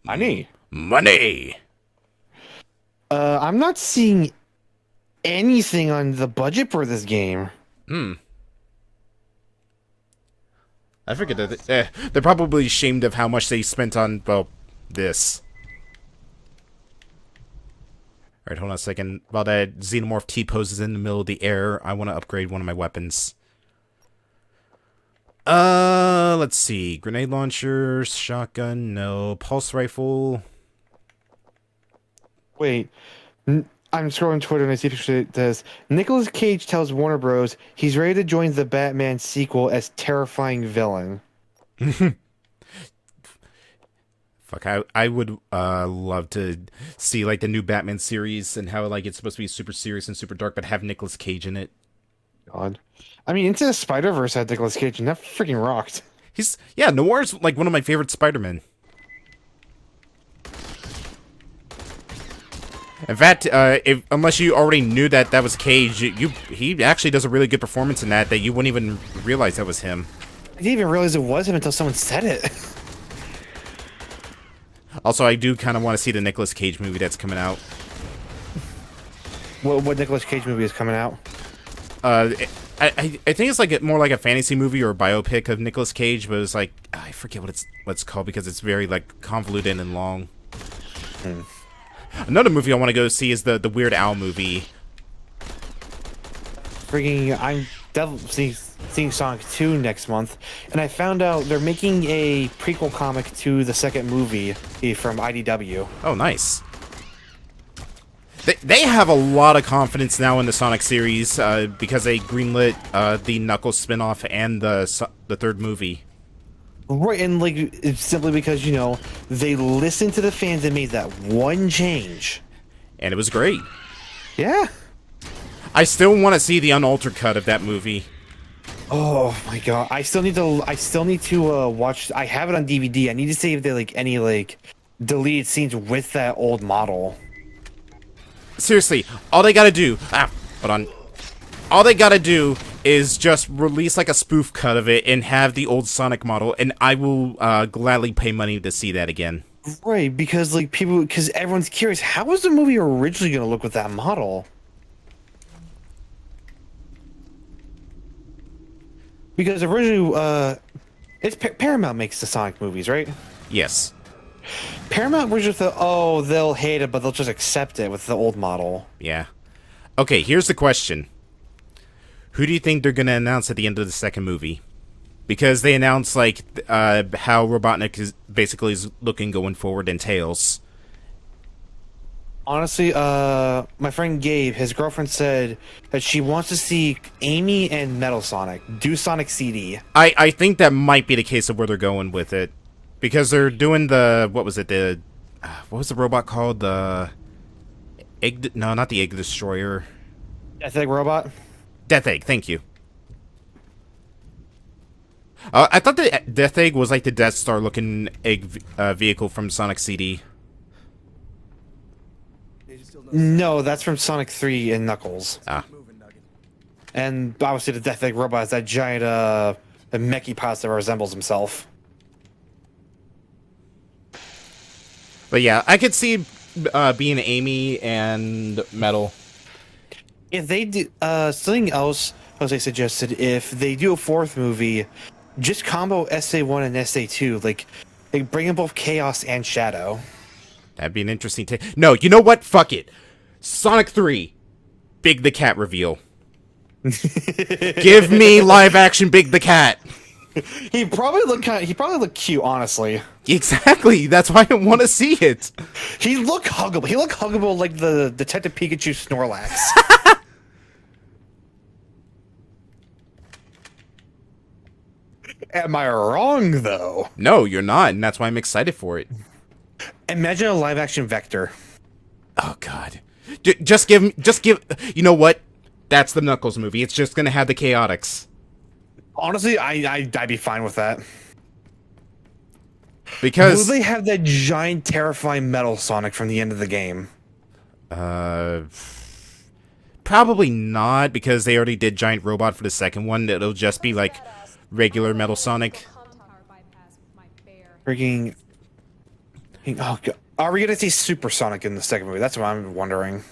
Money. Money! I'm not seeing anything on the budget for this game. I figured that they're probably ashamed of how much they spent on, well, this. Alright, hold on a second. While that Xenomorph T-pose is in the middle of the air, I want to upgrade one of my weapons. Let's see. Grenade launcher, shotgun, no. Pulse rifle. Wait. I'm scrolling Twitter and I see a picture that says, Nicolas Cage tells Warner Bros. He's ready to join the Batman sequel as terrifying villain. Fuck, I would love to see like the new Batman series and how like it's supposed to be super serious and super dark, but have Nicolas Cage in it. God. I mean, Into the Spider-Verse had Nicolas Cage and that freaking rocked. Yeah, Noir's like one of my favorite Spider-Men. In fact, unless you already knew that was Cage, he actually does a really good performance in that you wouldn't even realize that was him. I didn't even realize it was him until someone said it. Also, I do kind of want to see the Nicolas Cage movie that's coming out. What Nicolas Cage movie is coming out? I think it's like more like a fantasy movie or a biopic of Nicolas Cage, but it's like I forget what it's called because it's very like convoluted and long. Another movie I want to go see is the Weird Al movie. I'm definitely seeing Sonic 2 next month, and I found out they're making a prequel comic to the second movie from IDW. Oh, nice. They have a lot of confidence now in the Sonic series because they greenlit the Knuckles spinoff and the third movie. Right, and like it's simply because they listened to the fans and made that one change, and it was great. Yeah, I still want to see the unaltered cut of that movie. Oh my god, I still need to watch. I have it on DVD. I need to see if they any deleted scenes with that old model. Seriously, all they gotta do... hold on. All they gotta do is just release like a spoof cut of it and have the old Sonic model, and I will gladly pay money to see that again. Right, because everyone's curious, how was the movie originally gonna look with that model? Because originally, it's Paramount makes the Sonic movies, right? Yes. Paramount was just they'll hate it, but they'll just accept it with the old model. Yeah. Okay, here's the question. Who do you think they're going to announce at the end of the second movie? Because they announced, how Robotnik is basically looking going forward in Tails. Honestly, my friend Gabe, his girlfriend said that she wants to see Amy and Metal Sonic do Sonic CD. I think that might be the case of where they're going with it. Because they're doing what was the robot called? The Egg... No, not the Egg Destroyer. Death Egg robot? Death Egg, thank you. I thought the Death Egg was like the Death Star looking egg vehicle from Sonic CD. No, that's from Sonic 3 and Knuckles. Ah. And obviously the Death Egg robot is that giant mechy pasta that resembles himself. But yeah, I could see being Amy and Metal. If they do something else, Jose suggested, if they do a fourth movie, just combo SA1 and SA2. Like bring in both Chaos and Shadow. That'd be an interesting take. No, you know what? Fuck it. Sonic 3. Big the Cat reveal. Give me live action Big the Cat. He probably looked cute, honestly. Exactly. That's why I want to see it. He looked huggable. He looked huggable like the Detective Pikachu Snorlax. Am I wrong, though? No, you're not, and that's why I'm excited for it. Imagine a live-action Vector. Oh, God. Just give... You know what? That's the Knuckles movie. It's just gonna have the Chaotix. Honestly, I'd be fine with that. Because... Will they have that giant, terrifying Metal Sonic from the end of the game? Probably not, because they already did Giant Robot for the second one. It'll just be, like, regular Metal Sonic. Freaking... Oh, God. Are we gonna see Super Sonic in the second movie? That's what I'm wondering.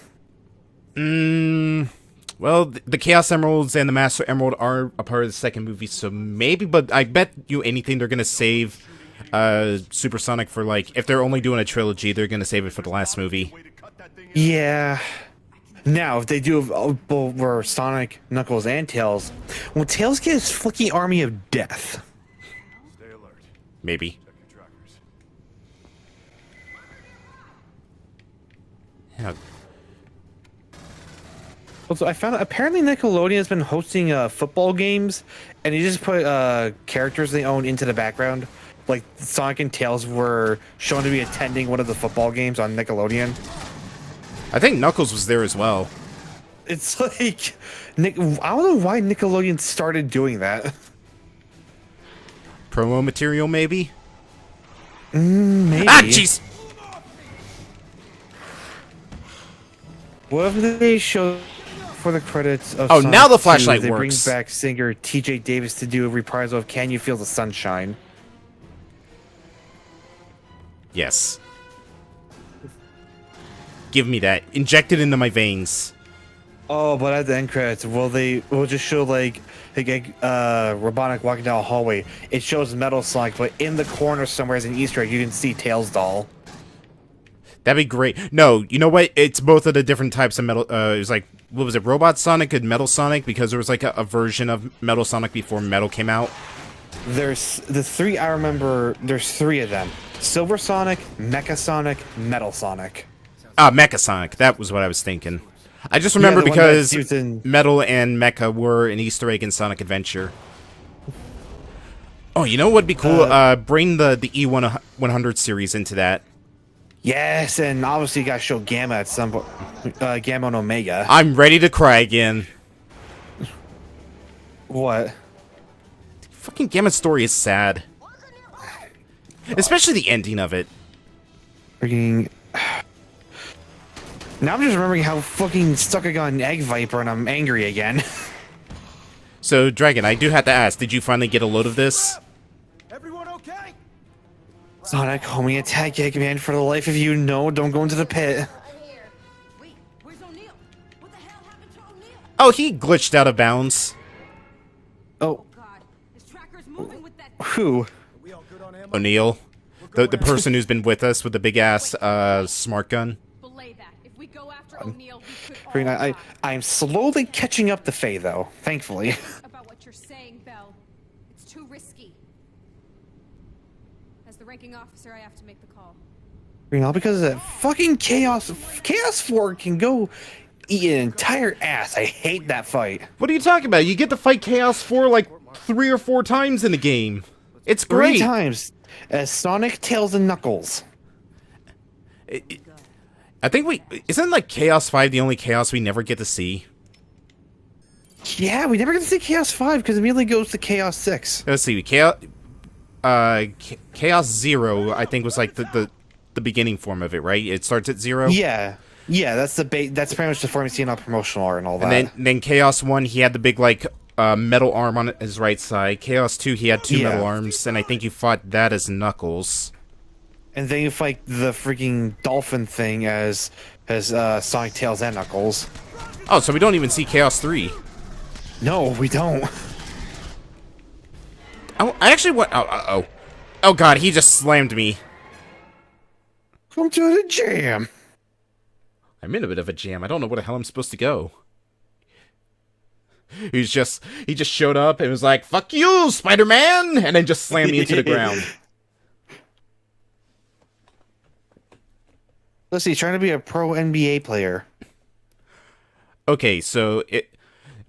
Well, the Chaos Emeralds and the Master Emerald are a part of the second movie, so maybe, but I bet you anything they're gonna save Super Sonic for, like, if they're only doing a trilogy, they're gonna save it for the last movie. Yeah. Now, if they do both were Sonic, Knuckles, and Tails, will Tails get his fucking army of death? Stay alert. Maybe. Check your trackers. Yeah. Also, I found out apparently Nickelodeon has been hosting football games, and they just put characters they own into the background. Like Sonic and Tails were shown to be attending one of the football games on Nickelodeon. I think Knuckles was there as well. It's like, I don't know why Nickelodeon started doing that. Promo material, maybe? Maybe. Ah, jeez! What if they show for the credits of Oh, Sonic now the 2, flashlight they works. bring back singer TJ Davis to do a reprisal of Can You Feel the Sunshine? Yes. Give me that. Inject it into my veins. Oh, but at the end credits, will just show like Robotnik walking down a hallway. It shows Metal Sonic, but in the corner somewhere as an Easter egg, you can see Tails doll. That'd be great. No, you know what? It's both of the different types of Metal... it was like, what was it? Robot Sonic and Metal Sonic? Because there was like a version of Metal Sonic before Metal came out. There's the three I remember. There's three of them: Silver Sonic, Mecha Sonic, Metal Sonic. Mecha Sonic. That was what I was thinking. I just remember because Metal and Mecha were an Easter egg in Sonic Adventure. Oh, you know what'd be cool? Bring the E100 series into that. Yes, and obviously you gotta show Gamma at some point. Gamma and Omega. I'm ready to cry again. What? Fucking Gamma's story is sad. Especially the ending of it. Freaking... Now I'm just remembering how fucking stuck I got an Egg Viper and I'm angry again. So, Dragon, I do have to ask, did you finally get a load of this? Everyone okay? Sonic, homie, attack Egg Man for the life of you. No, don't go into the pit. Wait, where's O'Neil? What the hell happened to O'Neil? Oh, he glitched out of bounds. Oh. God, his tracker's moving with that. Who? O'Neil. The person who's been with us with the big-ass smart gun. Belay that. If we go after O'Neil, we could all I'm slowly catching up to Faye, though, thankfully. About what you're saying, Belle. It's too risky. As the ranking officer, I have to make the call. Because of that fucking Chaos 4 can go eat an entire ass. I hate that fight. What are you talking about? You get to fight Chaos 4 like 3 or 4 times in the game. It's great. 3 times. As Sonic, Tails, and Knuckles. I think isn't like Chaos 5 the only Chaos we never get to see? Yeah, we never get to see Chaos 5 because it immediately goes to Chaos 6. Let's see, Chaos 0 I think was like the beginning form of it, right? It starts at 0. Yeah, that's that's pretty much the form you see in our promotional art and all that. And then Chaos 1, he had the big like metal arm on his right side. Chaos 2, he had 2 metal arms, and I think you fought that as Knuckles. And then you fight the freaking dolphin thing as Sonic, Tails, and Knuckles. Oh, so we don't even see Chaos 3. No, we don't. I I actually want... Oh, oh god, he just slammed me. Come to the jam. I'm in a bit of a jam. I don't know where the hell I'm supposed to go. He just showed up and was like, "Fuck you, Spider-Man!" and then just slammed me into the ground. Let's see, he's trying to be a pro NBA player. Okay, so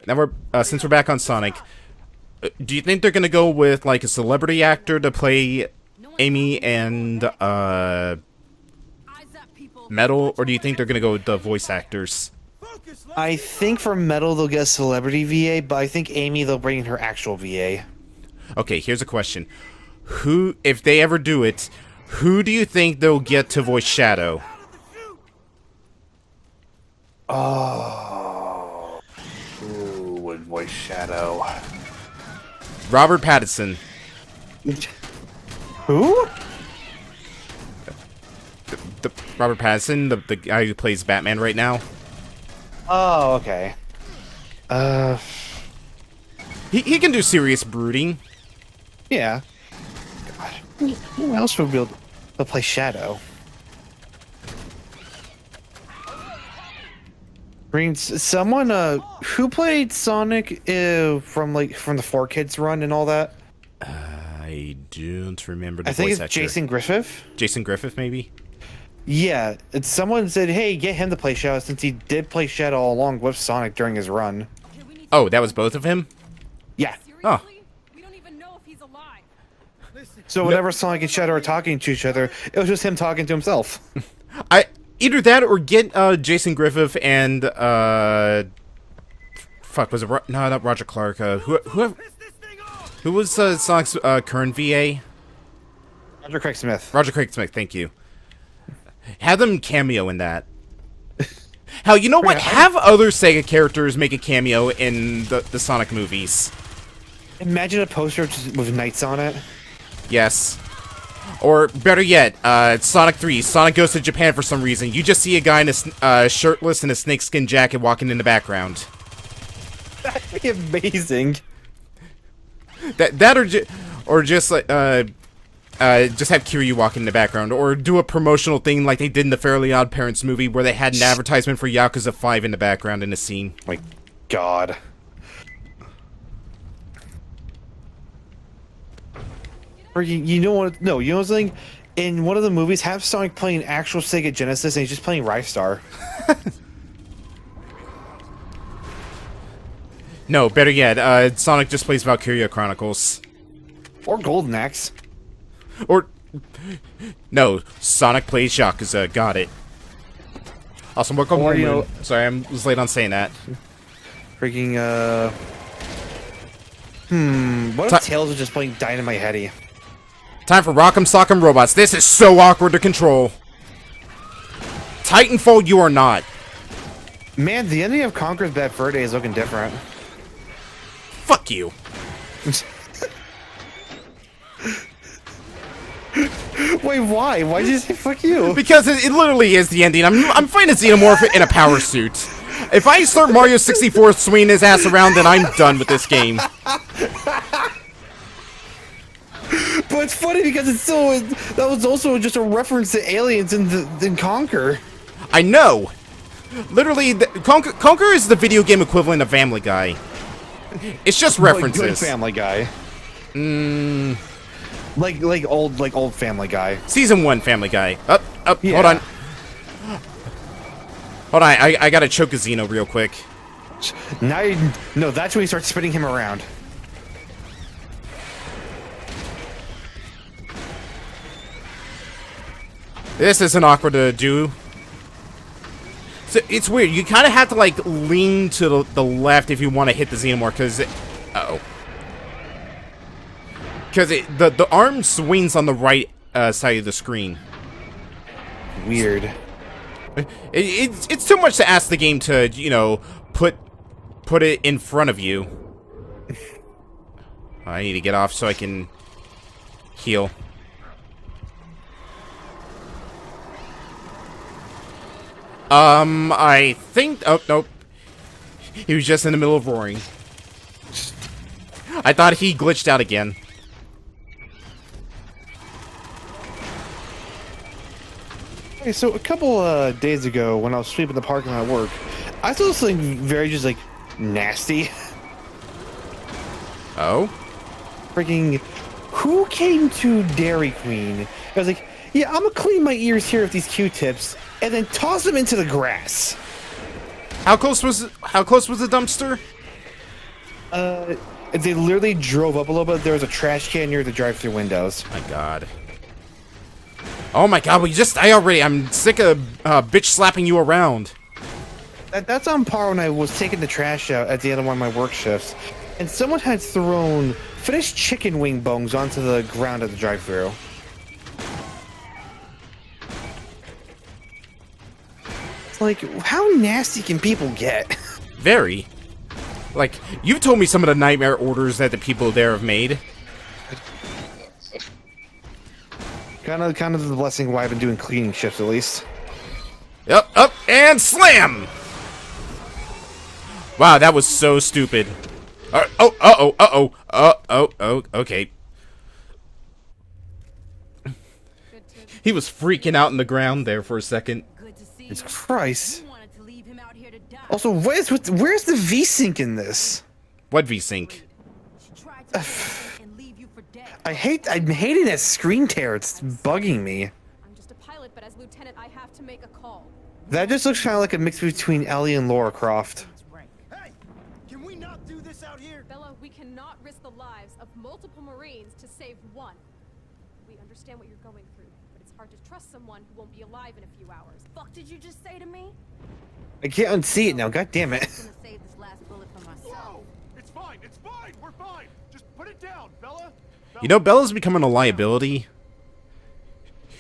now since we're back on Sonic, do you think they're gonna go with like a celebrity actor to play Amy and Metal, or do you think they're gonna go with the voice actors? I think for Metal they'll get a celebrity VA, but I think Amy they'll bring in her actual VA. Okay, here's a question: who, if they ever do it, who do you think they'll get to voice Shadow? Oh, who would voice Shadow? Robert Pattinson. Who? The Robert Pattinson, the guy who plays Batman right now. Oh, okay. He can do serious brooding. Yeah. God. Who else would be able to play Shadow? Brings someone who played Sonic from the 4Kids run and all that. I don't remember the I think voice it's actor. Jason Griffith. Jason Griffith, maybe. Yeah, someone said, "Hey, get him to play Shadow," since he did play Shadow all along with Sonic during his run. Oh, that was both of him? Yeah. Oh. We don't even know if he's alive. So whenever Sonic and Shadow are talking to each other, it was just him talking to himself. Either that or get Jason Griffith and fuck, was it no, not Roger Clark? Who was Sonic's current VA? Roger Craig Smith. Roger Craig Smith, thank you. Have them cameo in that. Hell, you know what? Have other Sega characters make a cameo in the Sonic movies. Imagine a poster with Knights on it. Yes. Or, better yet, Sonic 3. Sonic goes to Japan for some reason. You just see a guy in a shirtless in a snakeskin jacket walking in the background. That'd be amazing. Or just like, just have Kiryu walking in the background. Or do a promotional thing like they did in the Fairly Odd Parents movie where they had an advertisement for Yakuza 5 in the background in a scene. My god. Or you know what? No, you know something? In one of the movies, have Sonic playing actual Sega Genesis, and he's just playing Rystar. No, better yet, Sonic just plays Valkyria Chronicles. Or Golden Axe. Or... No, Sonic plays Yakuza, got it. Awesome, welcome home, Moon. Sorry, I was late on saying that. Freaking, what if Tails was just playing Dynamite Heady? Time for Rock'em Sock'em Robots. This is so awkward to control. Titanfall, you are not. Man, the ending of Conker's Bad Fur Day is looking different. Fuck you. Wait, why? Why did you say fuck you? Because it literally is the ending. I'm fighting a Xenomorph in a power suit. If I start Mario 64 swinging his ass around, then I'm done with this game. But it's funny because it's so... That was also just a reference to aliens in Conker. I know. Literally, Conker is the video game equivalent of Family Guy. It's just references. Like good Family Guy. Like old Family Guy. Season 1 Family Guy. Up, yeah. Hold on. Hold on, I gotta choke a Xeno real quick. Now no, that's when you start spinning him around. This isn't awkward to do. So it's weird. You kind of have to like lean to the left if you want to hit the Xenomorph, because because the arm swings on the right side of the screen. Weird. It's too much to ask the game to, you know, put it in front of you. I need to get off so I can heal. I think... Oh, nope. He was just in the middle of roaring. I thought he glitched out again. Okay, so a couple days ago, when I was sweeping the parking lot at work, I saw something very just like nasty. Oh? Freaking, who came to Dairy Queen? I was like, yeah, I'm gonna clean my ears here with these Q-tips, and then toss them into the grass. How close was the dumpster? They literally drove up a little bit. There was a trash can near the drive-thru windows. My God. Oh my God! Will you just die already? I'm sick of bitch slapping you around. That's on par when I was taking the trash out at the end of one of my work shifts, and someone had thrown finished chicken wing bones onto the ground at the drive-thru. It's like, how nasty can people get? Very. Like, you've told me some of the nightmare orders that the people there have made. Kind of the blessing why I've been doing cleaning shifts, at least. Up, and slam! Wow, that was so stupid. Okay. He was freaking out in the ground there for a second. Jesus Christ. Also, where's the V-Sync in this? What V-Sync? I'm hating that screen tear. It's bugging me. I'm just a pilot, but as lieutenant, I have to make a call. That just looks kind of like a mix between Ellie and Lara Croft. Hey, can we not do this out here? Bella, we cannot risk the lives of multiple Marines to save one. We understand what you're going through, but it's hard to trust someone who won't be alive in a few hours. Fuck did you just say to me? I can't unsee it now. God damn it. Whoa! It's fine, we're fine! Just put it down, Bella! You know, Bella's becoming a liability.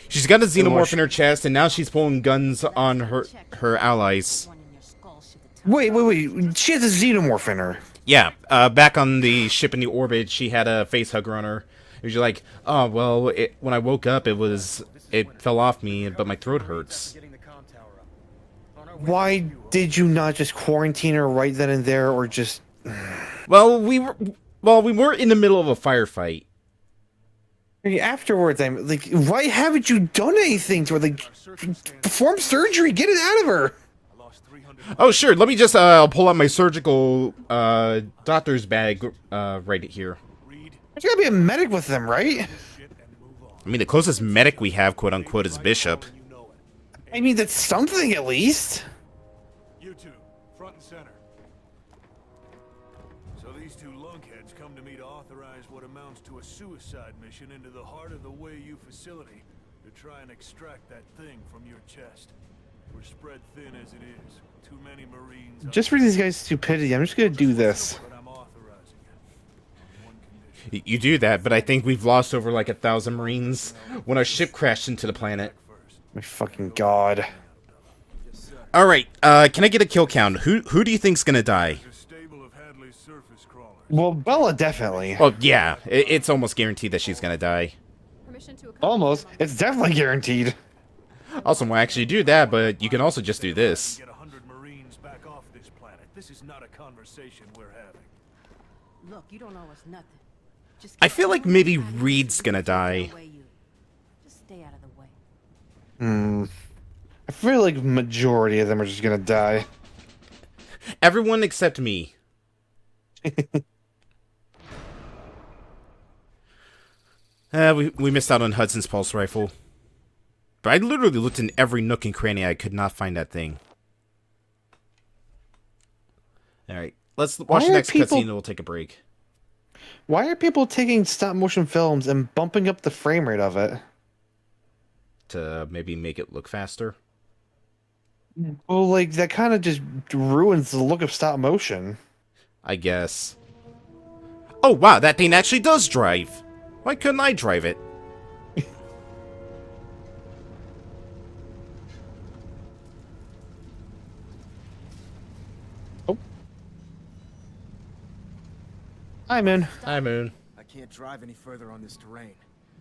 She's got a xenomorph in her chest, and now she's pulling guns on her allies. Wait. She has a xenomorph in her. Yeah, back on the ship in the orbit, she had a face hugger on her. It was like, oh, well, when I woke up, it fell off me, but my throat hurts. Why did you not just quarantine her right then and there, or just... Well, we were in the middle of a firefight. Afterwards, I'm like, why haven't you done anything to her? Like, perform surgery, get it out of her. Oh, sure. Let me just pull out my surgical doctor's bag right here. There's gotta be a medic with them, right? I mean, the closest medic we have, quote unquote, is Bishop. I mean, that's something at least. You two, front and center. So these two lunkheads come to me to authorize what amounts to a suicide mission into the heart of the Wayu facility to try and extract that thing from your chest. We're spread thin as it is. Too many Marines. Just for these guys' stupidity, I'm just gonna do this. You do that, but I think we've lost over like 1,000 Marines when our ship crashed into the planet. My fucking god. Alright, can I get a kill count? Who do you think's gonna die? Well, Bella definitely. Well, yeah, it's almost guaranteed that she's gonna die. Almost. It's definitely guaranteed. Also, we'll actually do that, but you can also just do this. Get 100 Marines back off this planet. This is not a conversation we're having. Look, you don't owe us nothing. Just I feel like maybe Reed's gonna die. Just stay out of the way. I feel like majority of them are just gonna die. Everyone except me. We missed out on Hudson's pulse rifle. But I literally looked in every nook and cranny. I could not find that thing. Alright, let's watch the next cutscene and we'll take a break. Why are people taking stop motion films and bumping up the frame rate of it? To maybe make it look faster? Well, like, that kind of just ruins the look of stop motion. I guess. Oh, wow, that thing actually does drive. Why couldn't I drive it? Hi, Moon. Hi, Moon. I can't drive any further on this terrain.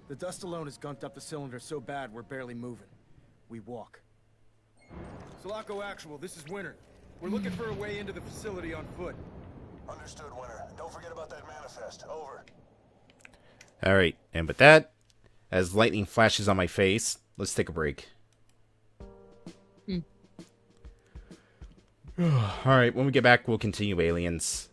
The dust alone has gunked up the cylinder so bad we're barely moving. We walk. Sulaco Actual, this is Winter. We're looking for a way into the facility on foot. Understood, Winter. Don't forget about that manifest. Over. Alright, and with that, as lightning flashes on my face, let's take a break. Alright, when we get back, we'll continue Aliens.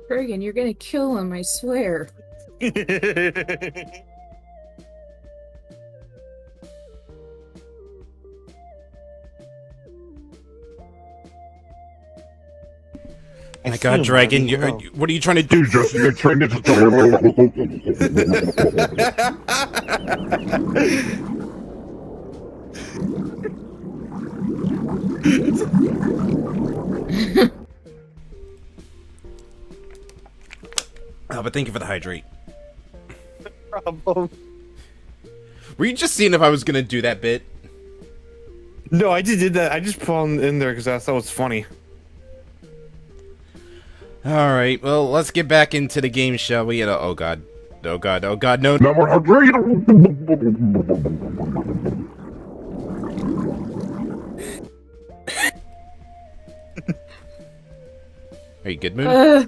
Bergen, you're gonna kill him, I swear. My God, Dragon, what are you trying to do? Jesse, you're trying to... Oh, but thank you for the hydrate. Problem. Were you just seeing if I was gonna do that bit? No, I just did that. I just put on in there because I thought it was funny. Alright, well, let's get back into the game, shall we? Oh god. Oh god, oh god, no. No more hydrate! Are you good, Moon? Oh,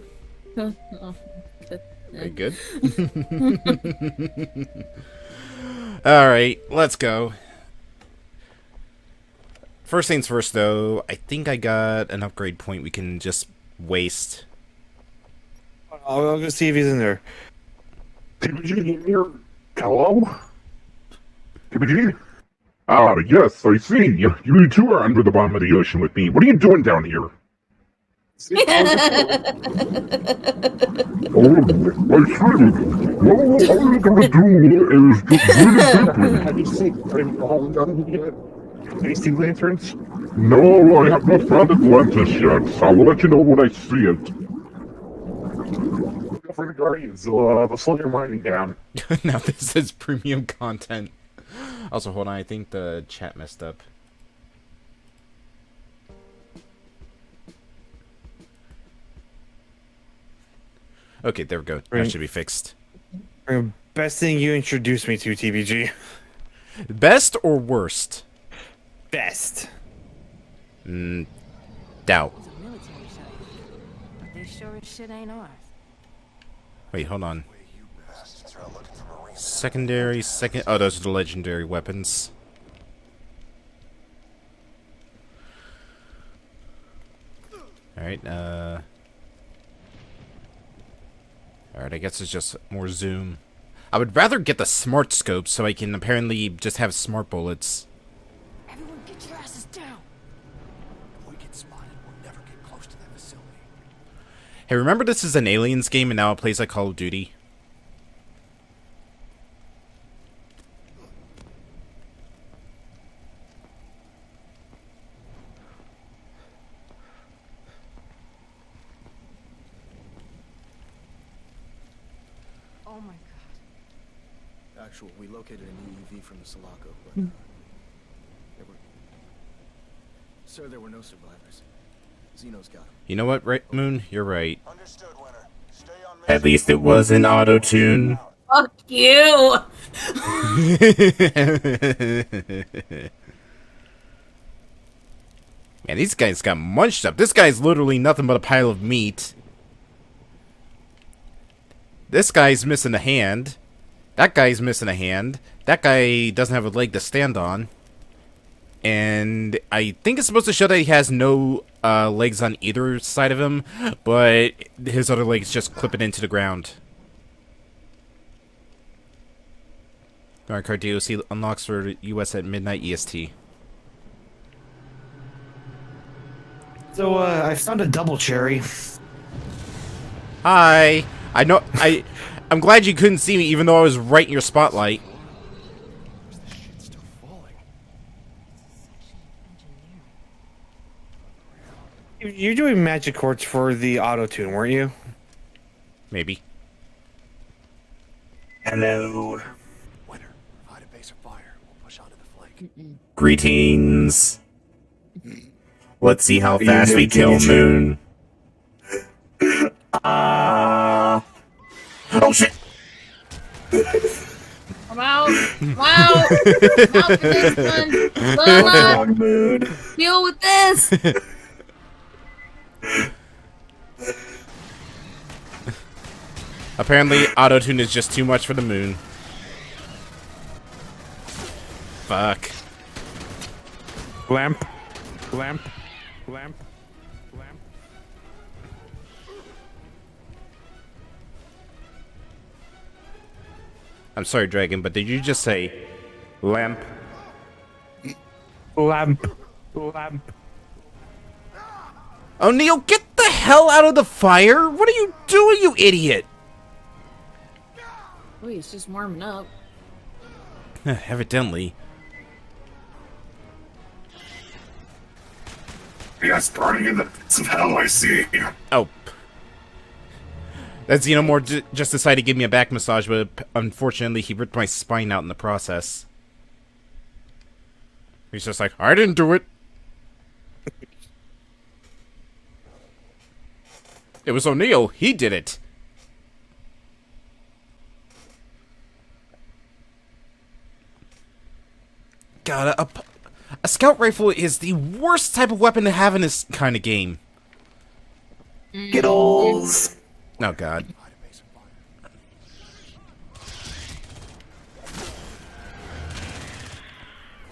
Are you good? Alright, let's go. First things first, though, I think I got an upgrade point we can just waste. I'll go see if he's in there. TBG here? Hello? TBG? Ah, yes, I see. You two are under the bottom of the ocean with me. What are you doing down here? All I'm gonna do is just really simply. Have you seen all done yet? Any sea lanterns? No, I have not found Atlantis yet. I'll let you know when I see it. For the Guardians, the slug are winding down. Now this is premium content. Also, hold on, I think the chat messed up. Okay, there we go. That should be fixed. Best thing you introduced me to, TBG. Best or worst? Best. Doubt. But they sure as shit ain't ours. Wait, hold on. Secondary, second... Oh, those are the legendary weapons. Alright, Alright, I guess it's just more zoom. I would rather get the smart scope so I can apparently just have smart bullets. Everyone get your asses down! If we get spotted, we'll never get close to that facility. Hey, remember this is an Aliens game and now it plays like Call of Duty? Oh my god. Actual, we located an EEV from the Sulaco, but there were... Sir, there were no survivors. Xeno's got him. You know what, right, Moon? You're right. Understood, Winter. Stay on At least it was an auto-tune. Fuck you! Man, these guys got munched up. This guy's literally nothing but a pile of meat. This guy's missing a hand. That guy's missing a hand. That guy doesn't have a leg to stand on. And I think it's supposed to show that he has no legs on either side of him, but his other legs just clip it into the ground. Mario Kart DOC unlocks for US at midnight EST. So, I found a double cherry. Hi. I know. I'm glad you couldn't see me, even though I was right in your spotlight. You're doing magic chords for the auto tune, weren't you? Maybe. Hello. Winter, provide a base of fire. We'll push onto the flank. Greetings. Let's see how fast we kill Moon. Oh shit! I'm out! I'm out! I'm out with this one! Lola! Deal with this! Apparently, autotune is just too much for the Moon. Fuck. Lamp. Lamp. Lamp. Lamp. I'm sorry, Dragon, but did you just say lamp? Lamp. Lamp. O'Neil, get the hell out of the fire! What are you doing, you idiot? Oh, he's just warming up. Evidently. Yes, burning in the pits of hell, I see. Oh. That Xenomorph just decided to give me a back massage, but unfortunately he ripped my spine out in the process. He's just like, I didn't do it. It was O'Neil. He did it. God, a scout rifle is the worst type of weapon to have in this kind of game. Skittles. Oh, God.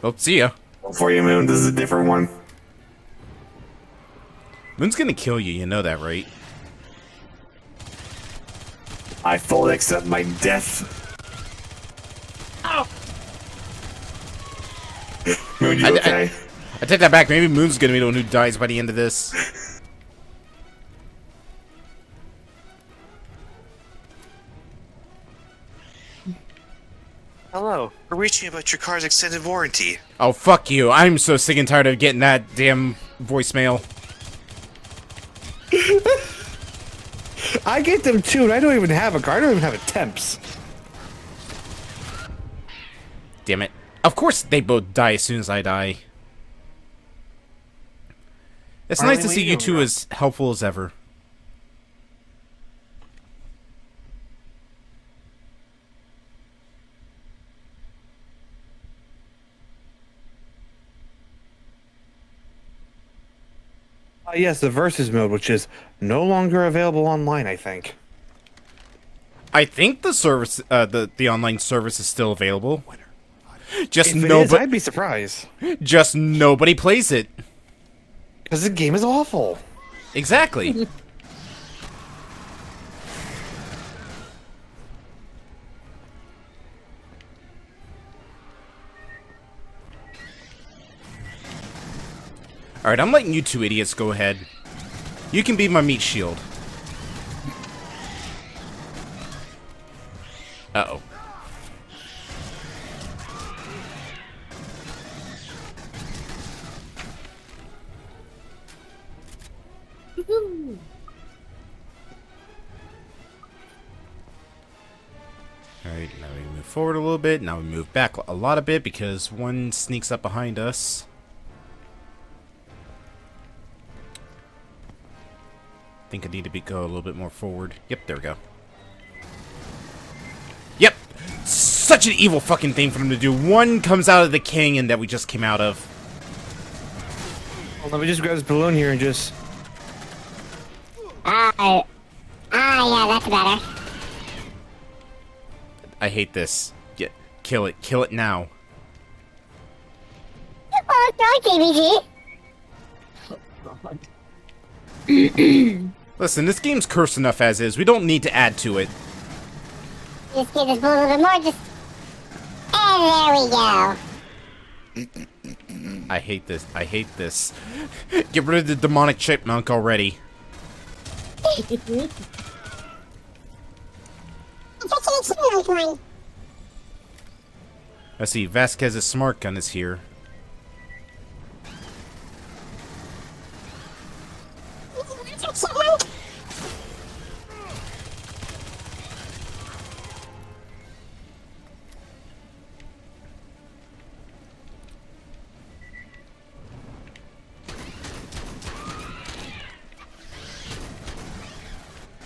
Well, see ya. For you, Moon, this is a different one. Moon's gonna kill you, you know that, right? I fully accept my death. Ow! Moon, you okay? I take that back. Maybe Moon's gonna be the one who dies by the end of this. Hello. We're reaching about your car's extended warranty. Oh, fuck you. I'm so sick and tired of getting that damn voicemail. I get them too, and I don't even have a car. I don't even have a temps. Damn it. Of course they both die as soon as I die. It's nice to see you two as helpful as ever. Yes, the versus mode, which is no longer available online, I think. I think the service, the online service is still available. Just If it nobody. is, I'd be surprised. Just nobody plays it. Because the game is awful. Exactly. Alright, I'm letting you two idiots go ahead. You can be my meat shield. Uh-oh. Alright, now we move forward a little bit. Now we move back a lot a bit because one sneaks up behind us. I think I need to go a little bit more forward. Yep, there we go. Yep! Such an evil fucking thing for them to do. One comes out of the canyon that we just came out of. Well, let me just grab this balloon here and just... Yeah, that's better. I hate this. Kill it. Kill it now. Oh, DBG. Listen, this game's cursed enough as is. We don't need to add to it. Just give this balloon a little bit more, just... And there we go. I hate this. I hate this. Get rid of the demonic chipmunk already. Let's see. Vasquez's smart gun is here.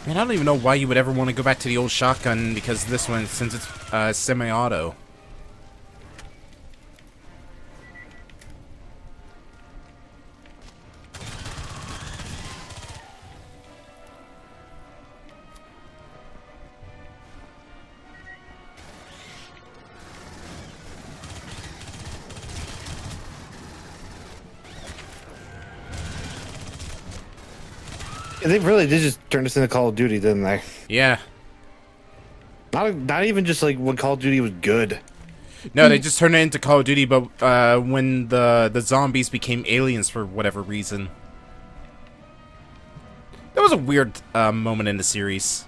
Man, I don't even know why you would ever want to go back to the old shotgun because this one, since it's semi-auto. Yeah, they really did just turn this into Call of Duty, didn't they? Yeah. Not even just like when Call of Duty was good. No, they just turned it into Call of Duty, but when the zombies became aliens for whatever reason. That was a weird moment in the series.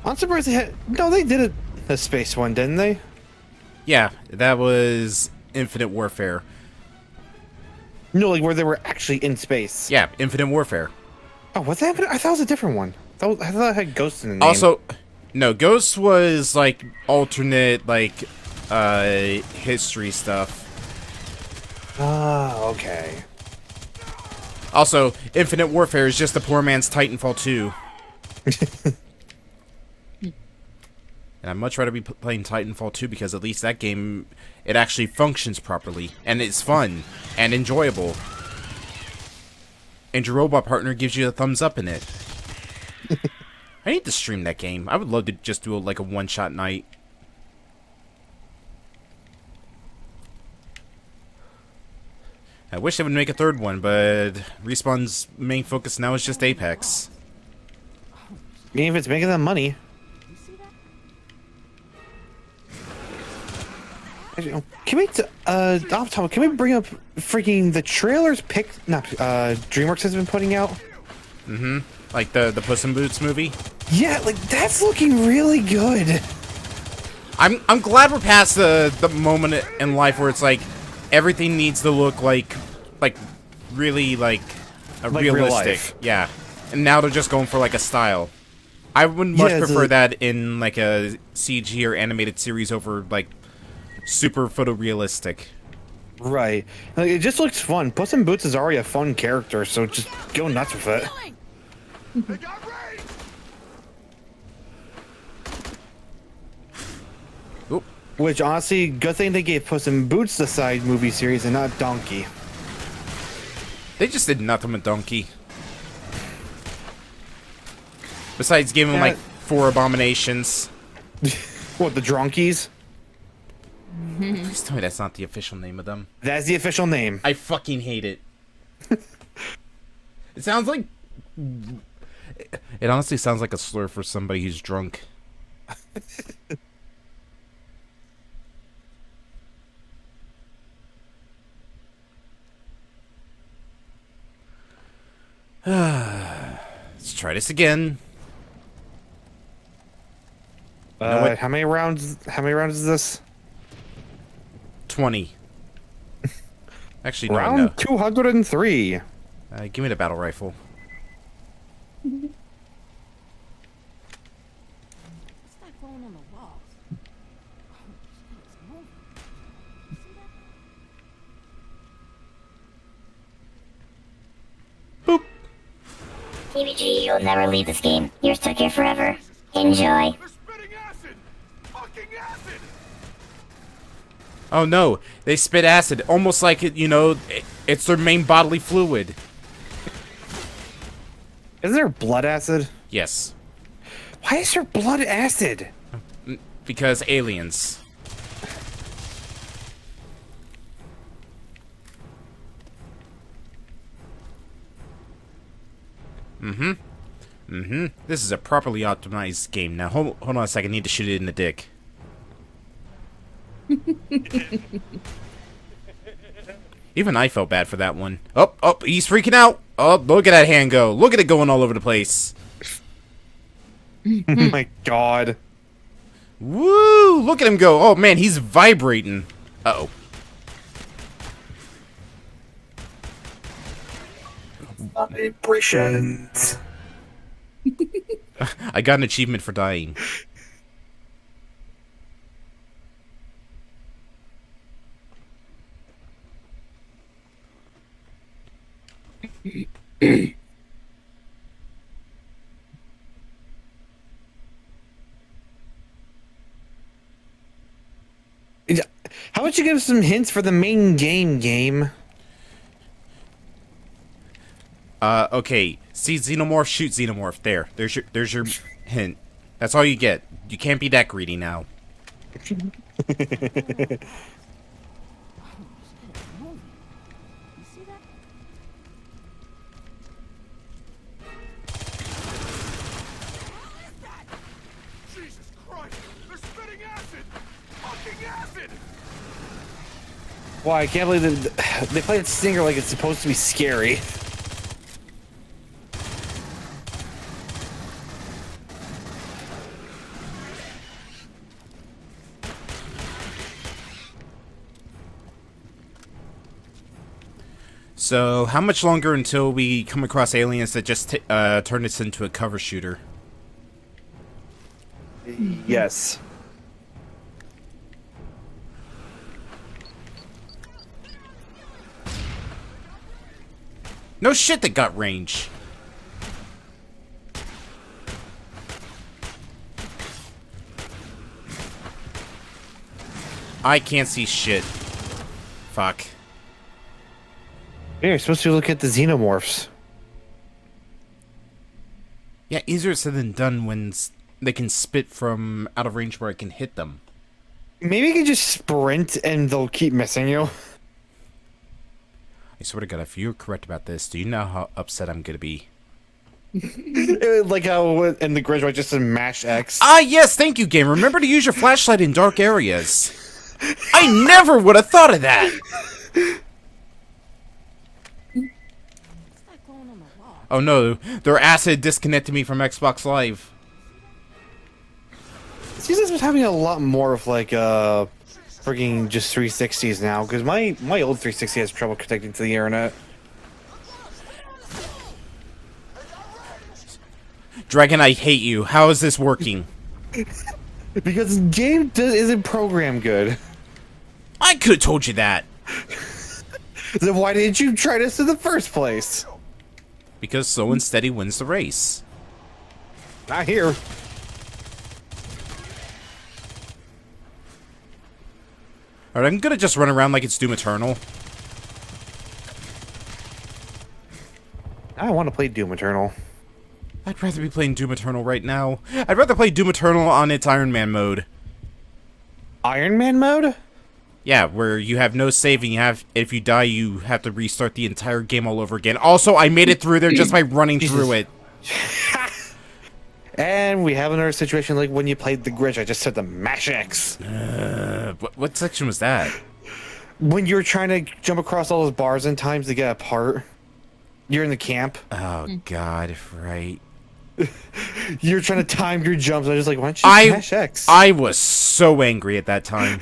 I'm surprised they had... No, they did a space one, didn't they? Yeah, that was Infinite Warfare. No, like where they were actually in space. Yeah, Infinite Warfare. Oh, was that? I thought it was a different one. I thought it had Ghost in the name. Also, no, Ghost was like alternate, like, history stuff. Ah, okay. Also, Infinite Warfare is just a poor man's Titanfall 2. And I'd much rather be playing Titanfall 2 because at least that game, it actually functions properly. And it's fun and enjoyable. And your robot partner gives you a thumbs up in it. I need to stream that game. I would love to just do like a one-shot night. I wish they would make a third one, but Respawn's main focus now is just Apex. I mean, if it's making them money. Can we, off topic, can we bring up freaking the trailers DreamWorks has been putting out? Mm-hmm. Like the Puss in Boots movie? Yeah, like that's looking really good. I'm glad we're past the moment in life where it's like everything needs to look like really like realistic. Yeah. And now they're just going for like a style. I would much prefer that in like a CG or animated series over like super photorealistic. Right. Like, it just looks fun. Puss in Boots is already a fun character, so just go nuts with it. Oop. Which, honestly, good thing they gave Puss in Boots the side movie series and not Donkey. They just did nothing with Donkey. Besides giving him like 4 abominations. What, the Dronkies? Please tell me that's not the official name of them. That's the official name. I fucking hate it. It sounds like... It honestly sounds like a slur for somebody who's drunk. Let's try this again. You know what? How many rounds is this? 20. Actually, no. Round 203. Give me the battle rifle. What's that going on the walls? Boop. TBG, you'll never leave this game. You're stuck here forever. Enjoy. Oh no, they spit acid, almost like it, you know, it's their main bodily fluid. Isn't there blood acid? Yes. Why is there blood acid? Because aliens. Mm-hmm. Mm-hmm. This is a properly optimized game. Now, hold on a second. I need to shoot it in the dick. Even I felt bad for that one. Oh, he's freaking out. Oh, look at that hand go. Look at it going all over the place. Oh my god. Woo! Look at him go. Oh man, he's vibrating. Uh-oh. Vibrations. I got an achievement for dying. How about you give us some hints for the main game? Okay. See Xenomorph, shoot Xenomorph. There's your hint. That's all you get. You can't be that greedy now. Why? I can't believe they played Stinger like it's supposed to be scary. So, how much longer until we come across aliens that just turn us into a cover shooter? Yes. No shit, that got range. I can't see shit. Fuck. Yeah, you're supposed to look at the xenomorphs. Yeah, easier said than done when they can spit from out of range where I can hit them. Maybe you can just sprint and they'll keep missing you. I swear to God, if you're correct about this, do you know how upset I'm gonna be? Like how in the Grinch I just said mash X. Ah, yes, thank you, game. Remember to use your flashlight in dark areas. I never would have thought of that. Oh no, their acid disconnected me from Xbox Live. It seems like it's having a lot more of like freaking just 360s now, because my old 360 has trouble connecting to the internet. Dragon, I hate you. How is this working? Because the game isn't programmed good. I could have told you that. Then why didn't you try this in the first place? Because slow and steady wins the race. Not here. Alright, I'm gonna just run around like it's Doom Eternal. I want to play Doom Eternal. I'd rather be playing Doom Eternal right now. I'd rather play Doom Eternal on its Iron Man mode. Iron Man mode? Yeah, where you have no saving. If you die, you have to restart the entire game all over again. Also, I made it through there just by running through it. And we have another situation like when you played the Grinch. I just said the mash X. What section was that? When you're trying to jump across all those bars and times to get a part. You're in the camp. Oh God, right. You're trying to time your jumps. I was just like, why don't you mash X? I was so angry at that time.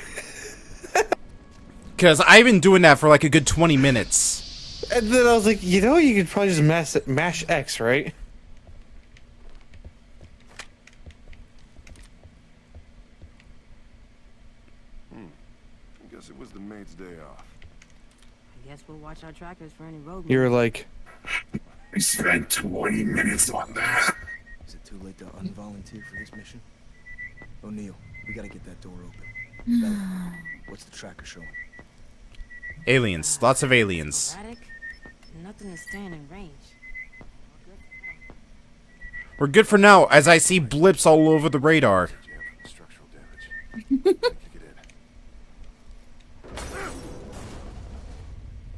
Because I've been doing that for like a good 20 minutes. And then I was like, you know, you could probably just mash X, right? I guess it was the maid's day off. I guess we'll watch our trackers for any road. You're like, I spent 20 minutes on that. Is it too late to unvolunteer for this mission? O'Neil, we gotta get that door open. Bella, what's the tracker showing? Aliens. Lots of aliens. Nothing is staying in range. We're good for now, as I see blips all over the radar. Structural damage.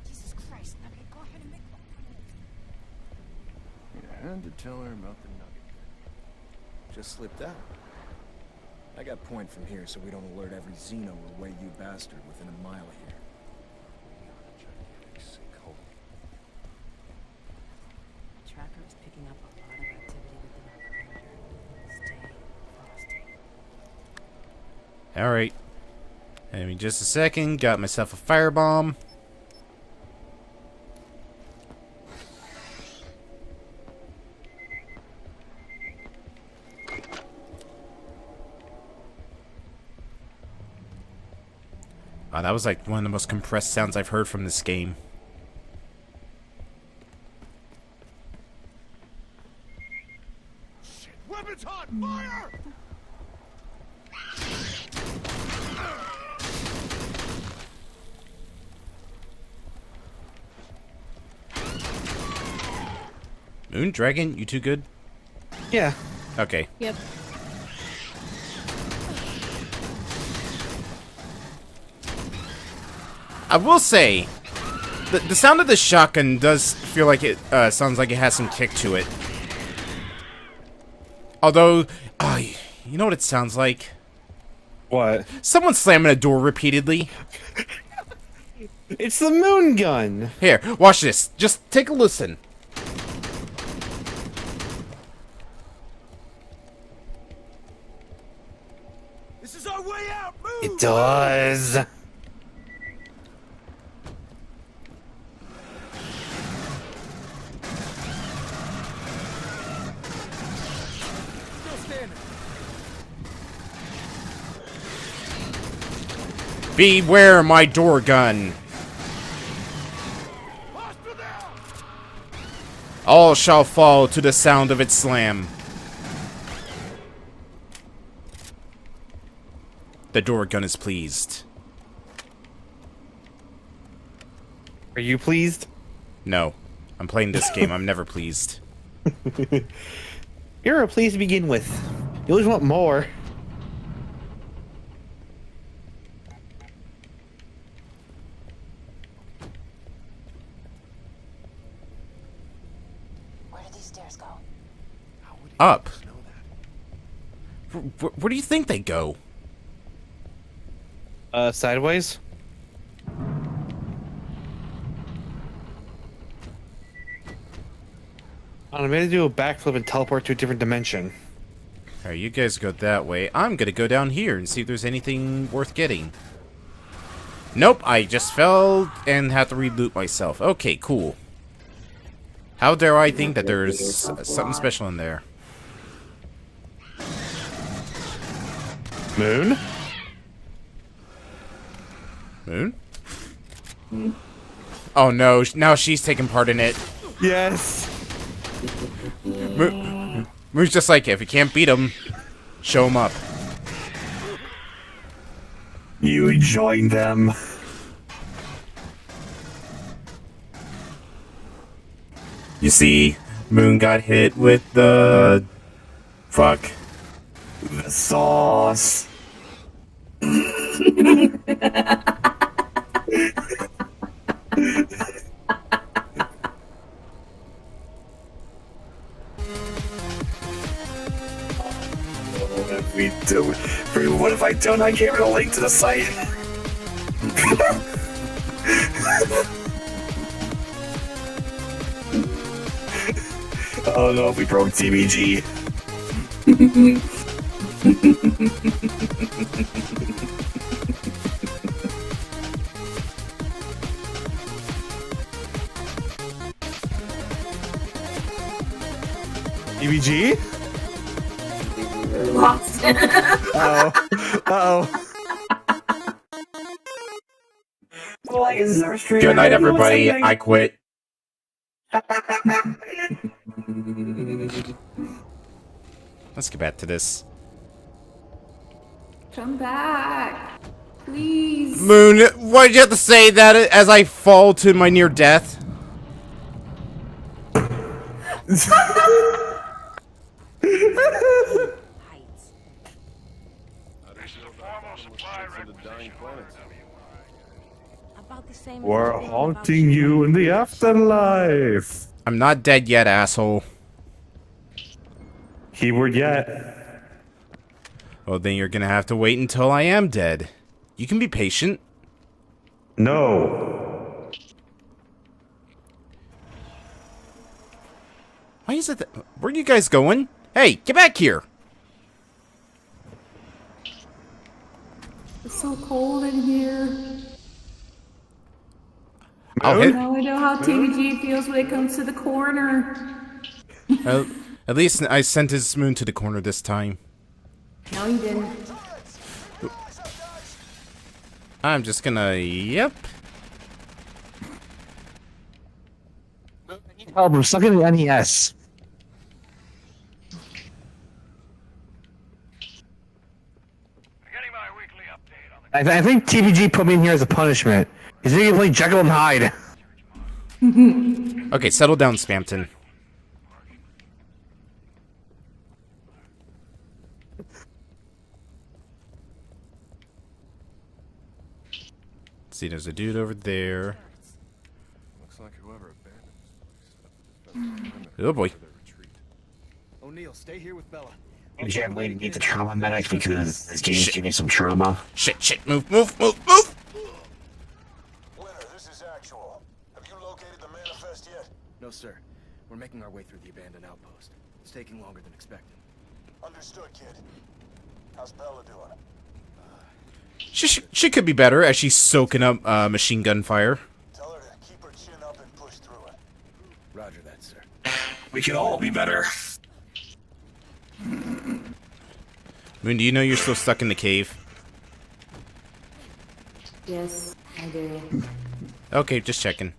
Jesus Christ, Nugget, go ahead and make You had to tell her about the nugget. Just slipped out. I got point from here so we don't alert every Xeno or way you bastard within a mile of here. The tracker is picking up a lot of activity within our perimeter. Stay frosty. Alright. Give me just a second. Got myself a firebomb. Wow, that was like one of the most compressed sounds I've heard from this game. Shit, weapons hot! Fire! Moon, Dragon, you two good? yeah. Okay. Yep. I will say, the sound of the shotgun does feel like it sounds like it has some kick to it. Although, you know what it sounds like? What? Someone slamming a door repeatedly. It's the moon gun. Here, watch this. Just take a listen. This is our way out. Move. It does. Still standing. Beware my door gun. All shall fall to the sound of its slam. The door gun is pleased. Are you pleased? No. I'm playing this game. I'm never pleased. You're pleased to begin with. You always want more. Where do these stairs go? Up. Where do you think they go? Sideways? I'm gonna do a backflip and teleport to a different dimension. Alright, you guys go that way. I'm gonna go down here and see if there's anything worth getting. Nope, I just fell and had to reboot myself. Okay, cool. How dare I think that there's something special in there? Moon? Moon? Oh no, now she's taking part in it. Yes. Moon's just like, if you can't beat him, show him up. You join them. You see, Moon got hit with the... fuck. The sauce. What if we do? What if I don't? I can't relate to the site. Oh no, we broke TBG. TBG? Lost. Uh-oh. Uh-oh. Good night, everybody. I quit. Let's get back to this. Come back. Please. Moon, why'd you have to say that as I fall to my near death? We're haunting you in the afterlife. I'm not dead yet, asshole. Keyword yet. Well, then you're gonna have to wait until I am dead. You can be patient. No. Why is it that... Where are you guys going? Hey, get back here! It's so cold in here. I'll hit... Now I know how TBG feels when it comes to the corner. At least I sent his Moon to the corner this time. No, you didn't. I'm just gonna... Yep. Oh, we're stuck in the NES. I think TVG put me in here as a punishment. He's going to play Jekyll and Hyde. Okay, settle down, Spamton. See, there's a dude over there. Looks like whoever abandoned this Oh boy. O'Neal, stay here with Bella. Generally need the trauma medic because this game's giving some trauma. Shit, move. Winter, this This is Actual. Have you located the manifest yet? No, sir. We're making our way through the abandoned outpost. It's taking longer than expected. Understood, kid. How's Bella doing? She could be better as she's soaking up machine gun fire. Tell her to keep her chin up and push through it. Roger that, sir. We can all be better. Moon, do you know you're still stuck in the cave? Yes, I do. Okay, just checking.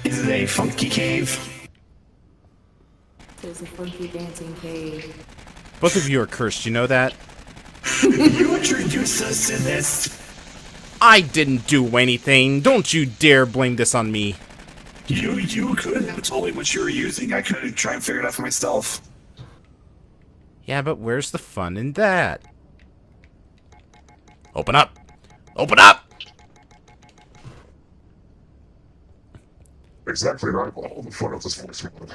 Is it a funky cave? There's a funky dancing cave. Both of you are cursed, you know that? You introduced us to this. I didn't do anything. Don't you dare blame this on me. You could have told me what you were using. I could try and figure it out for myself. Yeah, but where's the fun in that? Open up! Open up! Exactly right. All the fun of this voice mode.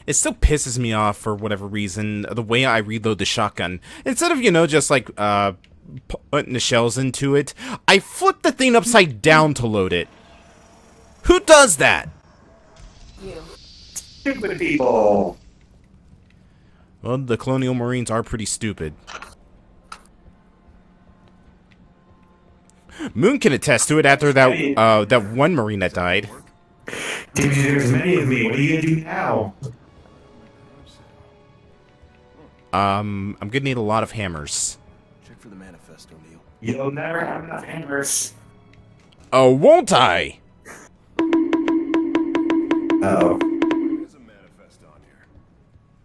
It still pisses me off for whatever reason, the way I reload the shotgun. Instead of, just like, putting the shells into it, I flip the thing upside down to load it. Who does that? You. Stupid people. Well, the Colonial Marines are pretty stupid. Moon can attest to it after that, that one Marine that died. Dude, there's many of me. What are you gonna do now? I'm gonna need a lot of hammers. Check for the manifest, O'Neill. You'll never have enough hammers. Oh, won't I? Oh. There's a manifest on here.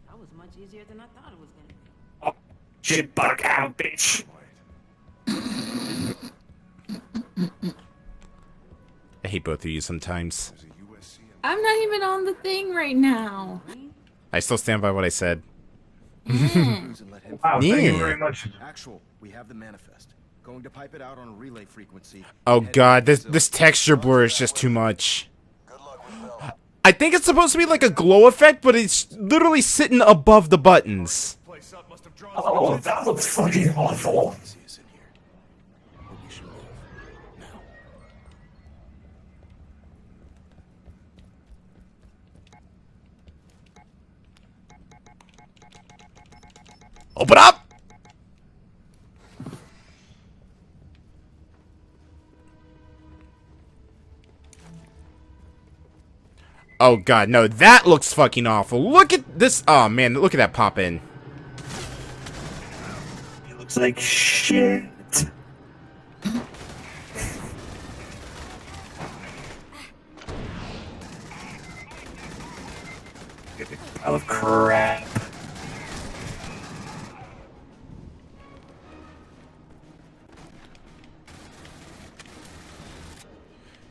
That was much easier than I thought it was gonna be. Oh, shit, bug out, bitch. I hate both of you sometimes. I'm not even on the thing right now. I still stand by what I said. Wow, thank you very much. Actual, we have the manifest. Going to pipe it out on a relay frequency. Oh god, this texture blur is just too much. I think it's supposed to be like a glow effect, but it's literally sitting above the buttons. Oh, that looks fucking awful. Open up! Oh god, no, that looks fucking awful. Look at this. Oh man, look at that pop in. It looks like shit. Oh crap.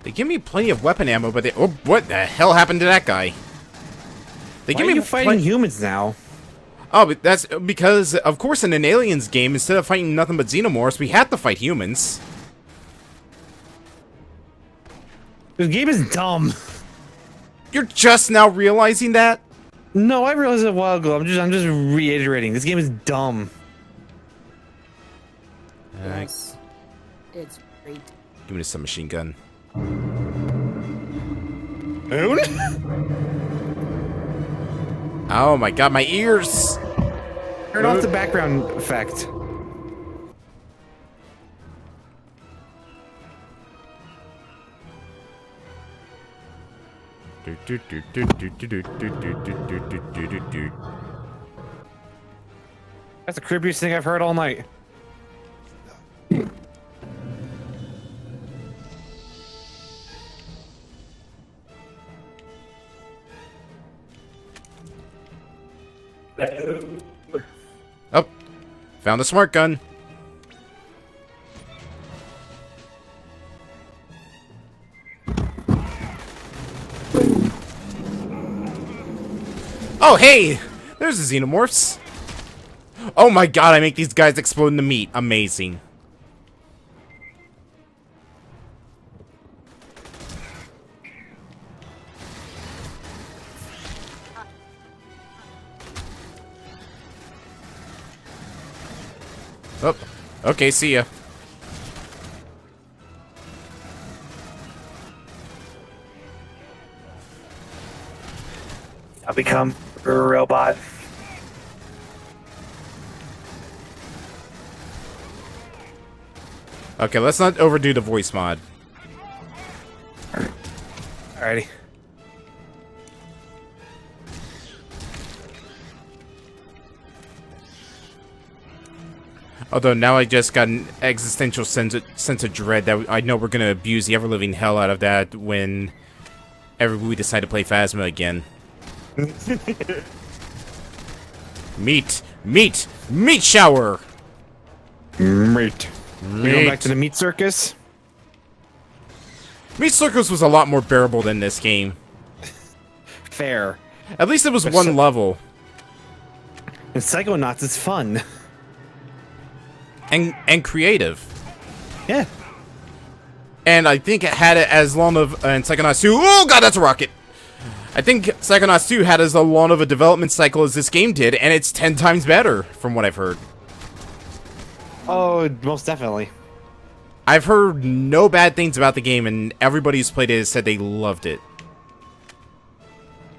They give me plenty of weapon ammo, but they... Oh, what the hell happened to that guy? They Why give are me you fighting humans now? Oh, but that's because, of course, in an Aliens game, instead of fighting nothing but xenomorphs, we have to fight humans. This game is dumb. You're just now realizing that? No, I realized it a while ago. I'm just reiterating. This game is dumb. Yes. It's great. Give me some machine gun. Moon? Oh my god, my ears! Turn off the background effect. That's the creepiest thing I've heard all night. Oh, found the smart gun. Oh, hey! There's the xenomorphs. Oh my god, I make these guys explode in the meat. Amazing. Oh, okay, see ya. I'll become a robot. Okay, let's not overdo the voice mod. Alrighty. Although now I just got an existential sense of dread that I know we're gonna abuse the ever-living hell out of that when we decide to play Phasma again. Meat! Meat! Meat shower! Meat. We going back to the meat circus? Meat Circus was a lot more bearable than this game. Fair. At least it was one level. And Psychonauts is fun. And creative. Yeah. And I think it had it as long of and Psychonauts 2. Oh god, that's a rocket. I think Psychonauts 2 had as long of a development cycle as this game did, and it's 10 times better from what I've heard. Oh, most definitely. I've heard no bad things about the game, and everybody who's played it has said they loved it.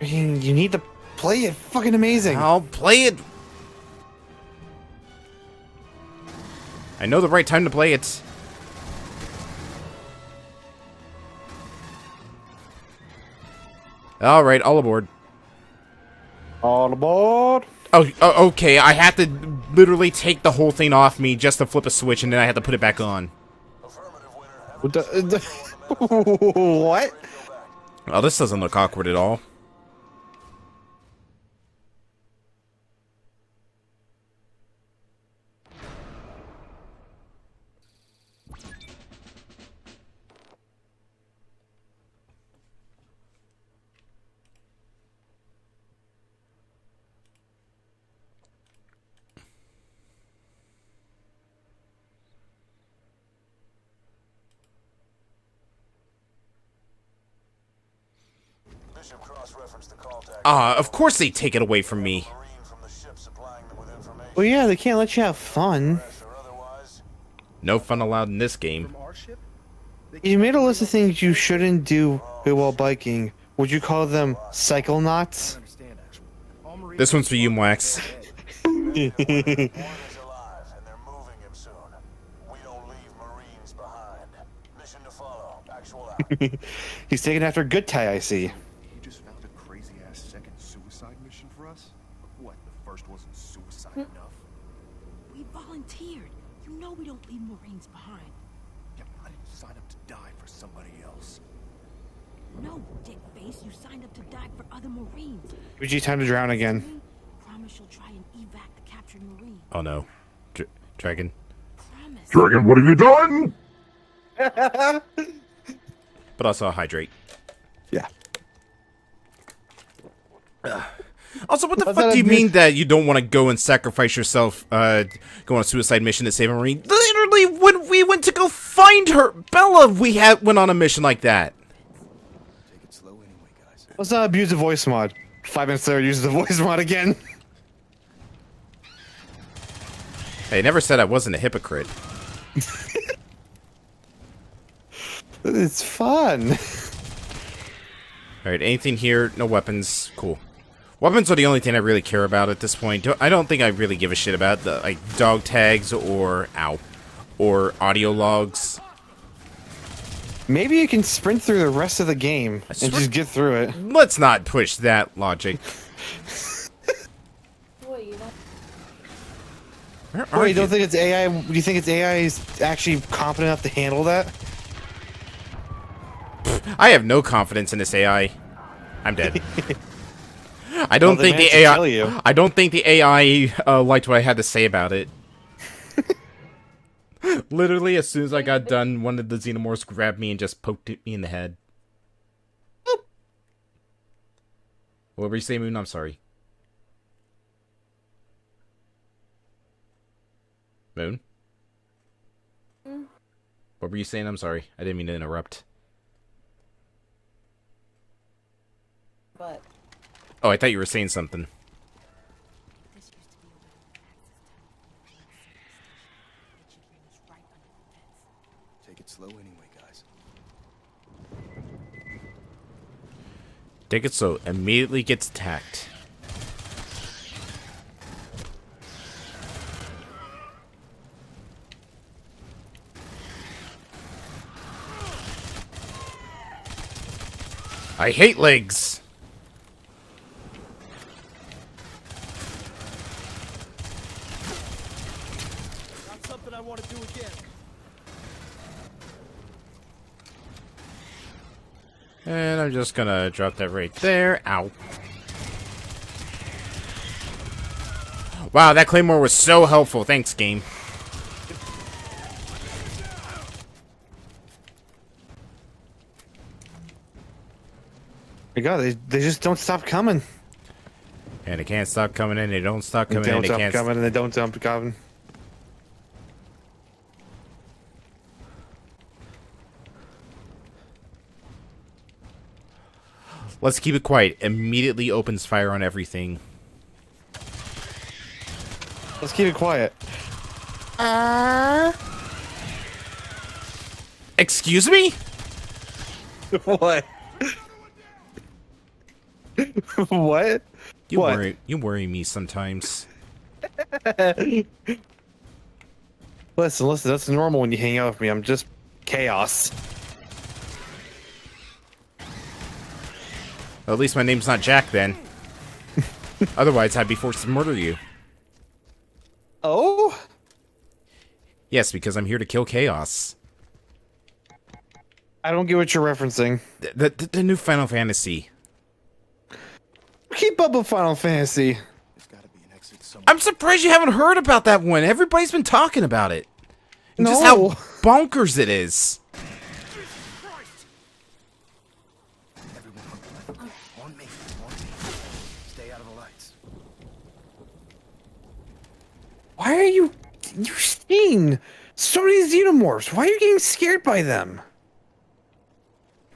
I mean, you need to play it. Fucking amazing. I'll play it. I know the right time to play it. Alright, all aboard. All aboard. Oh, okay, I have to literally take the whole thing off me just to flip a switch, and then I have to put it back on. What? Oh, this doesn't look awkward at all. Of course they take it away from me. Well, yeah, they can't let you have fun. No fun allowed in this game. You made a list of things you shouldn't do while biking. Would you call them Psychonauts? This one's for you, Wax. He's taking after Good Tie, I see. You just found a crazy-ass second suicide mission for us? What, the first wasn't suicide enough? We volunteered. You know we don't leave Marines behind. Yeah, I didn't sign up to die for somebody else. No, dickface, you signed up to die for other Marines. UG, time to drown again. Promise you'll try and evac the captured Marine. Oh no. Dragon. Dragon, what have you done? But also hydrate. Yeah. Also, what the fuck do you mean that you don't want to go and sacrifice yourself, go on a suicide mission to save a Marine? Literally, when we went to go find her, Bella, went on a mission like that. Take it slow anyway, guys. Let's not abuse the voice mod. 5 minutes later, use the voice mod again. Hey, I never said I wasn't a hypocrite. It's fun. Alright, anything here? No weapons. Cool. Weapons are the only thing I really care about at this point. I don't think I really give a shit about the like dog tags or audio logs. Maybe you can sprint through the rest of the game and just get through it. Let's not push that logic. Wait, you don't think it's AI? Do you think it's AI is actually competent enough to handle that? I have no confidence in this AI. I'm dead. I don't Well, think they the managed to kill you. I don't think the AI liked what I had to say about it. Literally, as soon as I got done, one of the xenomorphs grabbed me and just poked me in the head. Boop. What were you saying, Moon? I'm sorry. Moon? What were you saying? I'm sorry. I didn't mean to interrupt. But Oh, I thought you were saying something. Take it so immediately gets attacked. I hate legs. Not something I want to do again. And I'm just gonna drop that right there. Ow. Wow, that claymore was so helpful. Thanks, game. My God, they just don't stop coming. And they can't stop coming in. They don't stop coming They in. don't They stop can't. coming, and they don't stop coming. Let's keep it quiet. Immediately opens fire on everything. Let's keep it quiet. Excuse me? What? What? You What? You worry me sometimes. Listen, that's normal when you hang out with me. I'm just chaos. Well, at least my name's not Jack then. Otherwise, I'd be forced to murder you. Oh? Yes, because I'm here to kill chaos. I don't get what you're referencing. The new Final Fantasy. Keep up with Final Fantasy. I'm surprised you haven't heard about that one. Everybody's been talking about it. And No. just how bonkers it is. On me. Stay out of the lights. Why are you've seen so many xenomorphs? Why are you getting scared by them?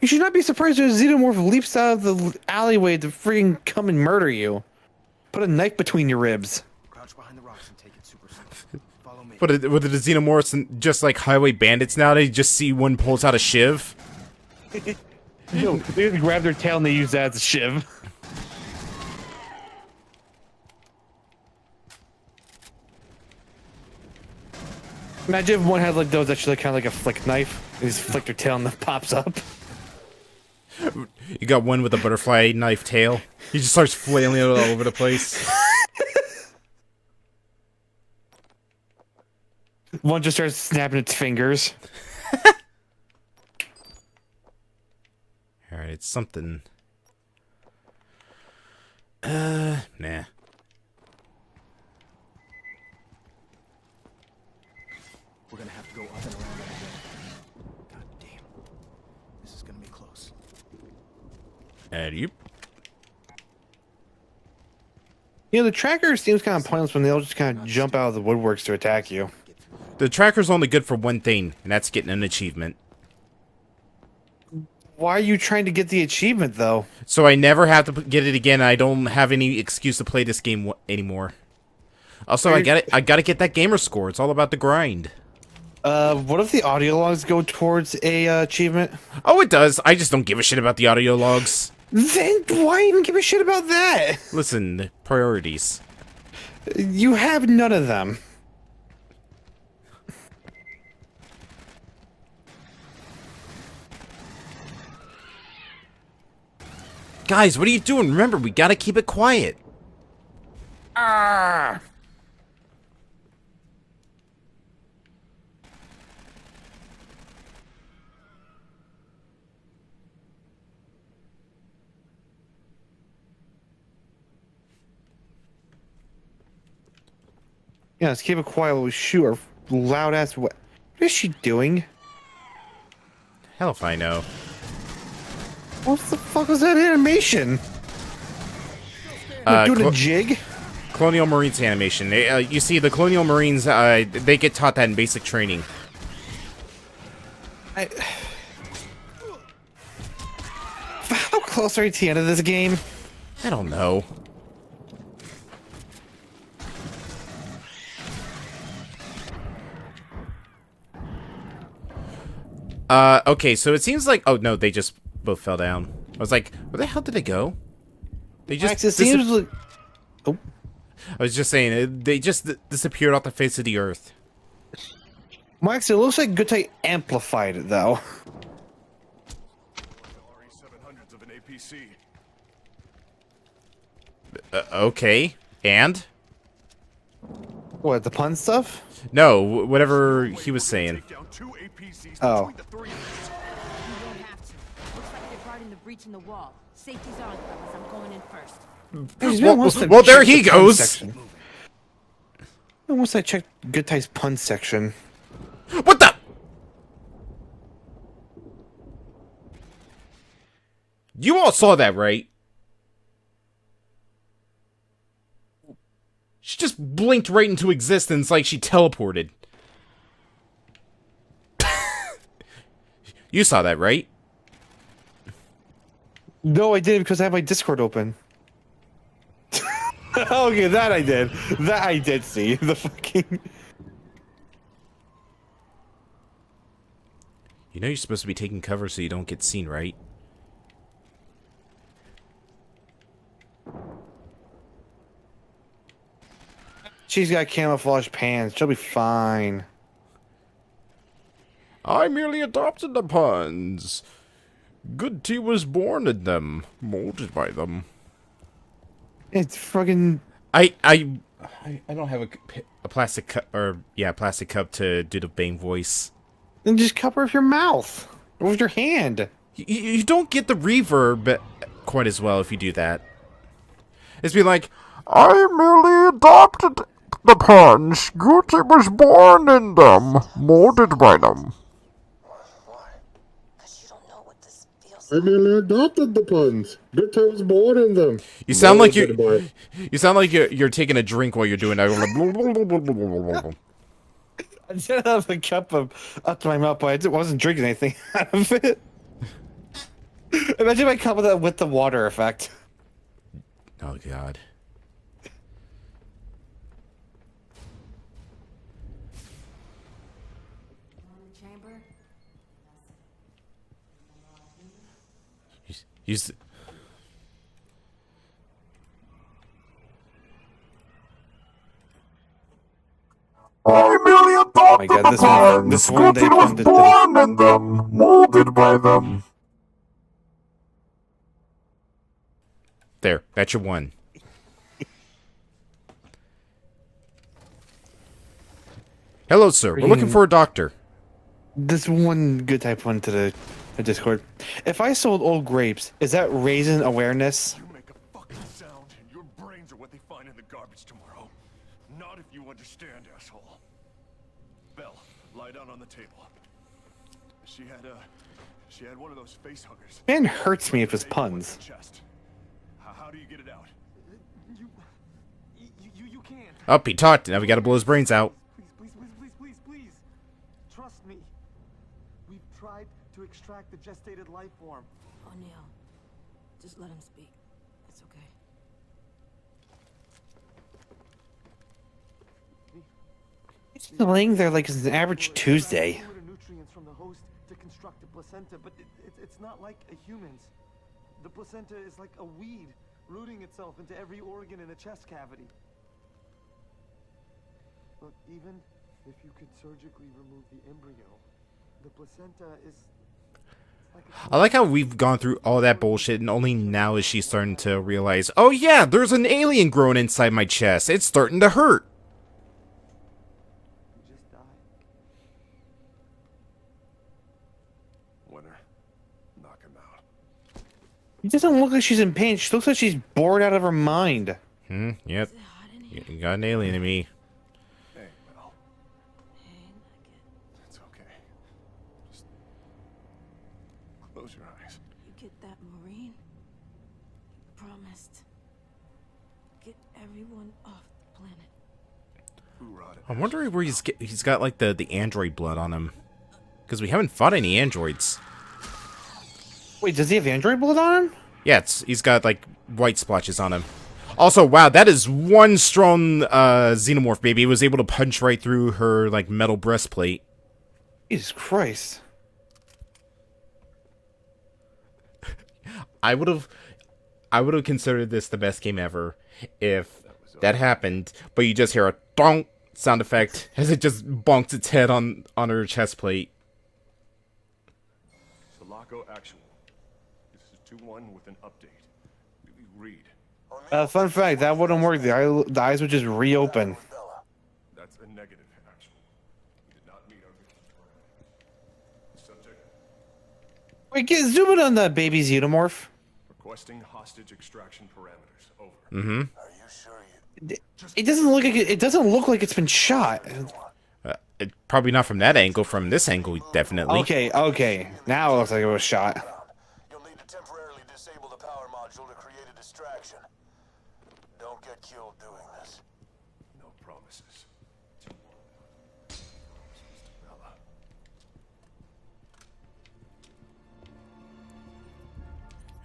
You should not be surprised if a xenomorph leaps out of the alleyway to freaking come and murder you. Put a knife between your ribs. Crouch behind the rocks and take it super slow. Follow me. But with the xenomorphs and just like highway bandits nowadays, you just see one pulls out a shiv. No, they just grab their tail and they use that as a shiv. Imagine if one had like those actually kind of like a flick knife. They just flick their tail and it pops up. You got one with a butterfly knife tail. He just starts flailing it all over the place. One just starts snapping its fingers. Alright, it's something. Nah. We're gonna have to go up and around that again. God damn. This is gonna be close. And you. You know, the tracker seems kind of pointless when they all just kind of jump out of the woodworks to attack you. The tracker's only good for one thing, and that's getting an achievement. Why are you trying to get the achievement, though? So I never have to get it again. I don't have any excuse to play this game anymore. Also, I gotta get that gamer score. It's all about the grind. What if the audio logs go towards a achievement? Oh, it does. I just don't give a shit about the audio logs. Then why even give a shit about that? Listen, priorities. You have none of them. Guys, what are you doing? Remember, we gotta keep it quiet. Ah! Yeah, let's keep it quiet while we shoot our loud ass. What is she doing? Hell if I know. What the fuck was that animation? Doing a jig? Colonial Marines animation. You see, the Colonial Marines, they get taught that in basic training. How close are you to the end of this game? I don't know. Okay, so it seems like... Oh, no, they just both fell down. I was like, where the hell did they go? They just. Max, it seems like. Oh. I was just saying, they just disappeared off the face of the earth. Max, it looks like Gutai amplified it, though. RE700s of an APC. Okay, and? What, the pun stuff? No, whatever he was saying. Oh. You don't have to. Looks like they're guarding the breach in the wall. Safety's on, fellas. I'm going in first. Well, there he goes. Once I checked Gutai's pun section. What the? You all saw that, right? She just blinked right into existence like she teleported. You saw that, right? No, I didn't because I have my Discord open. Okay, that I did. That I did see. The fucking... You know you're supposed to be taking cover so you don't get seen, right? She's got camouflage pants. She'll be fine. I merely adopted the puns. Good tea was born in them, molded by them. It's fucking... I don't have a plastic cup, or yeah, plastic cup to do the Bane voice. Then just cup her with your mouth. Or with your hand. You don't get the reverb quite as well if you do that. It's be like, I merely adopted the puns. Gucci was born in them, molded by them. I merely adopted the puns. Gucci was born in them. You sound like you're taking a drink while you're doing that. I did have a cup up to my mouth, but I wasn't drinking anything out of it. Imagine my cup with the water effect. Oh god. Use. I merely adopted God, the puns. this one they Gucci was funded born in them, molded by them. There, that's your one. Hello, sir. We're looking for a doctor. This one good type one to the Discord. If I sold old grapes, is that raising awareness? You make a fucking sound, and your brains are what they find in the garbage tomorrow. Not if you understand, asshole. Belle, lie down on the table. She had one of those face huggers. Man hurts me if it's puns. How do you get it out? You can't. Up, he talked. Now we gotta blow his brains out. Please. Trust me. We've tried to extract the gestated life form. O'Neill, just let him speak. It's okay. He's laying there like it's an average Tuesday. Nutrients from the host to construct the placenta, but it's not like a human's. The placenta is like a weed, rooting itself into every organ in the chest cavity. Look, even if you could surgically remove the embryo, the placenta is like I like how we've gone through all that bullshit, and only now is she starting to realize, oh yeah, there's an alien growing inside my chest. It's starting to hurt. you just die. Winner, knock him out. It doesn't look like she's in pain. She looks like she's bored out of her mind. Yep. You got an alien in me. Hey, Mel. It's okay. Just close your eyes. You get that, Marine? You promised. Get everyone off the planet. I'm wondering where he's got like the android blood on him, because we haven't fought any androids. Wait, does he have android blood on him? Yeah, he's got like white splotches on him. Also, wow, that is one strong xenomorph baby. It was able to punch right through her like metal breastplate. Jesus Christ. I would have considered this the best game ever if that happened, but you just hear a donk sound effect as it just bonks its head on her chest plate. Sulaco Actual. This is 2-1 with an update. Read. Fun fact, that wouldn't work. The eyes would just reopen. That's a negative, Actual. We did not meet our mission parameters. Subject Wait, zoom in on the baby's xenomorph. requesting hostage extraction parameters. Over. Mm-hmm. It doesn't look like it's been shot. Probably not from that angle. From this angle, definitely. Okay. Now it looks like it was shot. You'll need to temporarily disable the power module to create a distraction. Don't get killed doing this. No promises. 2-1. Bella.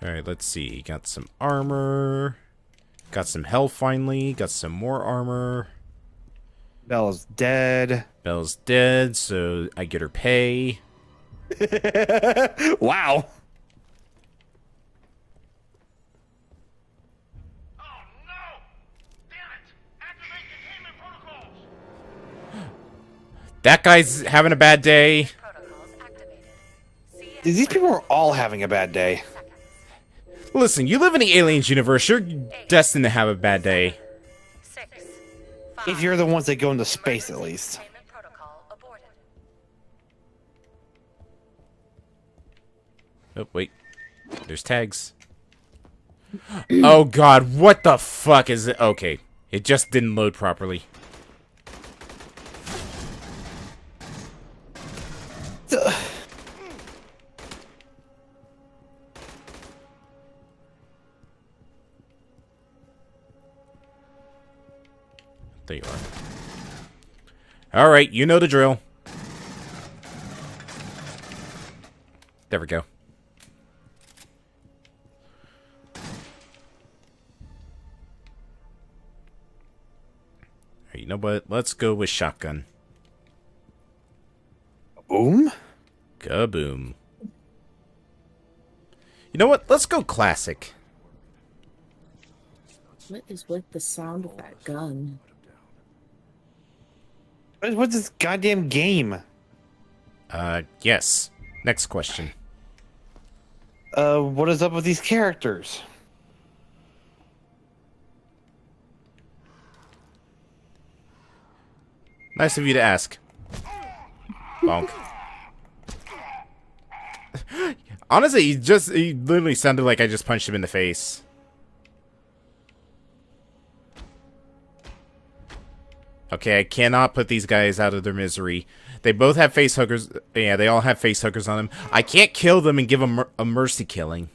All right, let's see. Got some armor. Got some health finally. Got some more armor. Bella's dead. Bella's dead, so I get her pay. Wow. That guy's having a bad day. These people are all having a bad day. Listen, you live in the Aliens universe. You're destined to have a bad day. If you're the ones that go into space, at least. Oh, wait. There's tags. Oh, God. What the fuck is it? Okay. It just didn't load properly. There you are. Alright, you know the drill. There we go. Alright, you know what? Let's go with shotgun. Boom? Kaboom. You know what? Let's go classic. What is with the sound of that gun? What's this goddamn game? Yes. Next question. What is up with these characters? Nice of you to ask. Bonk. Honestly, he literally sounded like I just punched him in the face. Okay, I cannot put these guys out of their misery. They both have face huggers. Yeah, they all have face huggers on them. I can't kill them and give them a mercy killing.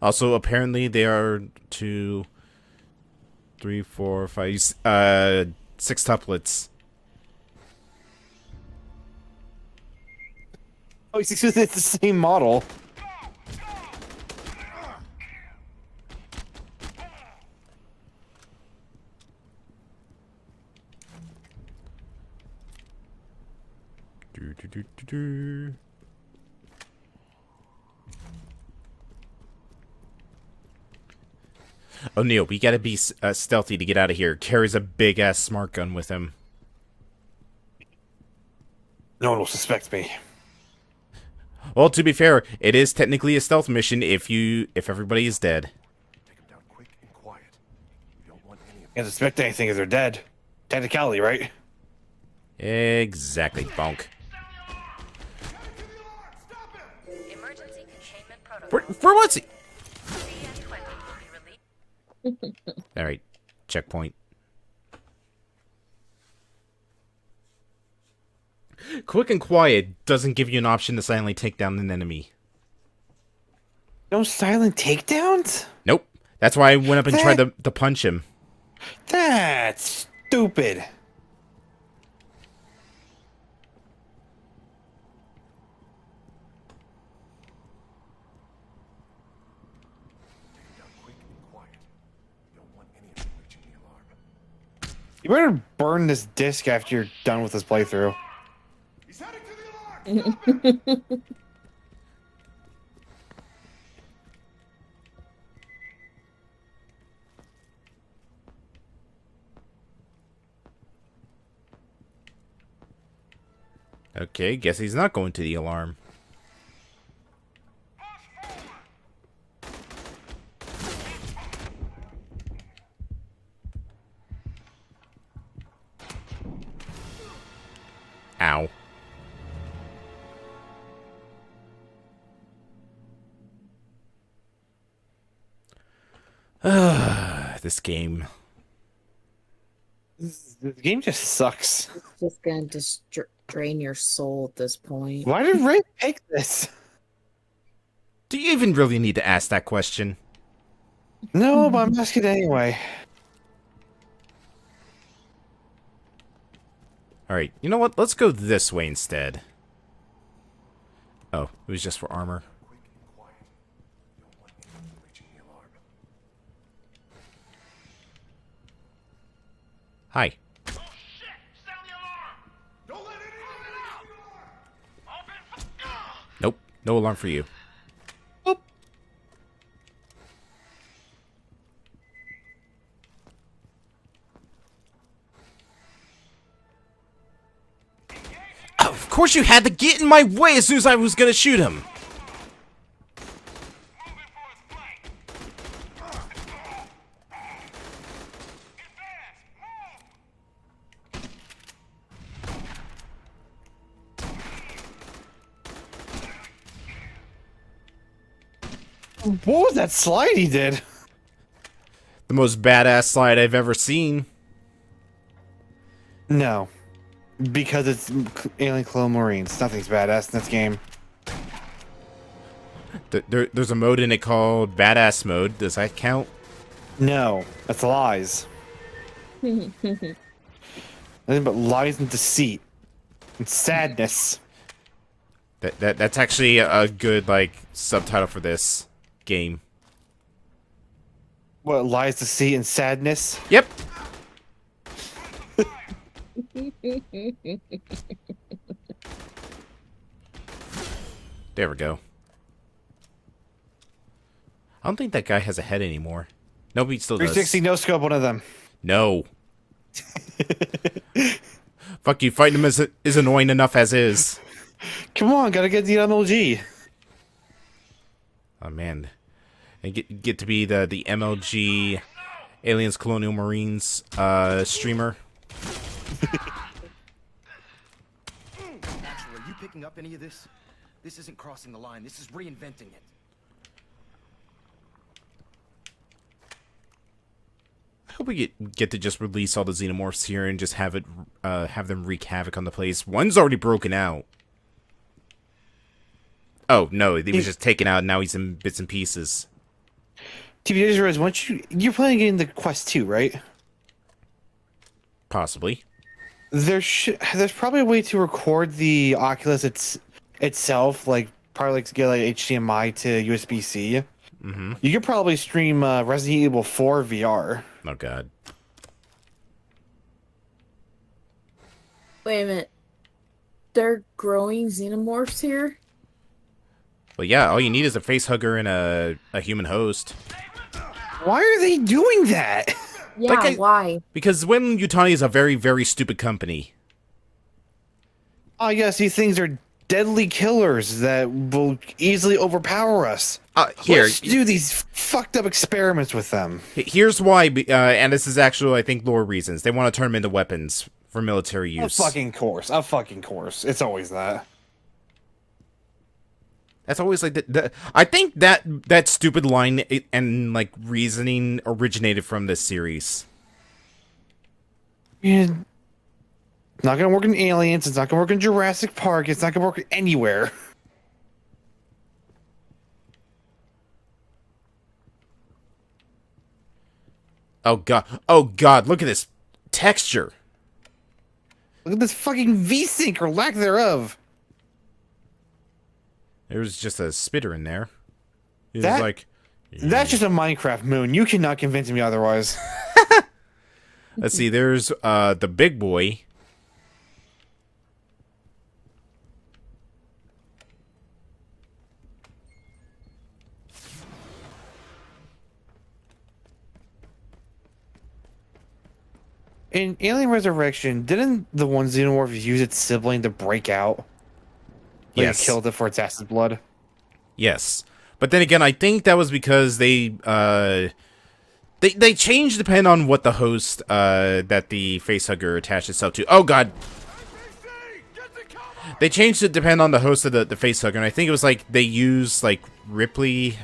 Also, apparently they are 2, 3, 4, 5, 6 tuplets. Oh, it's the same model. O'Neil, we gotta be stealthy to get out of here. Carries a big ass smart gun with him. No one will suspect me. Well, to be fair, it is technically a stealth mission if everybody is dead. Can't suspect anything if they're dead. Technicality, right? Exactly, bonk. Where was he? Alright, checkpoint. Quick and quiet doesn't give you an option to silently take down an enemy. No silent takedowns? Nope. That's why I went up and tried to punch him. That's stupid. You better burn this disc after you're done with this playthrough. He's heading to the alarm! Okay, guess he's not going to the alarm. Ow. This game. This game just sucks. It's just gonna drain your soul at this point. Why did Ray pick this? Do you even really need to ask that question? No, but I'm asking anyway. Alright, you know what? Let's go this way instead. Oh, it was just for armor. Hi. Nope, no alarm for you. Oh, of course you had to get in my way as soon as I was gonna shoot him. What was that slide he did? The most badass slide I've ever seen. No. Because it's Alien Colonial Marines. Nothing's badass in this game. There's a mode in it called Badass Mode. Does that count? No. That's lies. Nothing but lies and deceit. And sadness. That's actually a good, like, subtitle for this game. What, lies, deceit, and sadness? Yep. There we go. I don't think that guy has a head anymore. Nobody still does. 360 no scope one of them. No. Fuck you, fighting him is annoying enough as is. Come on, gotta get the MLG. Oh man. And get to be the MLG Aliens Colonial Marines streamer. Actually, are you picking up any of this? This isn't crossing the line. This is reinventing it. I hope we get to just release all the xenomorphs here and just have them wreak havoc on the place. One's already broken out. Oh no, he was just taken out and now he's in bits and pieces. TV just realized once you're playing in the Quest 2, right? Possibly. There's probably a way to record the Oculus itself, like probably like to get like HDMI to USB-C. Mm-hmm. You could probably stream Resident Evil 4 VR. Oh god. Wait a minute. They're growing xenomorphs here? Well, yeah, all you need is a face hugger and a human host. Why are they doing that? Yeah, why? Because Wayland Yutani is a very, very stupid company. Oh, yes, these things are deadly killers that will easily overpower us. Let's do these fucked up experiments with them. Here's why, and this is actually, I think, lore reasons. They want to turn them into weapons for military use. A fucking course. It's always that. That's always like I think that stupid line and like reasoning originated from this series. Yeah. It's not gonna work in Aliens. It's not gonna work in Jurassic Park. It's not gonna work anywhere. Oh god! Look at this texture. Look at this fucking V-Sync or lack thereof. There's just a spitter in there. That's just a Minecraft moon. You cannot convince me otherwise. Let's see. There's the big boy. In Alien Resurrection, didn't the one xenomorph use its sibling to break out? Like Yes. it killed it for its acid blood? Yes. But then again, I think that was because they changed depending on what the host that the facehugger attached itself to. Oh god. They changed it depending on the host of the facehugger, and I think it was like they used like Ripley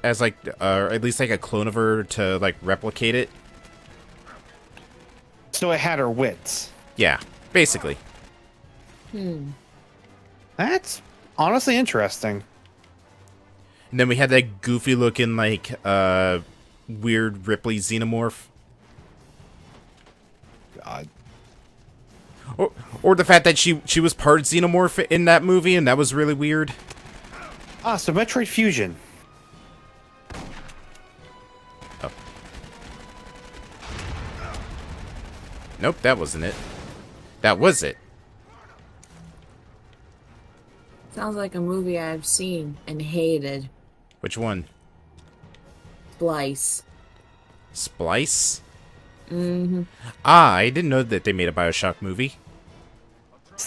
as like or at least like a clone of her to like replicate it. So it had her wits. Yeah, basically. That's honestly interesting. And then we had that goofy looking like weird Ripley xenomorph. God. Or the fact that she was part xenomorph in that movie, and that was really weird. Ah, so Metroid Fusion. Oh. Nope, that wasn't it. That was it. Sounds like a movie I've seen and hated. Which one? Splice. Splice? Mm-hmm. Ah, I didn't know that they made a BioShock movie.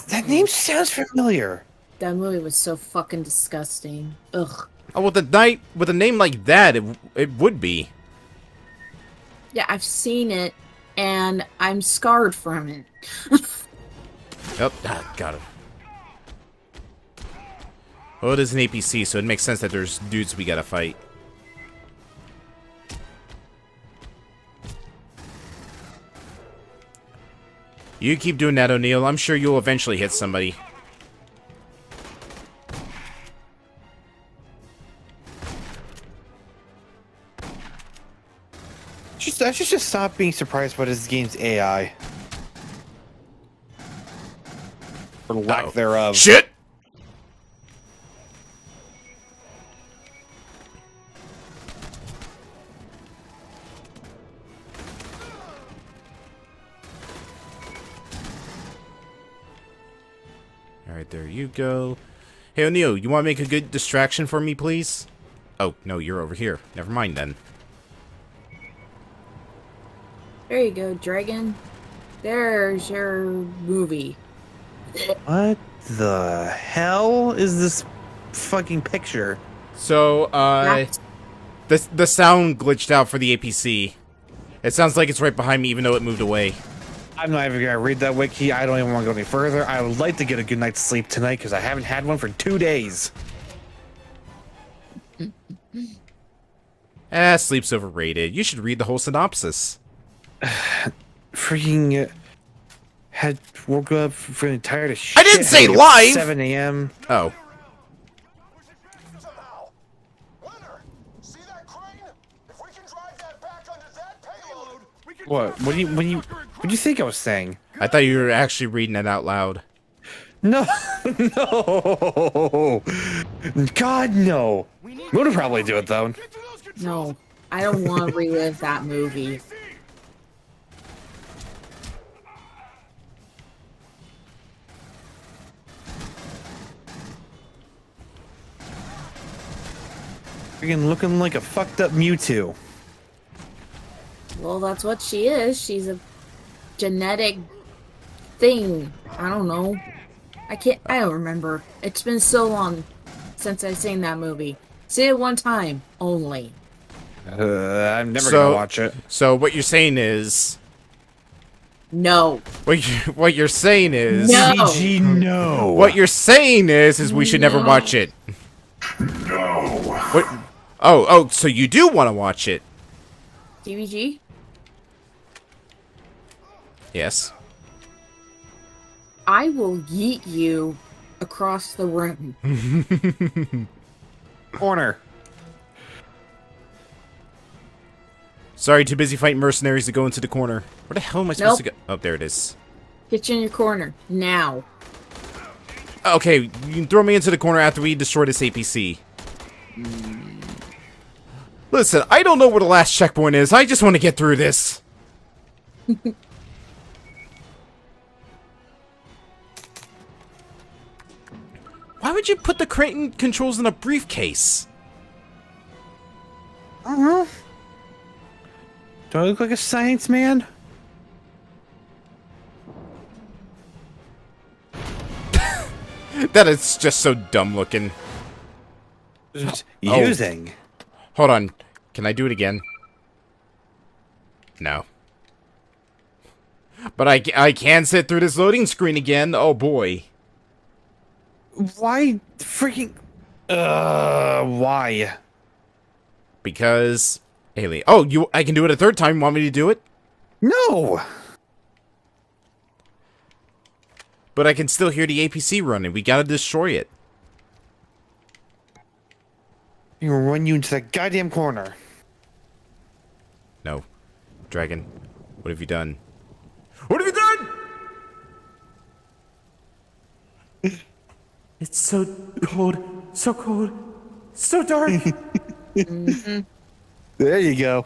That name sounds familiar. That movie was so fucking disgusting. Ugh. Oh, with a name like that, it would be. Yeah, I've seen it, and I'm scarred from it. Oh, got him. Well, it is an APC, so it makes sense that there's dudes we gotta fight. You keep doing that, O'Neill. I'm sure you'll eventually hit somebody. I should just stop being surprised by this game's AI. Or lack thereof. Shit! Alright, there you go. Hey, O'Neill, you want to make a good distraction for me, please? Oh, no, you're over here. Never mind, then. There you go, Dragon. There's your movie. What the hell is this fucking picture? So, the sound glitched out for the APC. It sounds like it's right behind me, even though it moved away. I'm not even gonna read that wiki. I don't even want to go any further. I would like to get a good night's sleep tonight because I haven't had one for 2 days. Sleep's overrated. You should read the whole synopsis. Freaking woke up feeling tired as shit. I didn't say Had to get up live! 7 a.m. Oh. What? What do you think I was saying? I thought you were actually reading it out loud. No, no, God, no. Would probably do it though. No, I don't want to relive that movie. Freaking looking like a fucked up Mewtwo. Well, that's what she is. She's a genetic thing. I don't know. I don't remember. It's been so long since I've seen that movie. See it one time only. I'm never gonna watch it. So what you're saying is... No. What you're saying is... No. CG, no. What you're saying is we should never watch it. No. What? Oh, so you do want to watch it? DVG? Yes. I will yeet you across the room. Corner. Sorry, too busy fighting mercenaries to go into the corner. Where the hell am I supposed to go? Oh, there it is. Get you in your corner. Now. Okay, you can throw me into the corner after we destroy this APC. Listen, I don't know where the last checkpoint is. I just want to get through this. Why would you put the crane controls in a briefcase? Do I look like a science man? That is just so dumb looking. Using. Oh. Hold on. Can I do it again? No. But I can sit through this loading screen again. Oh boy. Why freaking... why? Because... Alien. Oh, I can do it a third time. Want me to do it? No! But I can still hear the APC running. We gotta destroy it. You're gonna run you into that goddamn corner. No. Dragon, what have you done? What have you done? It's so cold. So cold. So dark. There you go.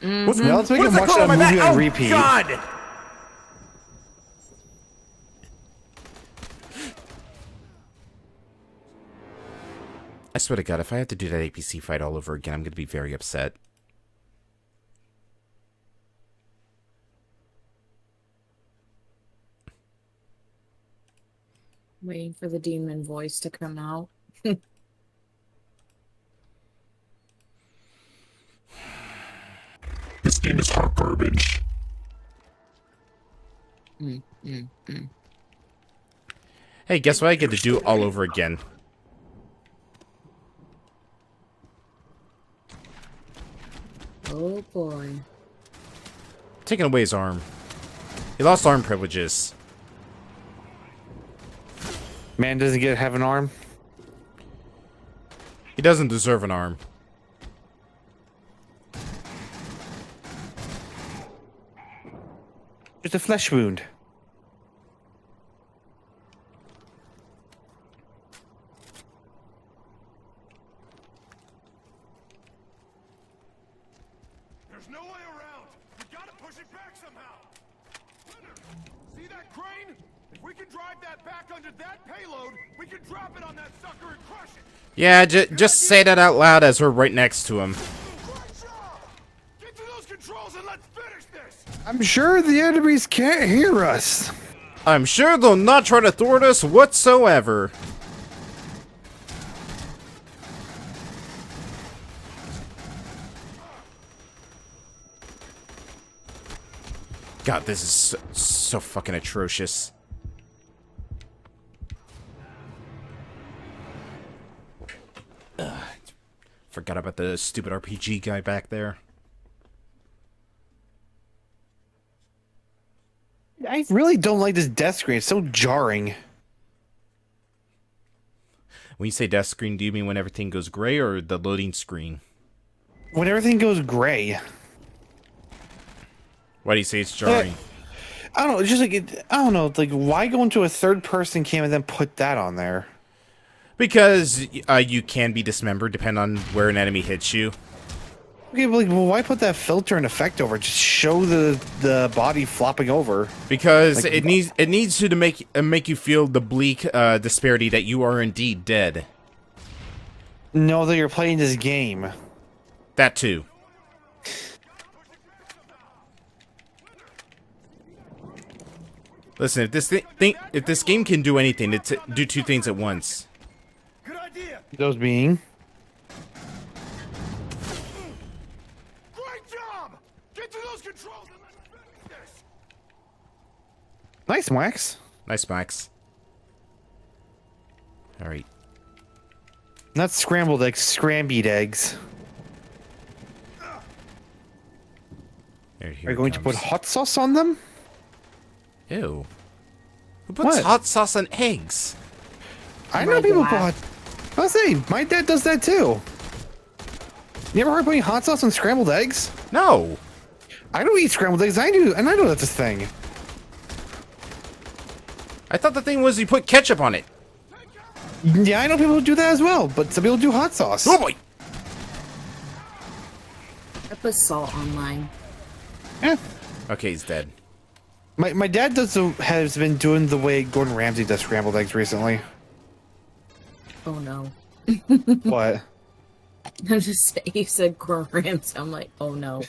What's, Now let's make him watch that movie on repeat. God! I swear to God, if I have to do that APC fight all over again, I'm going to be very upset. Waiting for the demon voice to come out. This game is hot garbage. Hey, guess what I get to do all over again? Oh boy. Taking away his arm. He lost arm privileges. Man doesn't have an arm. He doesn't deserve an arm. Just a flesh wound. There's no way around. We gotta push it back somehow. See that crane? If we can drive that back under that payload, we can drop it on that sucker and crush it. Yeah, just say that out loud as we're right next to him. Get to those controls and let's finish this. I'm sure the enemies can't hear us. I'm sure they'll not try to thwart us whatsoever. God, this is so fucking atrocious. Forgot about the stupid RPG guy back there. I really don't like this death screen. It's so jarring. When you say death screen, do you mean when everything goes gray or the loading screen? When everything goes gray. Why do you say it's jarring? I don't know. It's just like I don't know. Like, why go into a third-person cam and then put that on there? Because you can be dismembered depending on where an enemy hits you. Okay, but like, well, why put that filter and effect over? Just show the body flopping over. Because like, it needs to make you feel the bleak disparity that you are indeed dead. Know that you're playing this game. That too. Listen, if this game can do anything, it's do two things at once. Good idea. Those being. Great job. Get to those controls and let's finish this. Nice, Max. Nice, Max. All right. Not scrambled eggs, scrambled eggs. Here Are you going to put hot sauce on them? Ew. Who puts hot sauce on eggs? I know people put hot... I'll say, my dad does that too. You ever heard putting hot sauce on scrambled eggs? No. I don't eat scrambled eggs, I do, and I know that's a thing. I thought the thing was you put ketchup on it. Yeah, I know people who do that as well, but some people do hot sauce. Oh boy! I put salt on mine. Yeah. Okay, he's dead. My dad has been doing the way Gordon Ramsay does scrambled eggs recently. Oh no. What? I'm just saying, you said Gordon Ramsay. I'm like, oh no.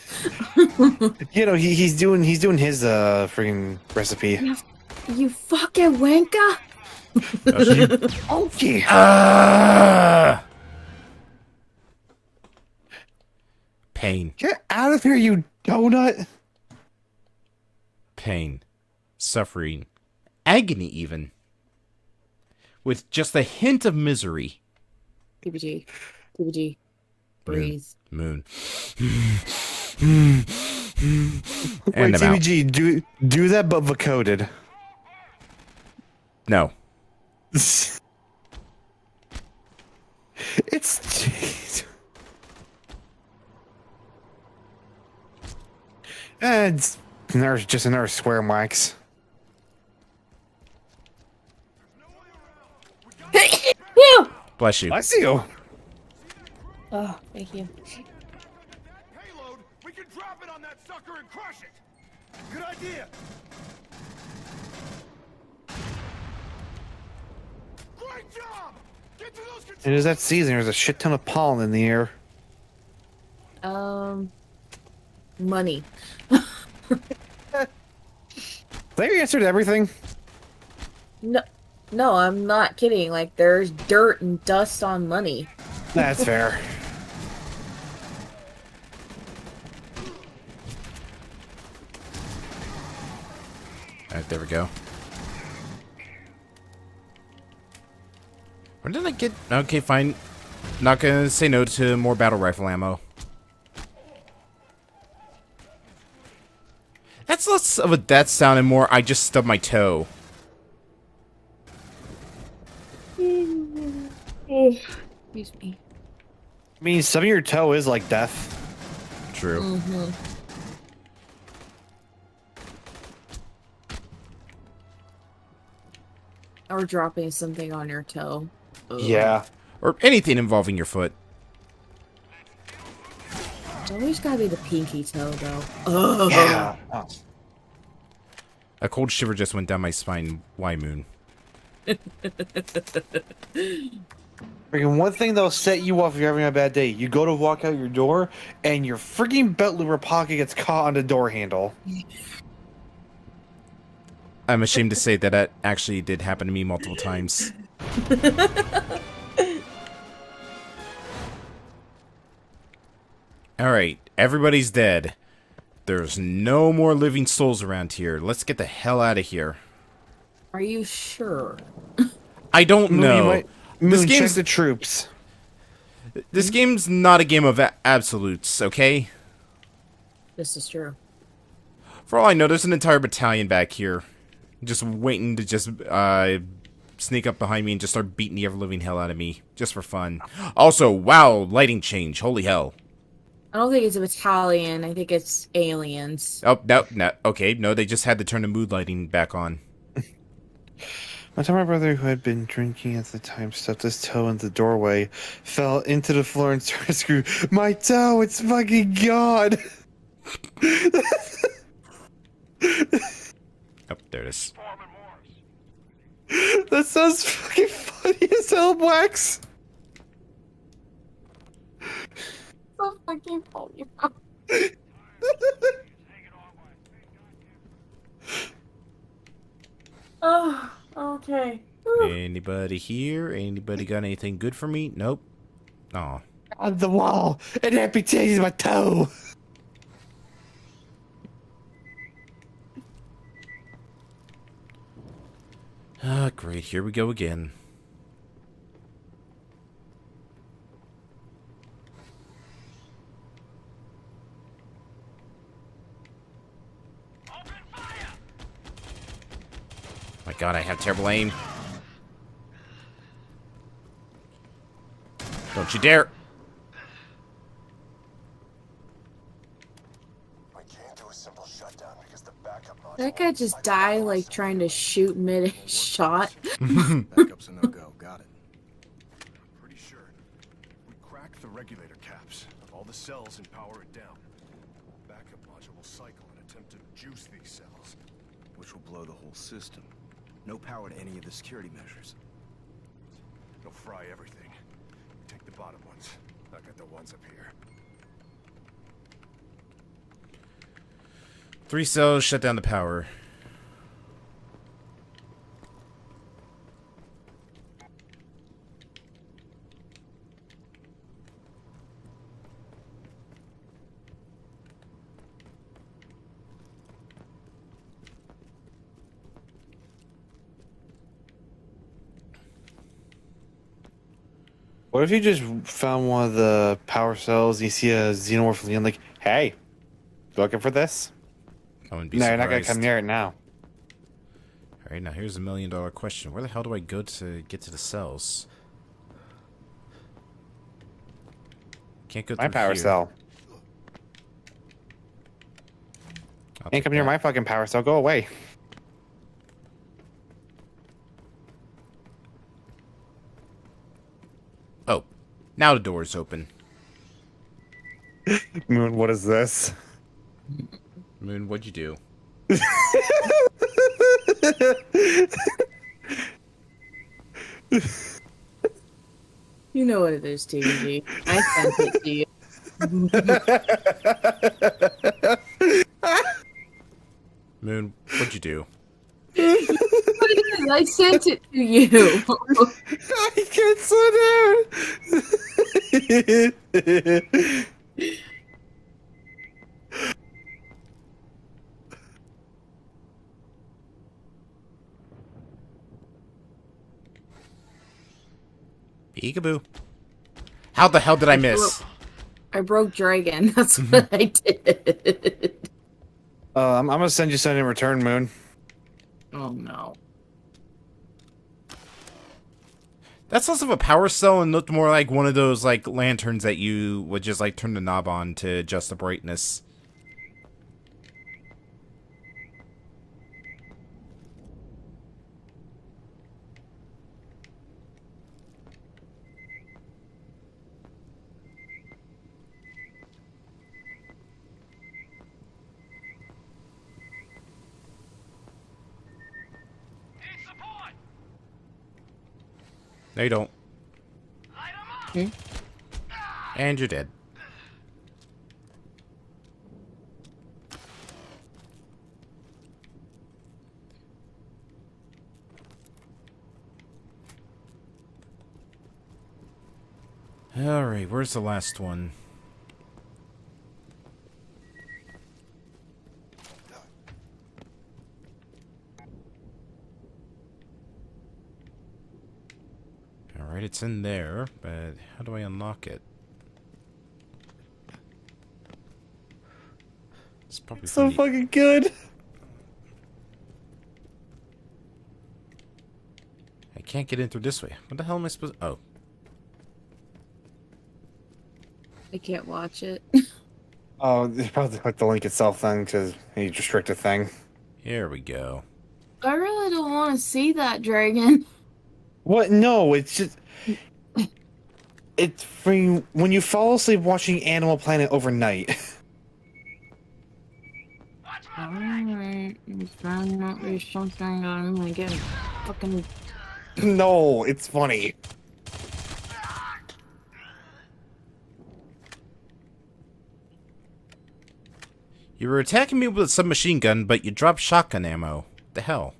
You know, he's doing his friggin' recipe. You fucking wanker! Okay. Pain. Get out of here, you donut. Pain. Suffering. Agony, even. With just a hint of misery. TBG. TBG. Breathe. Moon. Wait, And I'm out. TBG, do that, but vocoded. No. It's just another square wax. Phew! Bless you. Bless you. Oh, thank you. Payload, we can drop it on that sucker and crush it. Good idea. Great job. Get to those controls. It is that season. There's a shit ton of pollen in the air. Money. Is that your answer to everything? No, I'm not kidding. Like, there's dirt and dust on money. That's fair. Alright, there we go. Where did I get... Okay, fine. Not gonna say no to more battle rifle ammo. That's less of a death sound and more I just stubbed my toe. Excuse me. I mean, stubbing your toe is like death. True. Mm-hmm. Or dropping something on your toe. Ugh. Yeah. Or anything involving your foot. It's always gotta be the pinky toe, though. Ugh. Yeah. A cold shiver just went down my spine. Why, Moon? Freaking one thing that'll set you off if you're having a bad day. You go to walk out your door, and your freaking belt loop or pocket gets caught on the door handle. I'm ashamed to say that that actually did happen to me multiple times. Alright, everybody's dead. There's no more living souls around here. Let's get the hell out of here. Are you sure? I don't know. Moon, check the troops. This game's not a game of absolutes, okay? This is true. For all I know, there's an entire battalion back here. Just waiting to just sneak up behind me and just start beating the ever-living hell out of me. Just for fun. Also, wow, lighting change. Holy hell. I don't think it's a battalion. I think it's aliens. Oh, no. Okay, no, they just had to turn the mood lighting back on. My brother, who had been drinking at the time, stuffed his toe in the doorway, fell into the floor and started screaming, "My toe, it's fucking gone!" Oh, there it is. That sounds fucking funny as hell, Wax. So fucking funny. Oh, okay. Anybody here? Anybody got anything good for me? Nope. Aw. On the wall, it amputated my toe. Ah, great. Here we go again. My god, I have terrible aim. Don't you dare. We can't do a simple shutdown because the backup module. That guy just died like trying to shoot mid-shot. Backup's a no-go. Got it. Pretty sure. We crack the regulator caps of all the cells and power it down. The backup module will cycle and attempt to juice these cells, which will blow the whole system. No power to any of the security measures. It'll fry everything. Take the bottom ones. I got the ones up here. 3 cells, shut down the power. What if you just found one of the power cells, you see a xenomorph and like, hey, you looking for this? I wouldn't be No, surprised. you're not gonna come near it now. Alright, now here's $1 million question. Where the hell do I go to get to the cells? Can't go My through power here. cell. I'll Ain't take come near that. my fucking power cell. Go away. Oh, now the door is open. Moon, what is this? Moon, what'd you do? You know what it is, TVG. I sent it to you. Moon, what'd you do? I sent it to you. I can't slow down. Peekaboo. How the hell did I miss? I broke Dragon. That's what I did. I'm gonna send you something in return, Moon. Oh no. That's less of a power cell and looked more like one of those like lanterns that you would just like turn the knob on to adjust the brightness. No, you don't. And you're dead. Alright, where's the last one? Alright, it's in there, but how do I unlock it? It's probably So fucking good. I can't get in through this way. What the hell am I supposed to... Oh. I can't watch it. Oh, it's probably like the link itself then, because you restrict a thing. Here we go. I really don't want to see that dragon. What? No, it's just... It's for when you fall asleep watching Animal Planet overnight. Alright, it's trying not to be something that I'm gonna get fucking... No, it's funny. You were attacking me with a submachine gun, but you dropped shotgun ammo. The hell?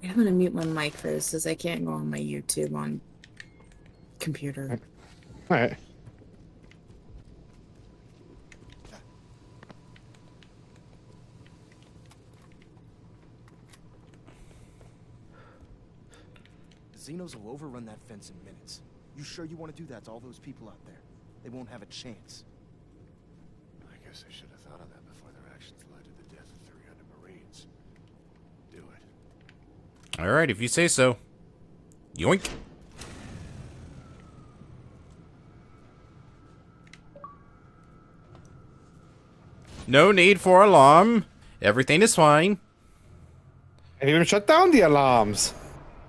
I'm gonna mute my mic for this, because I can't go on my YouTube on computer. Alright. The Xenos will overrun that fence in minutes. You sure you want to do that to all those people out there? They won't have a chance. I guess they should have thought of that before their actions led to the death of 300 Marines. Do it. Alright, if you say so. Yoink. No need for alarm. Everything is fine. And even shut down the alarms.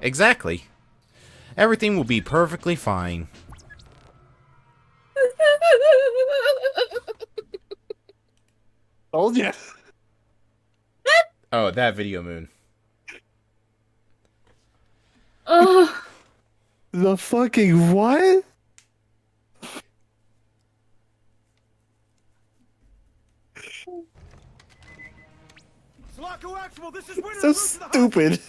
Exactly. Everything will be perfectly fine. Told ya. Oh, that video, Moon. The fucking what? Sulaco Actual, this is Winter. So stupid.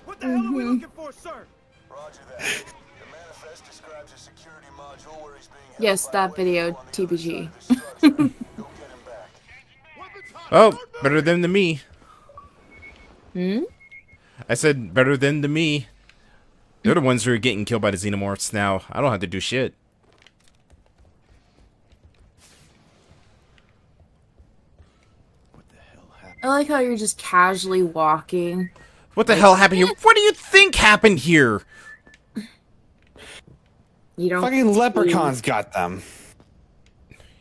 What the hell are we looking for, sir? Roger that. The manifest describes a security module where he's being held Yes, by that a video, wave on the other side TBG. of the structure. Go get him back. Oh, better than the me. Hmm? I said better than the me. They're the ones who are getting killed by the xenomorphs now. I don't have to do shit. I like how you're just casually walking. What the hell happened here? What do you think happened here? You don't. Fucking leprechauns got them.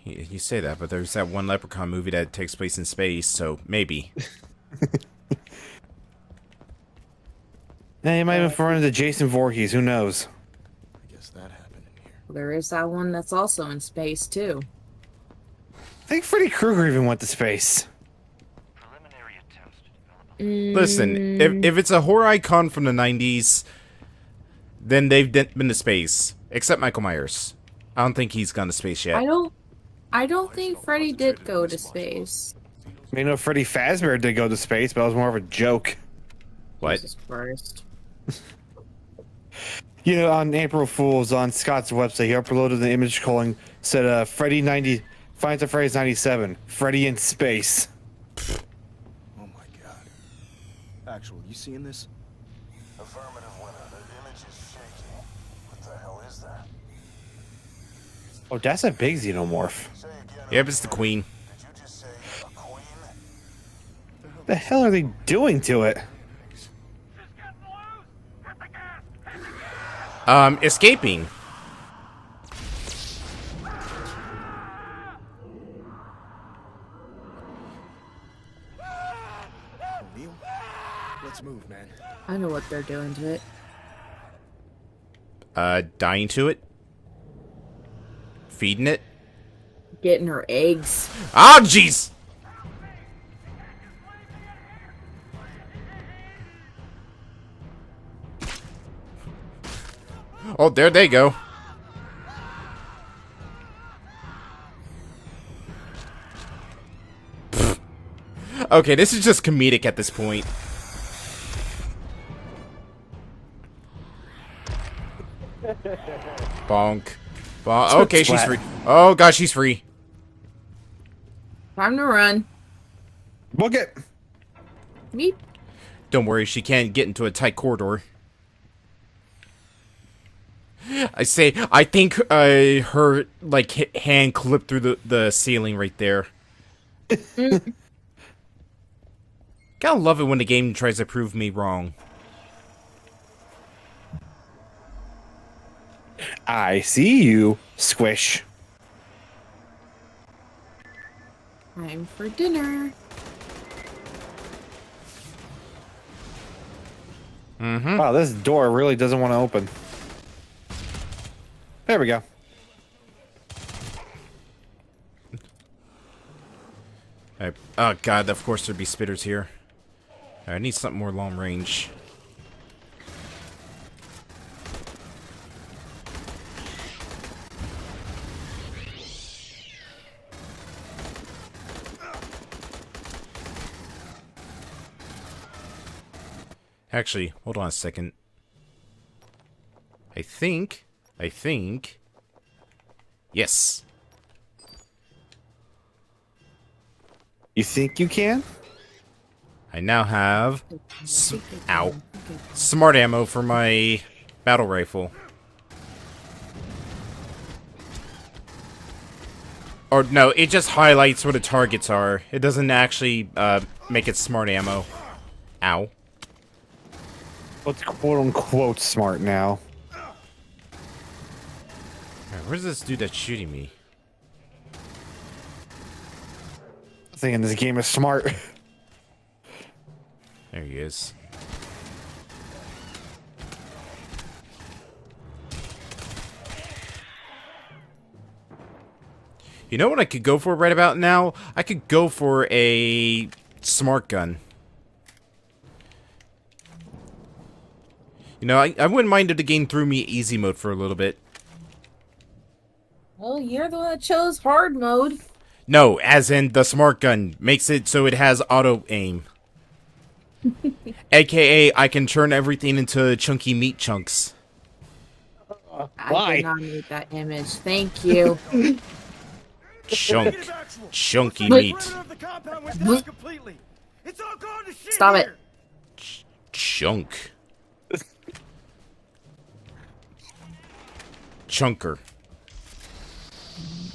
You say that, but there's that one Leprechaun movie that takes place in space, so maybe. Yeah, you might have been into Jason Voorhees. Who knows? I guess that happened in here. There is that one that's also in space too. I think Freddy Krueger even went to space. Listen, if it's a horror icon from the 90s, then they've been to space. Except Michael Myers. I don't think he's gone to space yet. I don't think Freddy did go to space. I mean, no, Freddy Fazbear did go to space, but it was more of a joke. What? Jesus Christ. You know, on April Fool's, on Scott's website, he uploaded the image said, Freddy 90, Finds of Freddy's 97, Freddy in space. Oh my god. Actual, you seeing this? Affirmative, Winner. The image is shaky. What the hell is that? Oh, that's a big xenomorph. Yep, it's the queen. Did you just say a queen? The hell are they doing to it? Escaping. O'Neil? Let's move, man. I know what they're doing to it. Dying to it? Feeding it? Getting her eggs. Oh, jeez! Oh, there they go. Pfft. Okay, this is just comedic at this point. Bonk. Bonk. Okay, she's free. Oh, gosh, she's free. Time to run. Book it. Meep. Don't worry, she can't get into a tight corridor. I think her, like, hand clipped through the ceiling right there. Gotta love it when the game tries to prove me wrong. I see you, Squish. Time for dinner. Wow, this door really doesn't want to open. There we go. Alright. Oh god, of course there'd be spitters here. Alright, I need something more long range. Actually, hold on a second. I think... Yes. You think you can? I now have... smart ammo for my battle rifle. Or, no, it just highlights where the targets are. It doesn't actually, make it smart ammo. Ow. What's quote-unquote smart now? Alright, where's this dude that's shooting me? I'm thinking this game is smart. There he is. You know what I could go for right about now? I could go for a smart gun. You know, I wouldn't mind if the game threw me easy mode for a little bit. Well, you're the one that chose hard mode. No, as in the smart gun makes it so it has auto aim. AKA, I can turn everything into chunky meat chunks. I did not need that image. Thank you. Chunky meat. Stop it. Chunk. Chunker.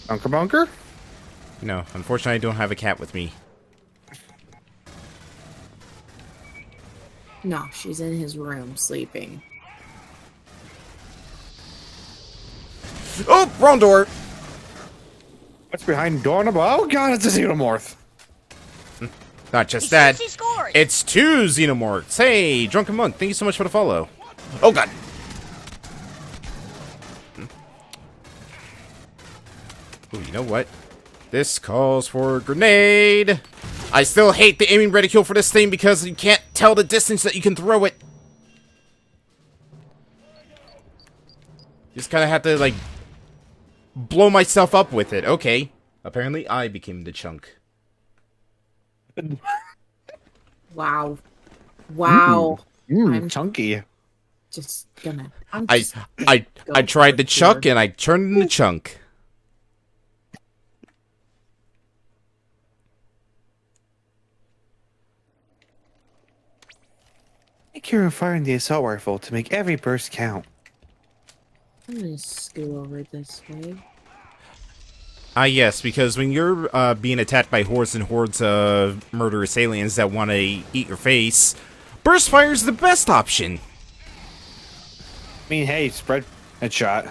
Bunker Bunker? No, unfortunately, I don't have a cat with me. No, she's in his room sleeping. Oh, wrong door. What's behind door number? Oh god, it's a xenomorph. Not just that, it's 2 xenomorphs. Hey, Drunken Monk, thank you so much for the follow. Oh god. Ooh, you know what? This calls for a grenade. I still hate the aiming reticule for this thing because you can't tell the distance that you can throw it. Just kind of have to, like, blow myself up with it. Okay. Apparently, I became the chunk. Wow. Wow. I'm chunky. Just gonna. I tried the chunk and I turned into chunk. Take care of firing the assault rifle to make every burst count. I'm gonna scoot over this way. Yes, because when you're being attacked by hordes and hordes of murderous aliens that want to eat your face, burst fire is the best option. I mean, hey, spread a shot.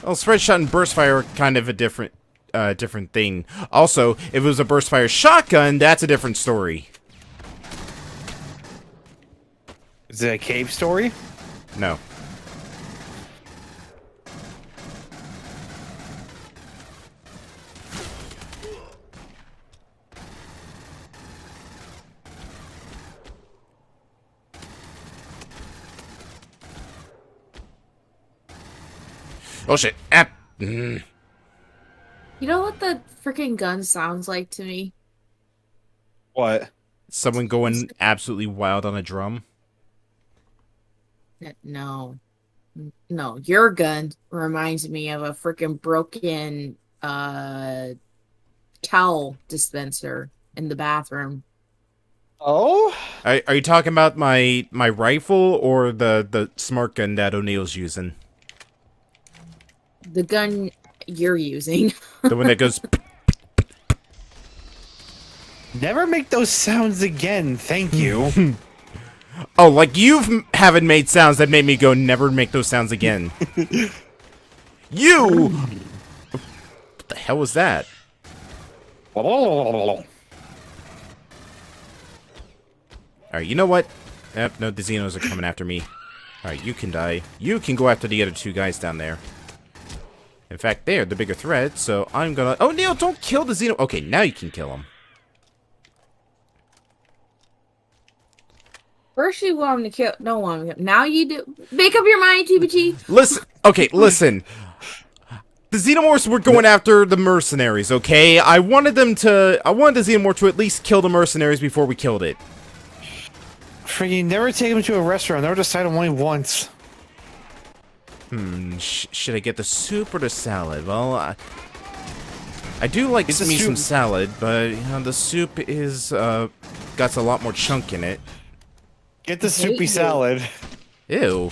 Well, spread shot and burst fire are kind of a different thing. Also, if it was a burst fire shotgun, that's a different story. Is it a cave story? No. Oh shit. You know what the freaking gun sounds like to me? What? Someone going absolutely wild on a drum? No. No, your gun reminds me of a freaking broken towel dispenser in the bathroom. Oh? Are you talking about my rifle or the smart gun that O'Neill's using? The gun you're using. The one that goes... Never make those sounds again, thank you. Oh, like you haven't made sounds that made me go, never make those sounds again. You! What the hell was that? Alright, you know what? Yep, no, the Xenos are coming after me. Alright, you can die. You can go after the other 2 guys down there. In fact, they're the bigger threat, so I'm gonna... Oh, Neil, don't kill the Xeno... Okay, now you can kill him. First you want him to kill... No one. Now you do... Make up your mind, TBG. Listen. Okay, listen. The Xenomorphs were going after the mercenaries, okay? I wanted the Xenomorph to at least kill the mercenaries before we killed it. Freaking never take him to a restaurant. Never decide on only once. Should I get the soup or the salad? Well, I do like me some salad, but you know, the soup is got a lot more chunk in it. Get the soupy salad. Ew.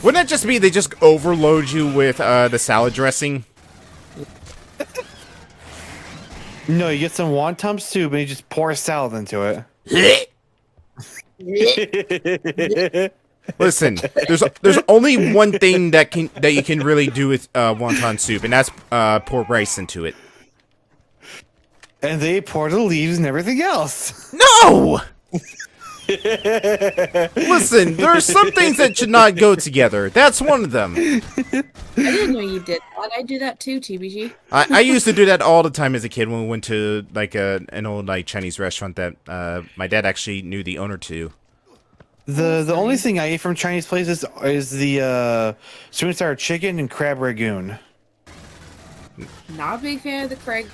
Wouldn't that just be they just overload you with the salad dressing? No, you get some wonton soup and you just pour salad into it. Listen, there's only one thing that you can really do with wonton soup, and that's pour rice into it. And they pour the leaves and everything else. No! Listen, there are some things that should not go together. That's one of them. I didn't know you did that. I do that too, TBG. I used to do that all the time as a kid when we went to like an old like Chinese restaurant that my dad actually knew the owner to. The only thing I eat from Chinese places is the sweet and sour chicken and crab ragoon. Not a big fan of the Craig.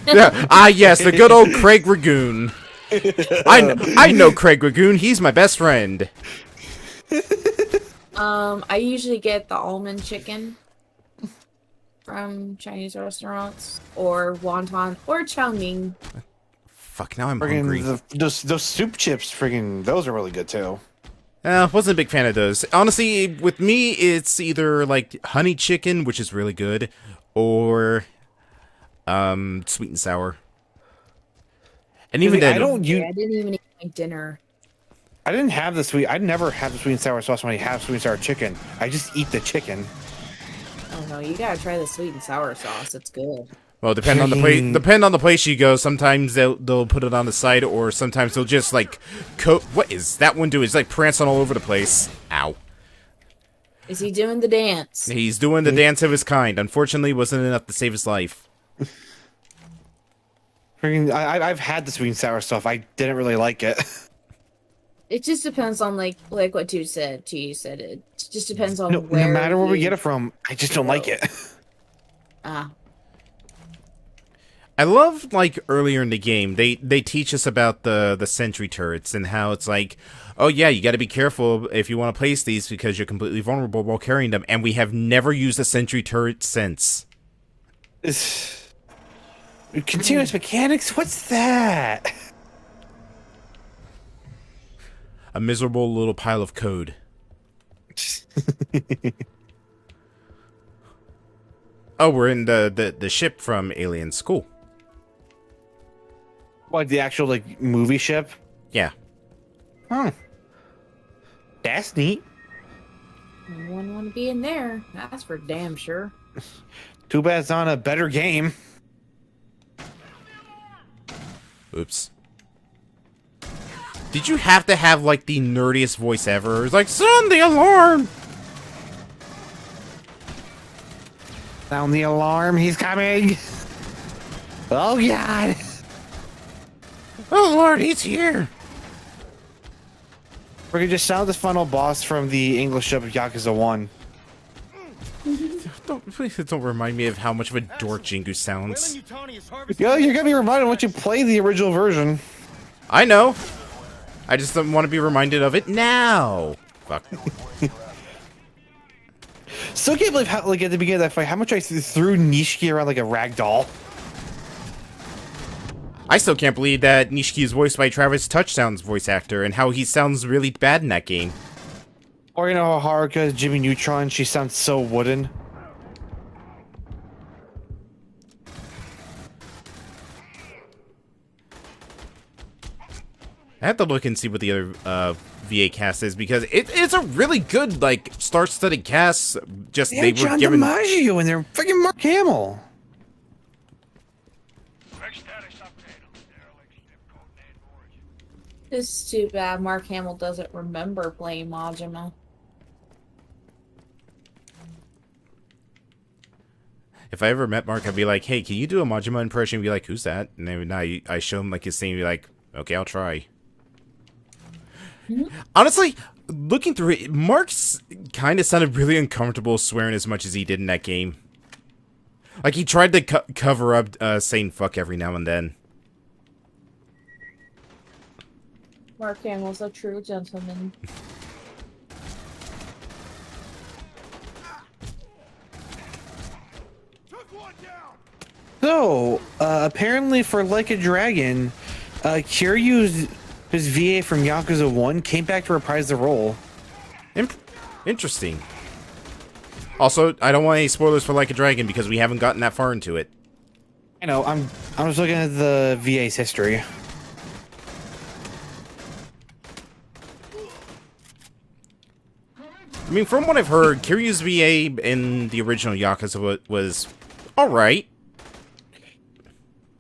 Yeah, yes, the good old Craig Ragoon. I know Craig Ragoon. He's my best friend. I usually get the almond chicken from Chinese restaurants, or wonton, or chow mein. Fuck, now I'm hungry. Those soup chips, friggin', those are really good too. Wasn't a big fan of those. Honestly, with me, it's either like honey chicken, which is really good, or sweet and sour. And even then, I didn't even eat my dinner. I didn't have the sweet. I never have the sweet and sour sauce when I have sweet and sour chicken. I just eat the chicken. Oh no, you gotta try the sweet and sour sauce. It's good. well, depending on the place, depending on the place you go, sometimes they'll put it on the side, or sometimes they'll just like what is that one doing? He's like prancing all over the place. Ow. Is he doing the dance? He's doing the dance of his kind. Unfortunately, wasn't enough to save his life. I've had the sweet and sour stuff. I didn't really like it. It just depends on like what T said. It just depends on No where. matter where we get it from, I just don't like it. Ah. I love, like, earlier in the game, they teach us about the sentry turrets and how it's like, oh yeah, you gotta be careful if you want to place these because you're completely vulnerable while carrying them, and we have never used a sentry turret since. Continuous mechanics? What's that? A miserable little pile of code. Oh, we're in the ship from Alien School. What, the actual, like, movie ship? Yeah. Huh. That's neat. You wouldn't want to be in there. That's for damn sure. Too bad it's on a better game. Oops. Did you have to have, like, the nerdiest voice ever? It's like, sound the alarm! Sound the alarm, he's coming! Oh, God! Oh, Lord, he's here! We're gonna just sound the final boss from the English ship of Yakuza 1. Please don't remind me of how much of a dork Jingu sounds. Yeah, you're gonna be reminded once you play the original version. I know. I just don't want to be reminded of it now. Fuck. Still can't believe how, like, at the beginning of that fight, how much I threw Nishiki around like a rag doll. I still can't believe that Nishiki is voiced by Travis Touchdown's voice actor and how he sounds really bad in that game. Or, you know, Haruka, Jimmy Neutron, she sounds so wooden. I have to look and see what the other VA cast is because it's a really good, like, star-studded cast. Just They were John given DiMaggio and they're freaking Mark Hamill. It's too bad Mark Hamill doesn't remember playing Majima. If I ever met Mark, I'd be like, "Hey, can you do a Majima impression?" He'd be like, "Who's that?" And then I show him like his thing, and be like, "Okay, I'll try." Honestly, looking through it, Mark's kind of sounded really uncomfortable swearing as much as he did in that game. Like, he tried to cover up saying fuck every now and then. Mark Hamill's a true gentleman. So, apparently for Like a Dragon, Kiryu's his VA from Yakuza 1 came back to reprise the role. Interesting. Also, I don't want any spoilers for Like a Dragon because we haven't gotten that far into it. I know, I'm just looking at the VA's history. I mean, from what I've heard, Kiryu's VA in the original Yakuza was alright.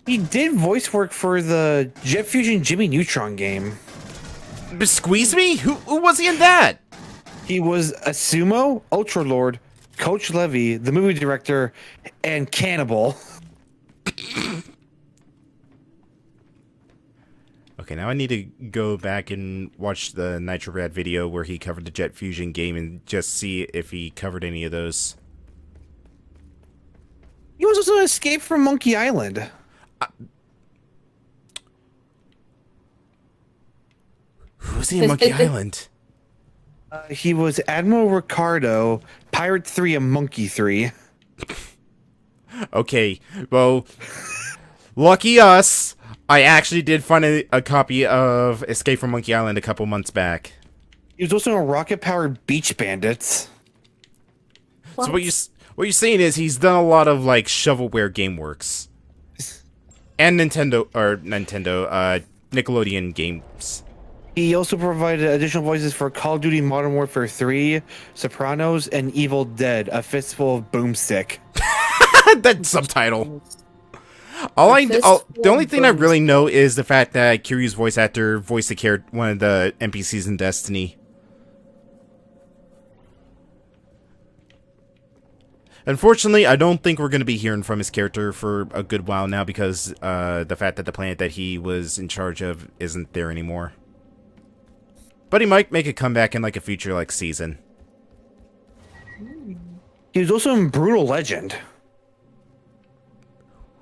He did voice work for the Jet Fusion Jimmy Neutron game. Squeeze me? Who was he in that? He was Asumo, Ultra Lord, Coach Levy, the movie director, and Cannibal. Okay, now I need to go back and watch the Nitrograd video where he covered the Jet Fusion game and just see if he covered any of those. He was also an Escape from Monkey Island. Who's he in Monkey Island? He was Admiral Ricardo, Pirate 3 and Monkey 3. Okay, well, lucky us. I actually did find a copy of Escape from Monkey Island a couple months back. He was also in Rocket-Powered Beach Bandits. So what you're saying is he's done a lot of like shovelware GameWorks and Nickelodeon games. He also provided additional voices for Call of Duty Modern Warfare 3, Sopranos, and Evil Dead: A Fistful of Boomstick. That subtitle. The only thing I really know is the fact that Kiryu's voice actor voiced one of the NPCs in Destiny. Unfortunately, I don't think we're going to be hearing from his character for a good while now because the fact that the planet that he was in charge of isn't there anymore. But he might make a comeback in like a future like season. He was also in Brutal Legend.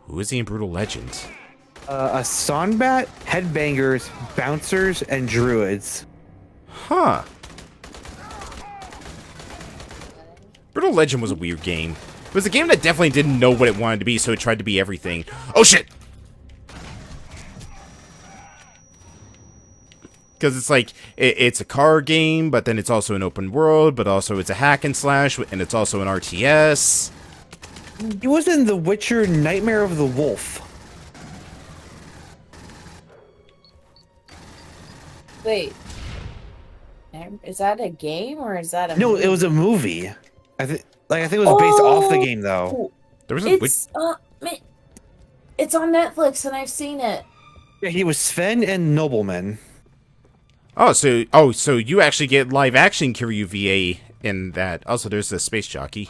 Who is he in Brutal Legend? A Sonbat, Headbangers, Bouncers, and Druids. Huh. Brutal Legend was a weird game. It was a game that definitely didn't know what it wanted to be, so it tried to be everything. Oh shit! Because it's like, it's a car game, but then it's also an open world, but also it's a hack and slash, and it's also an RTS. He was in The Witcher: Nightmare of the Wolf. Wait. Is that a game or is that a No, movie? it was a movie. I think it was based off the game though. There was It's on Netflix and I've seen it. Yeah, he was Sven and Nobleman. So you actually get live action Kiryu VA in that. Also, there's the space jockey.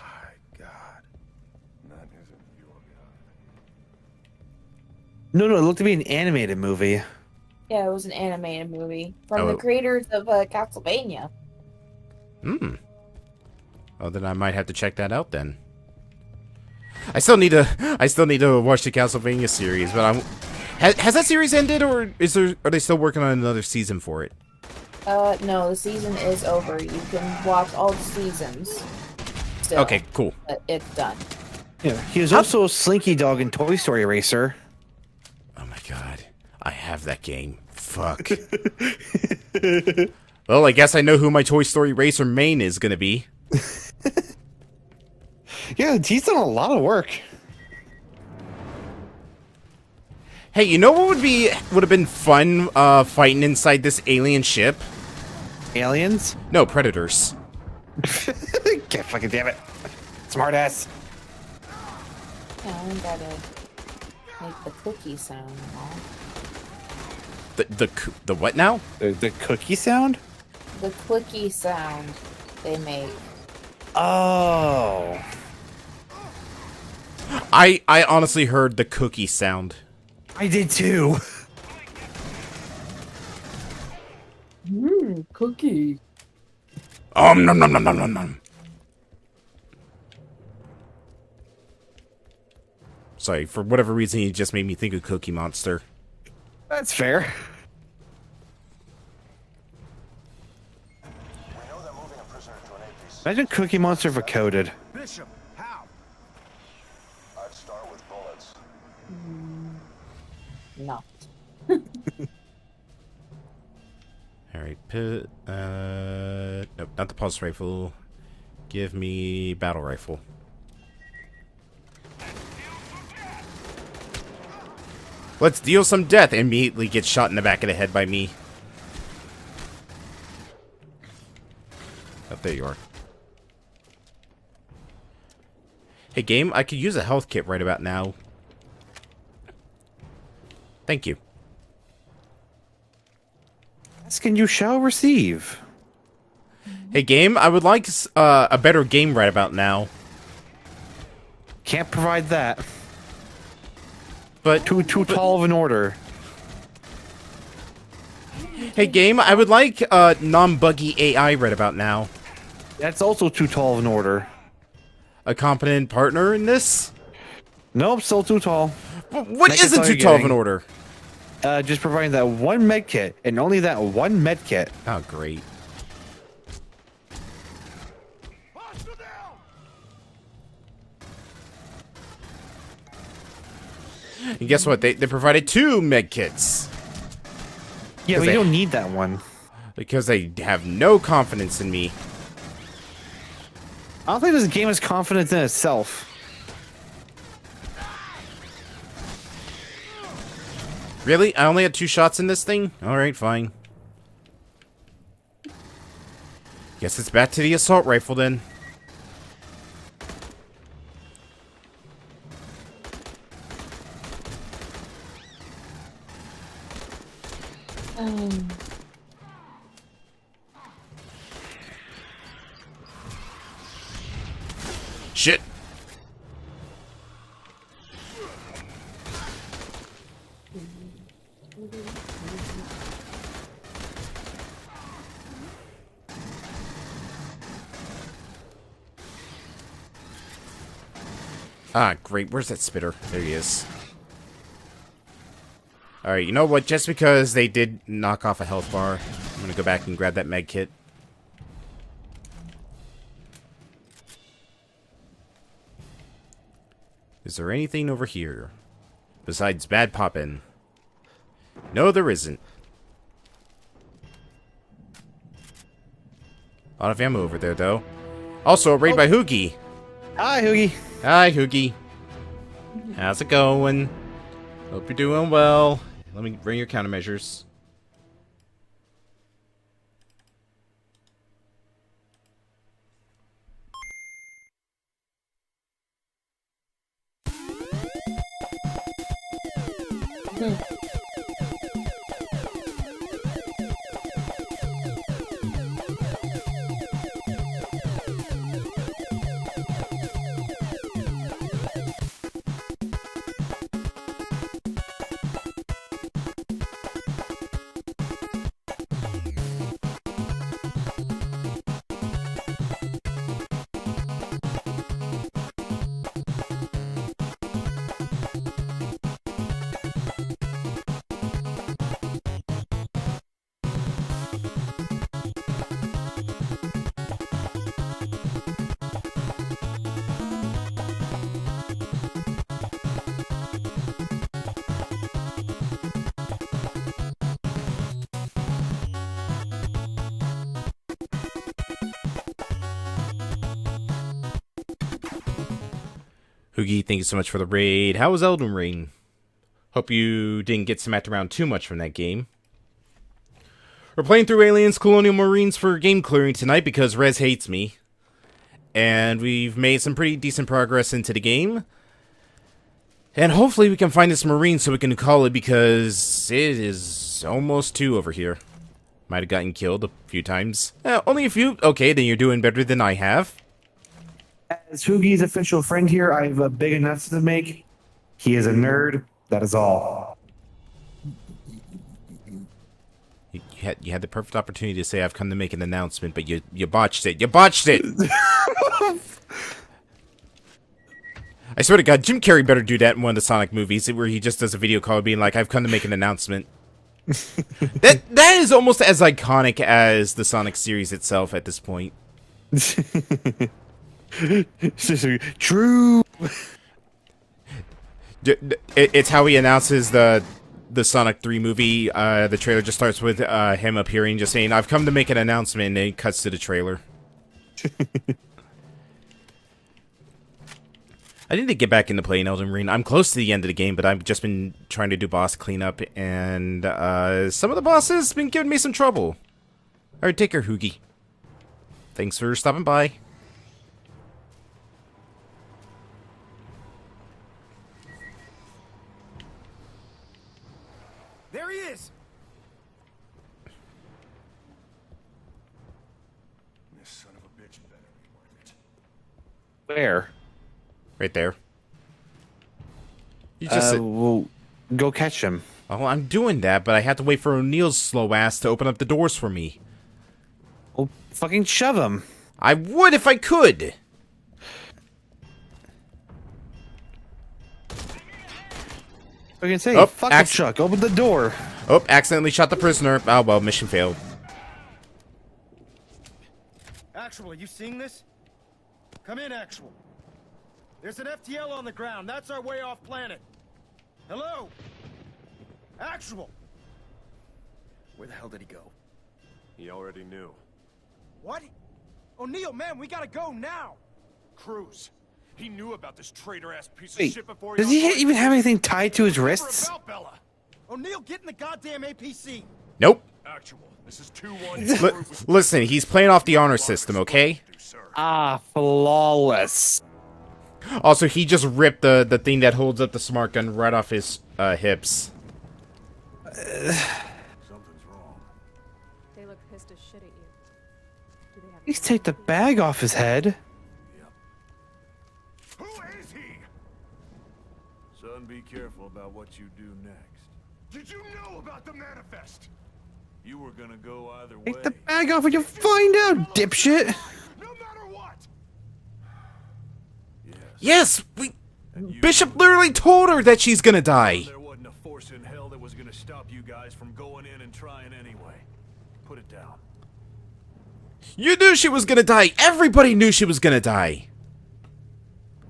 No, it looked to be an animated movie. Yeah, it was an animated movie from Oh. the creators of Castlevania. Oh, then I might have to check that out then. I still need to watch the Castlevania series, but has that series ended, or are they still working on another season for it? No, the season is over. You can watch all the seasons. Still, Okay, cool. But it's done. Yeah, he was also Slinky Dog in Toy Story Racer. Oh my god, I have that game. Fuck. Well, I guess I know who my Toy Story Racer main is gonna be. Yeah, he's done a lot of work. Hey, you know what would have been fun fighting inside this alien ship? Aliens? No, predators. Can't fucking damn it. Smartass. Yeah, I gotta make the cookie sound now. The what now? The cookie sound? The clicky sound they make. Oh. I honestly heard the cookie sound. I did too. Cookie. Nom nom nom nom nom nom. Sorry, for whatever reason, he just made me think of Cookie Monster. That's fair. Imagine Cookie Monster for coded. Bishop, how? I'd start with bullets. No. Alright, nope, not the pulse rifle. Give me battle rifle. Let's deal some death. Immediately gets shot in the back of the head by me. Oh, there you are. Hey, game, I could use a health kit right about now. Thank you. Asking you shall receive. Hey, game, I would like a better game right about now. Can't provide that. But too tall of an order. Hey, game, I would like non-buggy AI right about now. That's also too tall of an order. A competent partner in this? Nope, still too tall. What isn't too tall of an order? Just providing that one med kit, and only that one med kit. Oh, great. And guess what? They provided 2 med kits. Yeah, but you don't need that one. Because they have no confidence in me. I don't think this game is confident in itself. Really? I only had 2 shots in this thing? Alright, fine. Guess it's back to the assault rifle then. Shit. Ah, great. Where's that spitter? There he is. Alright, you know what? Just because they did knock off a health bar, I'm gonna go back and grab that med kit. Is there anything over here? Besides bad poppin'? No, there isn't. A lot of ammo over there, though. Also, a raid by Hoogie. Hi, Hoogie. Hi, Hoogie. How's it going? Hope you're doing well. Let me bring your countermeasures. Hoogie, thank you so much for the raid. How was Elden Ring? Hope you didn't get smacked around too much from that game. We're playing through Aliens Colonial Marines for game clearing tonight because Rez hates me. And we've made some pretty decent progress into the game. And hopefully we can find this Marine so we can call it because it is almost 2 over here. Might have gotten killed a few times. Only a few? Okay, then you're doing better than I have. As Hoogie's official friend here, I have a big announcement to make. He is a nerd. That is all. You had the perfect opportunity to say I've come to make an announcement, but you botched it. You botched it! I swear to God, Jim Carrey better do that in one of the Sonic movies where he just does a video call being like, I've come to make an announcement. that is almost as iconic as the Sonic series itself at this point. True. It's how he announces the Sonic 3 movie. The trailer just starts with him appearing, just saying, I've come to make an announcement, and it cuts to the trailer. I need to get back into playing Elden Ring. I'm close to the end of the game, but I've just been trying to do boss cleanup, and some of the bosses have been giving me some trouble. Alright, take care, Hoogie. Thanks for stopping by. There he is! This son of a bitch better be worth it. Where? Right there. You just well, go catch him. Oh, I'm doing that, but I have to wait for O'Neill's slow ass to open up the doors for me. Well, fucking shove him. I would if I could. I can say, fuck it, Chuck. Open the door. Oh, accidentally shot the prisoner. Oh, well, mission failed. Actual, are you seeing this? Come in, Actual. There's an FTL on the ground. That's our way off planet. Hello? Actual! Where the hell did he go? He already knew. What? O'Neil, man, we gotta go now! Cruz. He knew about this traitor-ass piece of Wait, shit before does he even have anything tied to his wrists? About Bella. O'Neil, get in the goddamn APC! Nope. Actual. This is 2-1. Listen, he's playing off the honor system, okay? Ah, flawless. Also, he just ripped the thing that holds up the smart gun right off his hips. Something's wrong. They look pissed as shit at you. Do they have Please take the bag off his head. Who is he? Son, be careful about what you do next. Did you know about the manifest? You were gonna go either way. Take the bag off and you'll find out, dipshit. No matter what. Yes, Bishop literally told her that she's gonna die. There wasn't a force in hell that was gonna stop you guys from going in and trying anyway. Put it down. You knew she was gonna die. Everybody knew she was gonna die.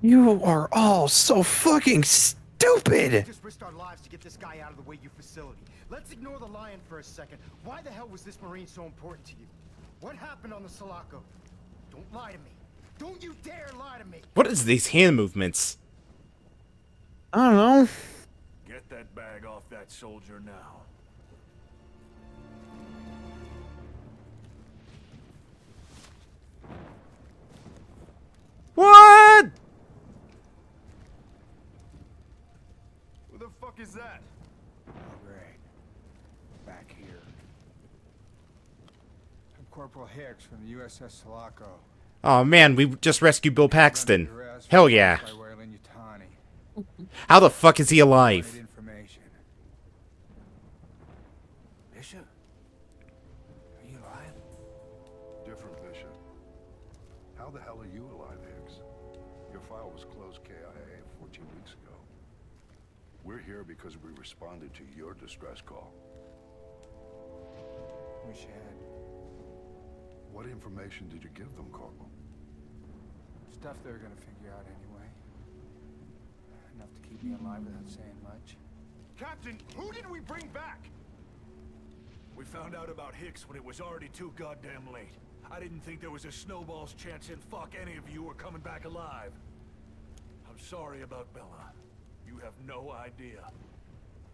You are all so fucking stupid. Just risked our lives to get this guy out of the Wayview facility. Let's ignore the lion for a second. Why the hell was this Marine so important to you? What happened on the Sulaco? Don't lie to me. Don't you dare lie to me. What is these hand movements? I don't know. Get that bag off that soldier now. What? Who the fuck is that? Great. Back here. I'm Corporal Hicks from the USS Sulaco. Oh man, we just rescued Bill Paxton. Hell yeah. How the fuck is he alive? Bishop? Are you alive? Different, Bishop. How the hell are you alive, Hicks? Your file was closed KIA 14 weeks ago. We're here because we responded to your distress call. Wish you had. What information did you give them, Corporal? Stuff they're gonna figure out anyway. Enough to keep me alive without saying much. Captain, who did we bring back? We found out about Hicks when it was already too goddamn late. I didn't think there was a snowball's chance in fuck any of you were coming back alive. I'm sorry about Bella. You have no idea.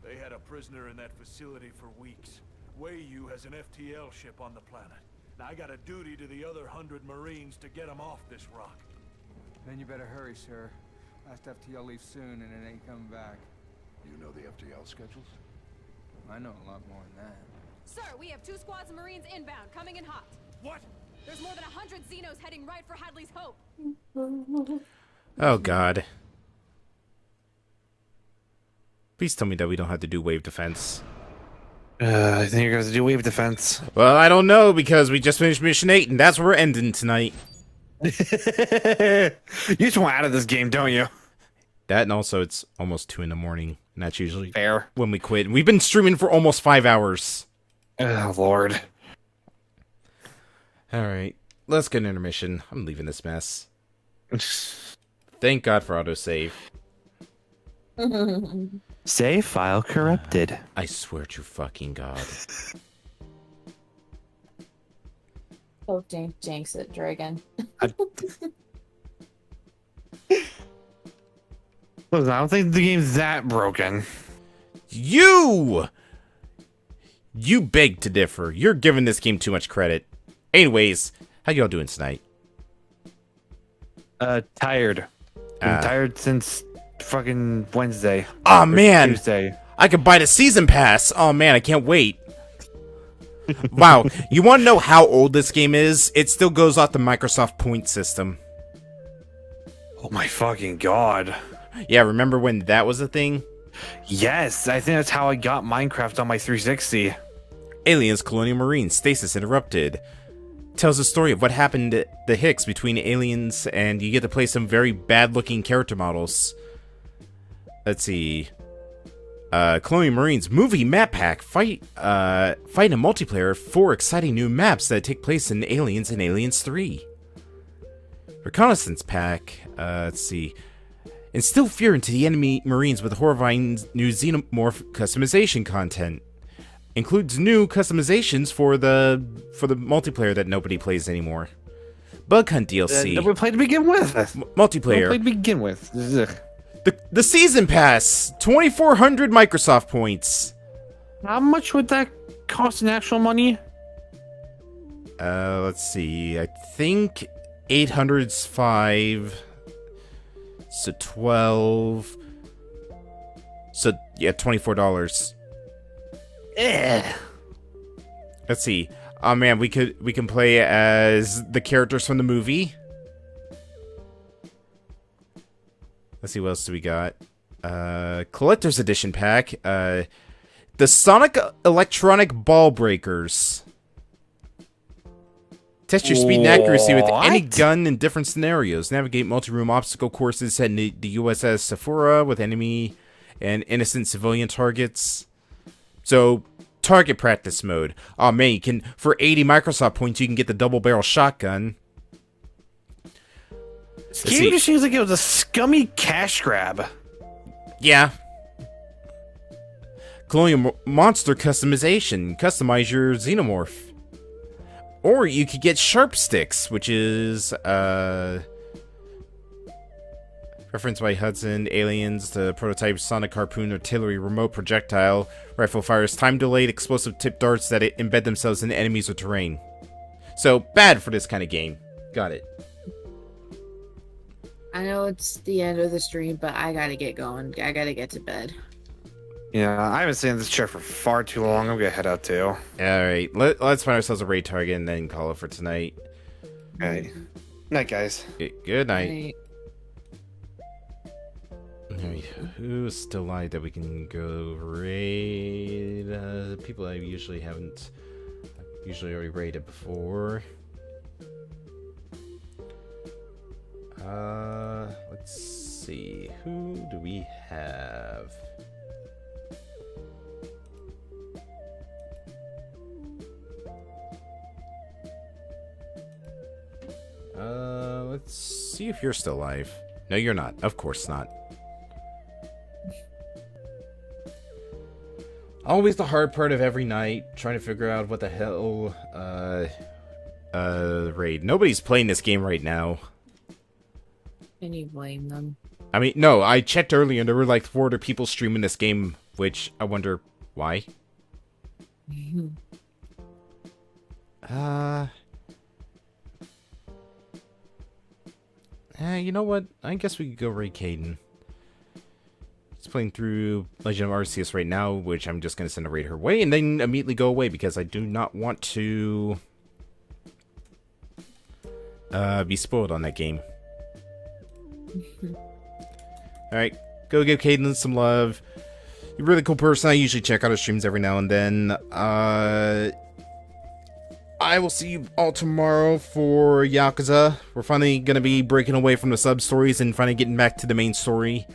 They had a prisoner in that facility for weeks. Wayview has an FTL ship on the planet. Now I got a duty to the other 100 Marines to get them off this rock. Then you better hurry, sir. Last FTL leaves soon and it ain't coming back. You know the FTL schedules? I know a lot more than that. Sir, we have 2 squads of Marines inbound, coming in hot. What? There's more than 100 Xenos heading right for Hadley's Hope. Oh god. Please tell me that we don't have to do wave defense. I think you're gonna have to do wave defense. Well, I don't know because we just finished mission 8 and that's where we're ending tonight. You just want out of this game, don't you? That and also it's almost 2 in the morning. And that's usually fair when we quit. We've been streaming for almost 5 hours. Oh, Lord. Alright. Let's get an intermission. I'm leaving this mess. Thank God for autosave. Save file corrupted. I swear to fucking God. Oh, jinx it, Dragon. Listen, I don't think the game's that broken. You beg to differ. You're giving this game too much credit. Anyways, how y'all doing tonight? Tired. Been tired since fucking Wednesday. Oh man, Tuesday. I could buy the season pass. Oh man, I can't wait. Wow, you want to know how old this game is? It still goes off the Microsoft point system. Oh my fucking God. Yeah, remember when that was a thing? Yes, I think that's how I got Minecraft on my 360. Aliens, Colonial Marines, Stasis Interrupted. Tells the story of what happened to the Hicks between aliens, and you get to play some very bad-looking character models. Let's see. Colonial Marines movie map pack. Fight in multiplayer 4 exciting new maps that take place in Aliens and Aliens 3. Reconnaissance pack. Let's see. Instill fear into the enemy Marines with horrifying new xenomorph customization content. includes new customizations for the multiplayer that nobody plays anymore. Bug Hunt DLC. Nobody played to begin with. Multiplayer. Nobody played to begin with. Ugh. The season pass, 2,400 Microsoft points. How much would that cost in actual money? Let's see. I think 800's 5. So 12. So yeah, $24. Let's see. Oh man, we can play as the characters from the movie. Let's see what else do we got. Collector's Edition pack. The Sonic Electronic Ball Breakers. Test your speed and accuracy with any gun in different scenarios. Navigate multi-room obstacle courses set in the USS Sephora with enemy and innocent civilian targets. So, target practice mode. Oh man, you can, for 80 Microsoft points, you can get the double barrel shotgun. This game just seems like it was a scummy cash grab. Yeah. Colonial monster customization. Customize your xenomorph. Or you could get sharp sticks, which is referenced by Hudson. Aliens, the prototype Sonic Harpoon artillery remote projectile rifle fires time-delayed explosive tip darts that embed themselves in enemies or terrain. So bad for this kind of game. Got it. I know it's the end of the stream, but I gotta get going. I gotta get to bed. Yeah, I haven't seen this chair for far too long. I'm gonna head out too. Alright, let's find ourselves a raid target and then call it for tonight. Alright. Night, guys. Good night. Who's still alive that we can go raid? People I usually already raided before. Let's see. Who do we have? Let's see if you're still alive. No, you're not. Of course not. Always the hard part of every night, trying to figure out what the hell, raid. Nobody's playing this game right now. Can you blame them? I mean, no, I checked earlier and there were like 4 other people streaming this game, which I wonder why. You know what? I guess we could go raid Caden. He's playing through Legend of Arceus right now, which I'm just going to send a raid her way and then immediately go away because I do not want to be spoiled on that game. Alright, go give Caden some love. You're a really cool person. I usually check out her streams every now and then. I will see you all tomorrow for Yakuza. We're finally going to be breaking away from the sub-stories and finally getting back to the main story.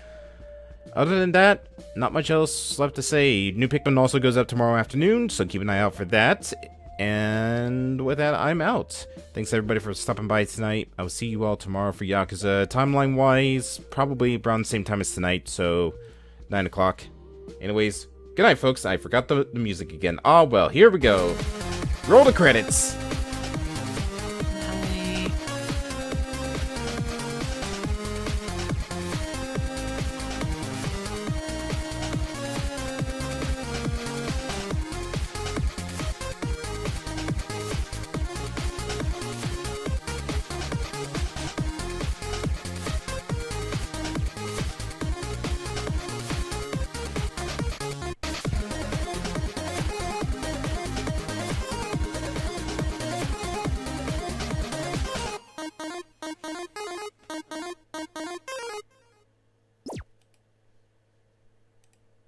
Other than that, not much else left to say. New Pikmin also goes up tomorrow afternoon, so keep an eye out for that. And with that, I'm out. Thanks everybody for stopping by tonight. I will see you all tomorrow for Yakuza. Timeline-wise, probably around the same time as tonight, so 9 o'clock. Anyways, good night, folks. I forgot the music again. Ah, well, here we go. Roll the credits.